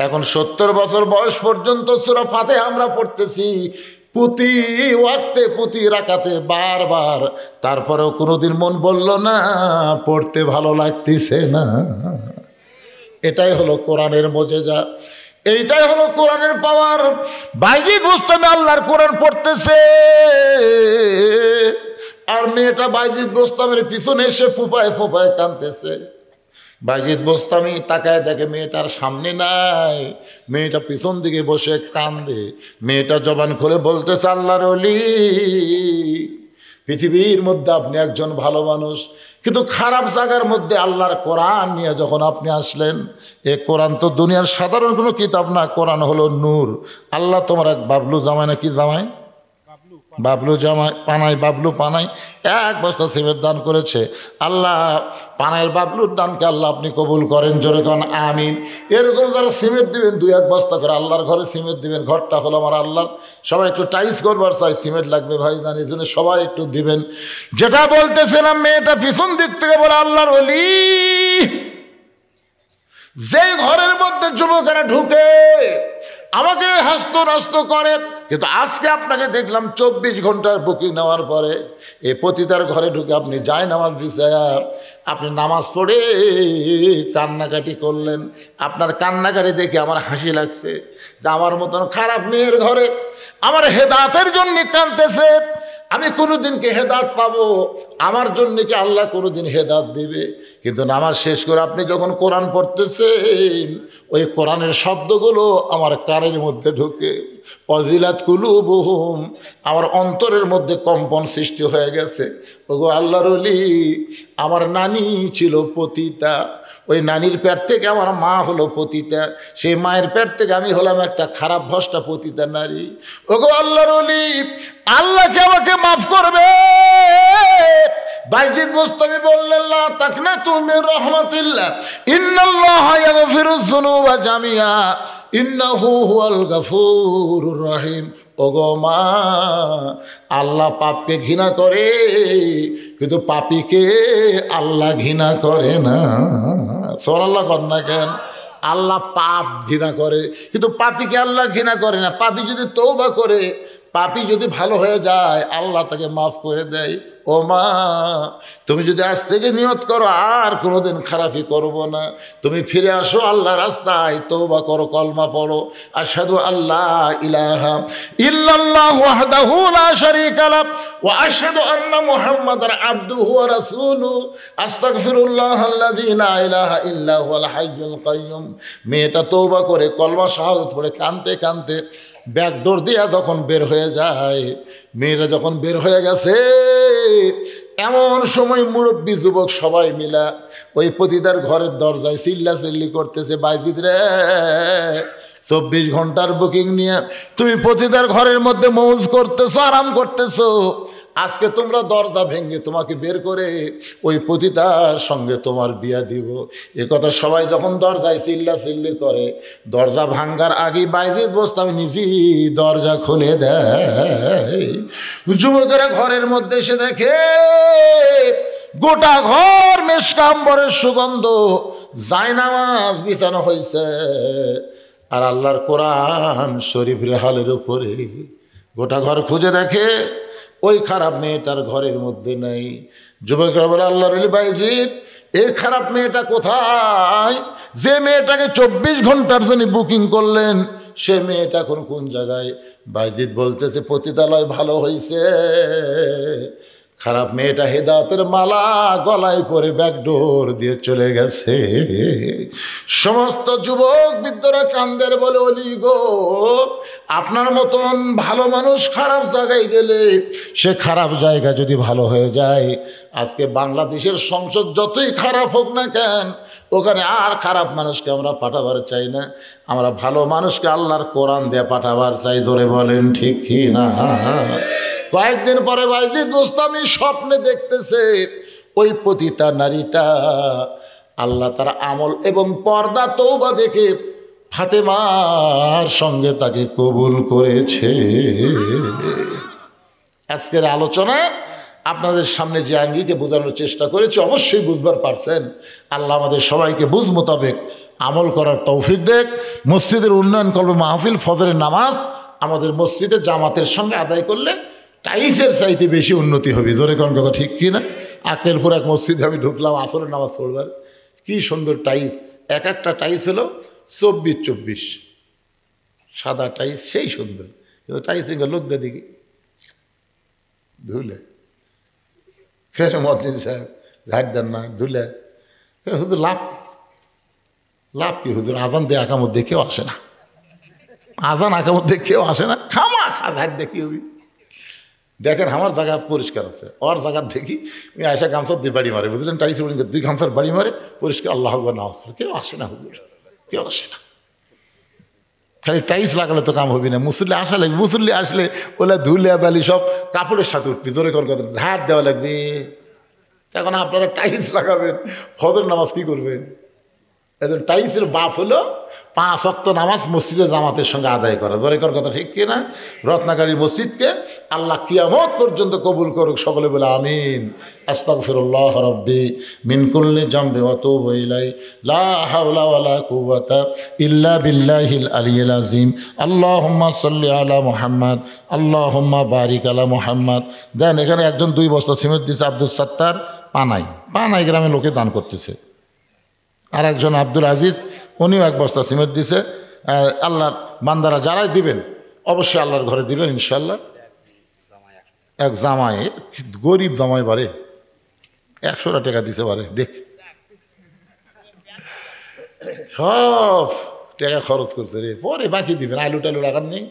এখন 70 বছর বয়স পর্যন্ত সূরা ফাতিহা আমরা পড়তেছি, প্রতি ওয়াক্তে প্রতি রাকাতে বারবার। তারপরেও কোনোদিন মন বলল না পড়তে ভালো লাগতেছে না। এটাই হলো কোরআনের মুজিজা, এইটাই হলো কোরআনের পাওয়ার। বাইজিদ বুস্তামি আল্লাহর কোরআন পড়তেছে, আর মেয়েটা বাইজিদ বুস্তামির পিছনে এসে ফুপায় ফুপায় কাঁদতেছে। বাইজিদ বুস্তামি তাকায় দেখে মেয়েটার সামনে নাই, মেয়েটা পিছন দিকে বসে কান্দে। মেয়েটা জবান খুলে বলতেছে, আল্লাহর ওলি, পৃথিবীর মধ্যে আপনি একজন ভালো মানুষ, কিন্তু খারাপ জায়গার মধ্যে আল্লাহর কোরআন নিয়ে যখন আপনি আসলেন, এ কোরআন তো দুনিয়ার সাধারণ কোনো কিতাব না, কোরআন হলো নূর। আল্লাহ তোমার এক বাবলু জামাই, নাকি জামাই বাবলু জামাই পানাই, বাবলু পানাই 1 বস্তা সিমেন্ট দান করেছে। আল্লাহ পানাইয়ের বাবলুর দানকে আল্লাহ আপনি কবুল করেন, জোরে কন আমিন। এরকম যারা সিমেন্ট দিবেন 2-1 বস্তা করে আল্লাহর ঘরে সিমেন্ট দিবেন, ঘরটা হলো আমার আল্লাহর। সবাই একটু টাইস করবার চাই, সিমেন্ট লাগবে ভাই জানি, এই জন্য সবাই একটু দিবেন। যেটা বলতেছিলাম, মেয়েটা পিছন দিক থেকে বলে, আল্লাহর ওলি, যে ঘরের মধ্যে যুবকেরা ঢুকে আমাকে হাস্ত নাস্ত করে, কিন্তু আজকে আপনাকে দেখলাম 24 ঘন্টার বুকিং নেওয়ার পরে এই পতিতার ঘরে ঢুকে আপনি যায় নামাজ বিছায়া আপনি নামাজ পড়ে কান্নাকাটি করলেন। আপনার কান্নাকাটি দেখে আমার হাসি লাগছে যে আমার মতন খারাপ মেয়ের ঘরে আমার হেদায়েতের জন্য কাঁদতেছে। আমি কোনোদিন কি হেদায়েত পাবো? আমার জন্য কি আল্লাহ কোনোদিন হেদায়েত দিবে? কিন্তু নামাজ শেষ করে আপনি যখন কোরআন পড়তেছেন, ওই কোরআনের শব্দগুলো আমার কানের মধ্যে ঢুকে ওয়াজিলাত কুলুবুহুম, আমার অন্তরের মধ্যে কম্পন সৃষ্টি হয়ে গেছে। ওগো আল্লাহর ওলি, আমার নানি ছিল পতিতা, ওই নানির পেট থেকে আমার মা হলো পতিতা, সেই মায়ের পেট থেকে আমি হলাম একটা খারাপ ভ্রষ্টা পতিতা নারী। ওগো আল্লাহর ওলি, আল্লাহকে আমাকে মাফ করবে। বাইজিদ বুস্তামি বললেন, লা তাকনাতু মির রাহমাতিল্লাহ, ইন্নাল্লাহা ইয়াগফিরুয যুনুবা জামিআ, ইন্নাহু হুয়াল গাফুরুর রহিম। ওগো মা, আল্লাহ পাপকে ঘৃণা করে, কিন্তু পাপীকে আল্লাহ ঘৃণা করে না। সুবহানাল্লাহ কর না কেন? আল্লাহ পাপ ঘৃণা করে, কিন্তু পাপীকে আল্লাহ ঘৃণা করে না। পাপী যদি তওবা করে, পাপী যদি ভালো হয়ে যায় আল্লাহ তাকে মাফ করে দেয়। ও মা, তুমি যদি আজ থেকে নিয়ত করো আর কোনোদিন খারাপই করব না, তুমি ফিরে আসো আল্লাহ রাস্তায়, তওবা করো, কলমা পড়ো, আশহাদু আল্লা ইলাহা ইল্লাল্লাহু ওয়াহদাহু লা শারীকা লাহু ওয়া আশহাদু আন্না মুহাম্মাদান আবদুহু ওয়া রাসূলুহু আস্তাগফিরুল্লাহাল্লাযী লা ইলাহা ইল্লা হুয়াল হাইয়ুল কাইয়্যুম। মেয়েটা তওবা করে কলমা শাহাদাত পড়ে কাঁদতে কাঁদতে ব্যাকডোর দিয়া যখন বের হয়ে যায়, মেয়েরা যখন বের হয়ে গেছে, এমন সময় মুরব্বী যুবক সবাই মিলা ওই পতিতার ঘরের দরজায় চিল্লা চিল্লি করতেছে, বাইজিদ রে 24 ঘন্টার বুকিং নিয়ে তুমি পতিতার ঘরের মধ্যে মৌজ করতেছো, আরাম করতেছো, আজকে তোমরা দরজা ভেঙে তোমাকে বের করে ওই পতিতার সঙ্গে তোমার বিয়া দিব। এ কথা সবাই যখন দরজায় চিল্লা চিল্লি করে, দরজা ভাঙ্গার আগে বাইজিদ বোস্তামি নিজেই দরজা খুলে দেয়। যুবকেরা ঘরের মধ্যে এসে দেখে গোটা ঘর মেশকাম্বরের সুগন্ধ, জায়নামাজ বিছানো হয়েছে আর আল্লাহর কোরআন শরীফ রেহালের উপরে। গোটা ঘর খুঁজে দেখে ওই খারাপ মেয়েটার ঘরের মধ্যে নেই। যুবকরা বলে, আল্লাহর ওলি বাইজিদ, এই খারাপ মেয়েটা কোথায়? যে মেয়েটাকে 24 ঘন্টার জন্য বুকিং করলেন সে মেয়েটা এখন কোন জায়গায়? বাইজিদ বলতেছে, পতিতালয় ভালো হয়েছে, খারাপ মেয়েটা হেদায়েতের মালা গলায় পরে ব্যাকডোর দিয়ে চলে গেছে। সমস্ত যুবক বৃদ্ধরা কান্দের, বলে, ওলি গো, আপনার মতন ভালো মানুষ খারাপ জায়গায় গেলে সে খারাপ জায়গা যদি ভালো হয়ে যায়, আজকে বাংলাদেশের সংসদ যতই খারাপ হোক না কেন, ওখানে আর খারাপ মানুষকে আমরা পাঠাবার চাই না, আমরা ভালো মানুষকে আল্লাহর কোরআন দিয়ে পাঠাবার চাই। ধরে বলেন ঠিক কি না? কয়েকদিন পরে বাইজিদ বোস্তামি স্বপ্নে দেখতেছে ওই পতিতা নারীটা আল্লাহ তার আমল এবং পর্দা তওবা দেখে ফাতেমার সঙ্গে তাকে কবুল করেছে। আজকের আলোচনা আপনাদের সামনে যে আঙ্গিকে বোঝানোর চেষ্টা করেছি অবশ্যই বুঝবার পারছেন। আল্লাহ আমাদের সবাইকে বুঝ মোতাবেক আমল করার তৌফিক দেখ। মসজিদের উন্নয়ন করবে মাহফিল, ফজরের নামাজ আমাদের মসজিদে জামাতের সঙ্গে আদায় করলে টাইসের চাইতে বেশি উন্নতি হবে। জোরে কোন কথা ঠিক কি না? আকেলপুর এক মসজিদে আমি ঢুকলাম আসরের নামাজ পড়বার, কি সুন্দর টাইস, এক একটা টাইস হলো 24 সাদা টাইস, সেই সুন্দর, কিন্তু টাইস লোক দেখি ধুলে ফের মদিন সাহেব ঝাড় দেন না, ধুলে হুজুর লাভ কি হুজুর? আজান দিয়ে আঁকার মধ্যে কেউ আসে না, আজান আঁকার মধ্যে কেউ আসে না, খামা খা ঝাড় দেখি হবি। দেখেন আমার জায়গা পরিষ্কার আছে, ওর জায়গা দেখি আমি আয়সা গামছার 2 বাড়ি মারে, বুঝলেন? টাইস 2 গামছার বাড়ি মারে পরিষ্কার, আল্লাহ আকবার না, কেউ আসে না হুজুর, কেউ আসে না। খালি টাইস লাগালে তো কাম হবি না, মুসল্লি আসা লাগবে, মুসল্লি আসলে ওলা ধুলে বালি সব কাপড়ের সাথে উঠবি, জোরে কর কথা, ঝাড় দেওয়া লাগবে। এখন আপনারা টাইস লাগাবেন, ফজর নামাজ কি করবেন? একজন টাইসের বাপ হলো 5 ওয়াক্ত নামাজ মসজিদে জামাতের সঙ্গে আদায় করা। জোরে কর কথা ঠিক কিনা? রত্নাকারী মসজিদকে আল্লাহ কিয়ামত পর্যন্ত কবুল করুক, সকলে বলে আমিন। আস্তাগফিরুল্লাহ রাব্বি মিন কুল্লি জামবি ওয়া তুবু ইলাইহি লা হাওলা ওয়ালা কুওয়াতা ইল্লা বিল্লাহিল আলিয়্যিল আযীম। আল্লাহুম্মা সাল্লি আলা মুহাম্মদ, আল্লাহুম্মা বারিক আলা মুহাম্মদ। দেন এখানে একজন 2 বস্তা সিমেন্ট দিয়েছে, আব্দুল সাত্তার, পানাই গ্রামে লোকে দান করতেছে। আর একজন আব্দুল আজিজ, উনিও 1 বস্তা সিমেন্ট দিছে। আল্লাহর বান্দারা যারাই দিবেন অবশ্যই আল্লাহর ঘরে দিবেন ইনশাল্লাহ। এক জামাই, গরিব জামাই বারে 100 টাকা দিছে বারে, দেখ সব টাকা খরচ করছে রে, পরে বাকি দিবেন। আলু টালু লাগান নেই,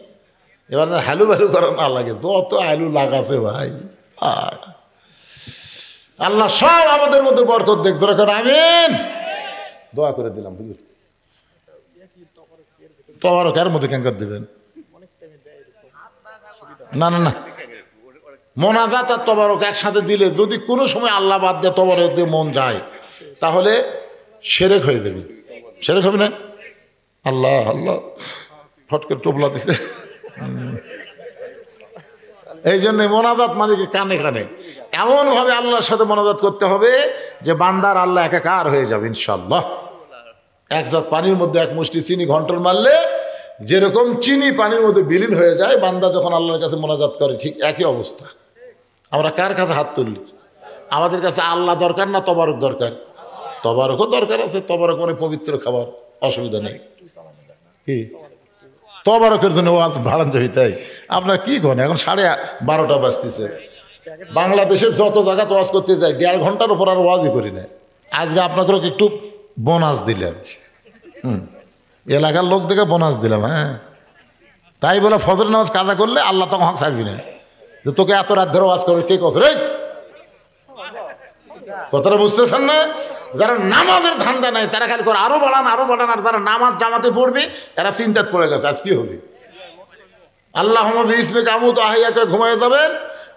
এবার হালু বালু করা না লাগে, যত আলু লাগাছে ভাই, আল্লাহ সব আমাদের মধ্যে বরকত দেখ। দরকার আমিন, দোয়া করে দিলাম। হুজুর তবারক এর মধ্যে ক্যাঙ্কার দেবেন না, না না, মোনাজাত আর তবারক একসাথে দিলে যদি কোনো সময় আল্লাহ বাদ দিয়ে তবারক দিয়ে মন যায় তাহলে সেরেক হয়ে যাবে। সেরেক হবে না? আল্লাহ আল্লাহ ফটকে টোপলা দিছে। এই জন্য মোনাজাত মানে কি কানে কানে এমনভাবে আল্লাহর সাথে মোনাজাত করতে হবে যে বান্দার আল্লাহ একাকার হয়ে যাবে ইনশাল্লাহ। 1 জগ পানির মধ্যে 1 মুষ্টি চিনি ঘন্টর মারলে যেরকম চিনি পানির মধ্যে বিলীন হয়ে যায়, বান্দা যখন আল্লাহর কাছে মোনাজাত করে ঠিক একই অবস্থা। আমরা কার কাছে হাত তুললি? আমাদের কাছে আল্লাহ দরকার না তবারক দরকার? তবারকও দরকার আছে, তবারক মানে পবিত্র খাবার, অসুবিধা নেই। কি তবারকের জন্য ওয়াজ ভাড়ান যাবি? তাই আপনার কি করেন? এখন 12:30 বাজতেছে। বাংলাদেশের যত জায়গা ওয়াজ করতে যাই 1.5 ঘন্টার উপর আর ওয়াজই করি না। আজকে আপনাকে একটু বোনাস দিলাম, এলাকার লোক দেখে বোনাস দিলাম। হ্যাঁ, তাই বলে ফজর নামাজ কাজা করলে আল্লাহ তখন হক ছাড়বি না যে তোকে এত রাত ধরে ওয়াজ করবে। কে কস রে? কথাটা বুঝতেছেন না? যারা নামাজের ধান্দা নাই তারা খালি করে আরো বাড়ান আরো বাড়ান, আর যারা নামাজ জামাতে পড়বে এরা চিন্তাত পড়ে গেছে আজ কি হবে। আল্লাহুম্মা বিইসমিকা আমুতু ওয়া আহইয়া করে ঘুমিয়ে যাবেন,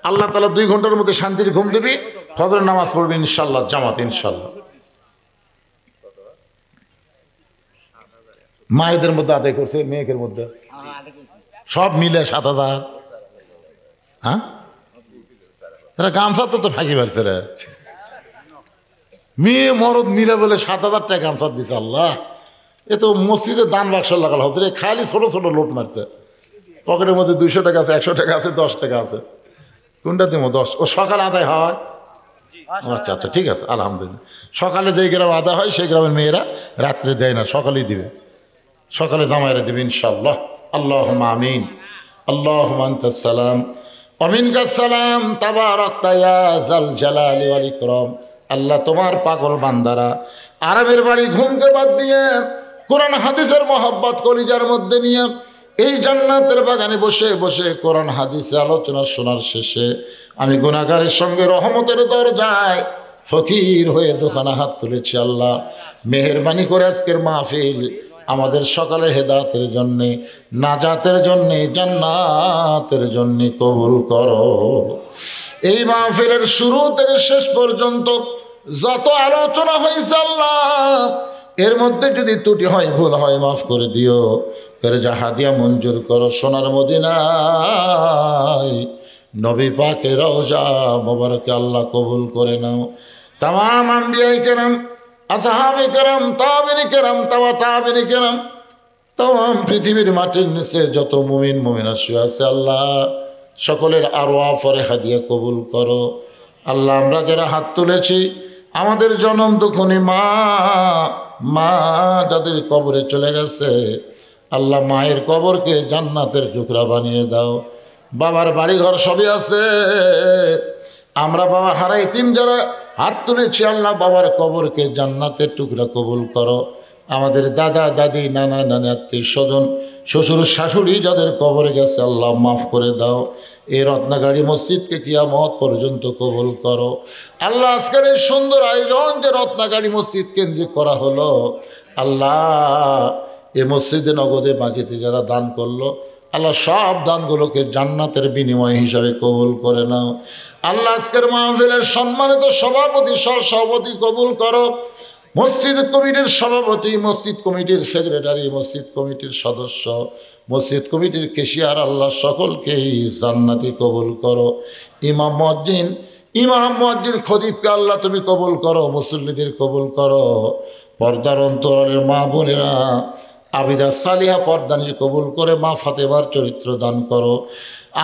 আল্লাহ তাআলা 2 ঘন্টার মধ্যে শান্তির ঘুম দেবে, ফজরের নামাজ পড়বে ইনশাআল্লাহ জামাতে ইনশাআল্লাহ। মায়েদের মধ্যে আদায় করছে, মেয়েদের মধ্যে সব মিলে 7,000। হ্যাঁ, এরা গামছা তো ফাঁকি মারছে রে, মেয়ে মরদ মিলে বলে 7,000 টাকা গামছা দিছে। আল্লাহ, এ তো মসজিদে দান বাক্স লাগাল হচ্ছে, খালি ছোট ছোট লোট মারছে। পকেটের মধ্যে 200 টাকা আছে, 100 টাকা আছে, 10 টাকা আছে। কোনটা দিব? 10। ও সকালে আদায় হয়? আচ্ছা আচ্ছা, ঠিক আছে, আলহামদুলিল্লাহ। সকালে যেই গ্রাম আদায় হয় সেই গ্রামের মেয়েরা রাত্রে দেয় না, সকালেই দিবে, সকালে জামাইরা দিবে ইনশাআল্লাহ। আল্লাহুম্মা আমিন। আল্লাহুম্মা আনতাস সালাম ওয়া মিনকাস সালাম তাবারাকতা ইয়া যাল জালালি ওয়াল ইকরাম। আল্লাহ, তোমার পাগল বান্দারা আরামের বাড়ি ঘুমকে বাদ দিয়ে কোরআন হাদিসের মহব্বত কলিজার মধ্যে নিয়ে এই জান্নাতের বাগানে বসে বসে কোরআন হাদিসে আলোচনা শোনার শেষে আমি গুনাহগারের সঙ্গে রহমতের দরজায় ফকির হয়ে দোকানে হাত তুলেছি। আল্লাহ, মেহেরবানি করে আজকের মাহফিল আমাদের সকালের হেদায়েতের জন্যে, নাজাতের জন্যে, জান্নাতের জন্যে কবুল করো। এই মাহফিলের শুরু থেকে শেষ পর্যন্ত যত আলোচনা হয়েছে আল্লাহ, এর মধ্যে যদি ত্রুটি হয়, ভুল হয়, মাফ করে দিও। ফেরেজা হাদিয়া মঞ্জুর করো সোনার মদিনায় নবী পাকের রওজা মোবারকে আল্লাহ কবুল করে নাও। তামাম আম্বিয়ায়ে কেরাম, আসহাবে কেরাম, তাবেঈনে কেরাম, তাবেঈনে কেরাম, তাম পৃথিবীর মাটির নিচে যত মুমিন মুমিনা শুয়ে আছে আল্লাহ, সকলের আরওয়াহ ফরেহা দিয়ে কবুল করো। আল্লাহ, আমরা যারা হাত তুলেছি আমাদের জনম দুঃখনী মা যাদের কবরে চলে গেছে আল্লাহ, মায়ের কবরকে জান্নাতের টুকরা বানিয়ে দাও। বাবার বাড়িঘর সবই আছে, আমরা বাবা হারাই তিন যারা হাত তুলেছি আল্লাহ, বাবার কবরকে জান্নাতের টুকরা কবুল করো। আমাদের দাদা দাদি, নানা নানি, আত্মীয় স্বজন, শ্বশুর শাশুড়ি যাদের কবরে গেছে আল্লাহ মাফ করে দাও। এই রত্নাগাড়ি মসজিদকে কিয়ামত পর্যন্ত কবুল করো। আল্লাহ, আজকের এই সুন্দর আয়োজন যে রত্নাগাড়ি মসজিদ কেন্দ্রিক করা হলো আল্লাহ, এই মসজিদে নগদে বাকিতে যারা দান করলো আল্লাহ, সব দানগুলোকে জান্নাতের বিনিময় হিসাবে কবুল করে নাও। আল্লাহ, আজকের মাহফিলের সম্মানিত সভাপতি, সহসভাপতি কবুল করো। মসজিদ কমিটির সভাপতি, মসজিদ কমিটির সেক্রেটারি, মসজিদ কমিটির সদস্য, মসজিদ কমিটির কেশিয়ার আল্লাহ, সকলকেই জান্নাতি কবুল করো। ইমাম মুয়াজ্জিন খতিবকে আল্লাহ তুমি কবুল করো, মুসল্লিদের কবুল করো। পর্দার অন্তরালের মা বোনেরা আবিদা সালিহা পর্দানি কবুল করে মা ফাতেমার চরিত্র দান করো।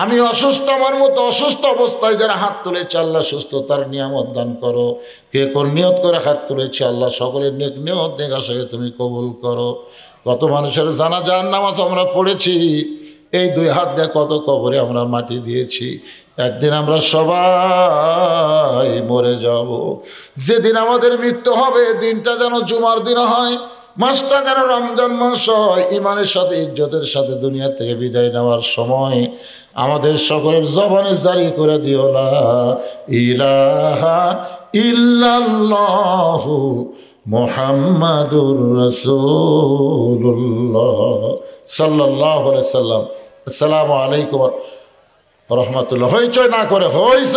আমি অসুস্থ, আমার মতো অসুস্থ অবস্থায় যারা হাত তুলেছে আল্লাহ, সুস্থতার নিয়ামত দান করো। কে কোন নিয়ত করে হাত তুলেছে আল্লাহ, সকলের নেক নিয়ত নেক আশাকে তুমি কবুল করো। কত মানুষের জানাজার নামাজ আমরা পড়েছি, এই 2 হাত দিয়ে কত কবরে আমরা মাটি দিয়েছি। একদিন আমরা সবাই মরে যাব। যেদিন আমাদের মৃত্যু হবে দিনটা যেন জুমার দিন হয়, মাসটা যেন রমজান মাস হয়। ইমানের সাথে ইজ্জতের সাথে দুনিয়া থেকে বিদায় নেওয়ার সময় আমাদের সকলের জবানে জারি করে দিও লা ইলাহা ইল্লাল্লাহু মুহাম্মাদুর রাসূলুল্লাহ সাল্লাল্লাহু আলাইহি সাল্লাম। আসসালামু আলাইকুম ওয়া রাহমাতুল্লাহ। হইচই না করে হইছে।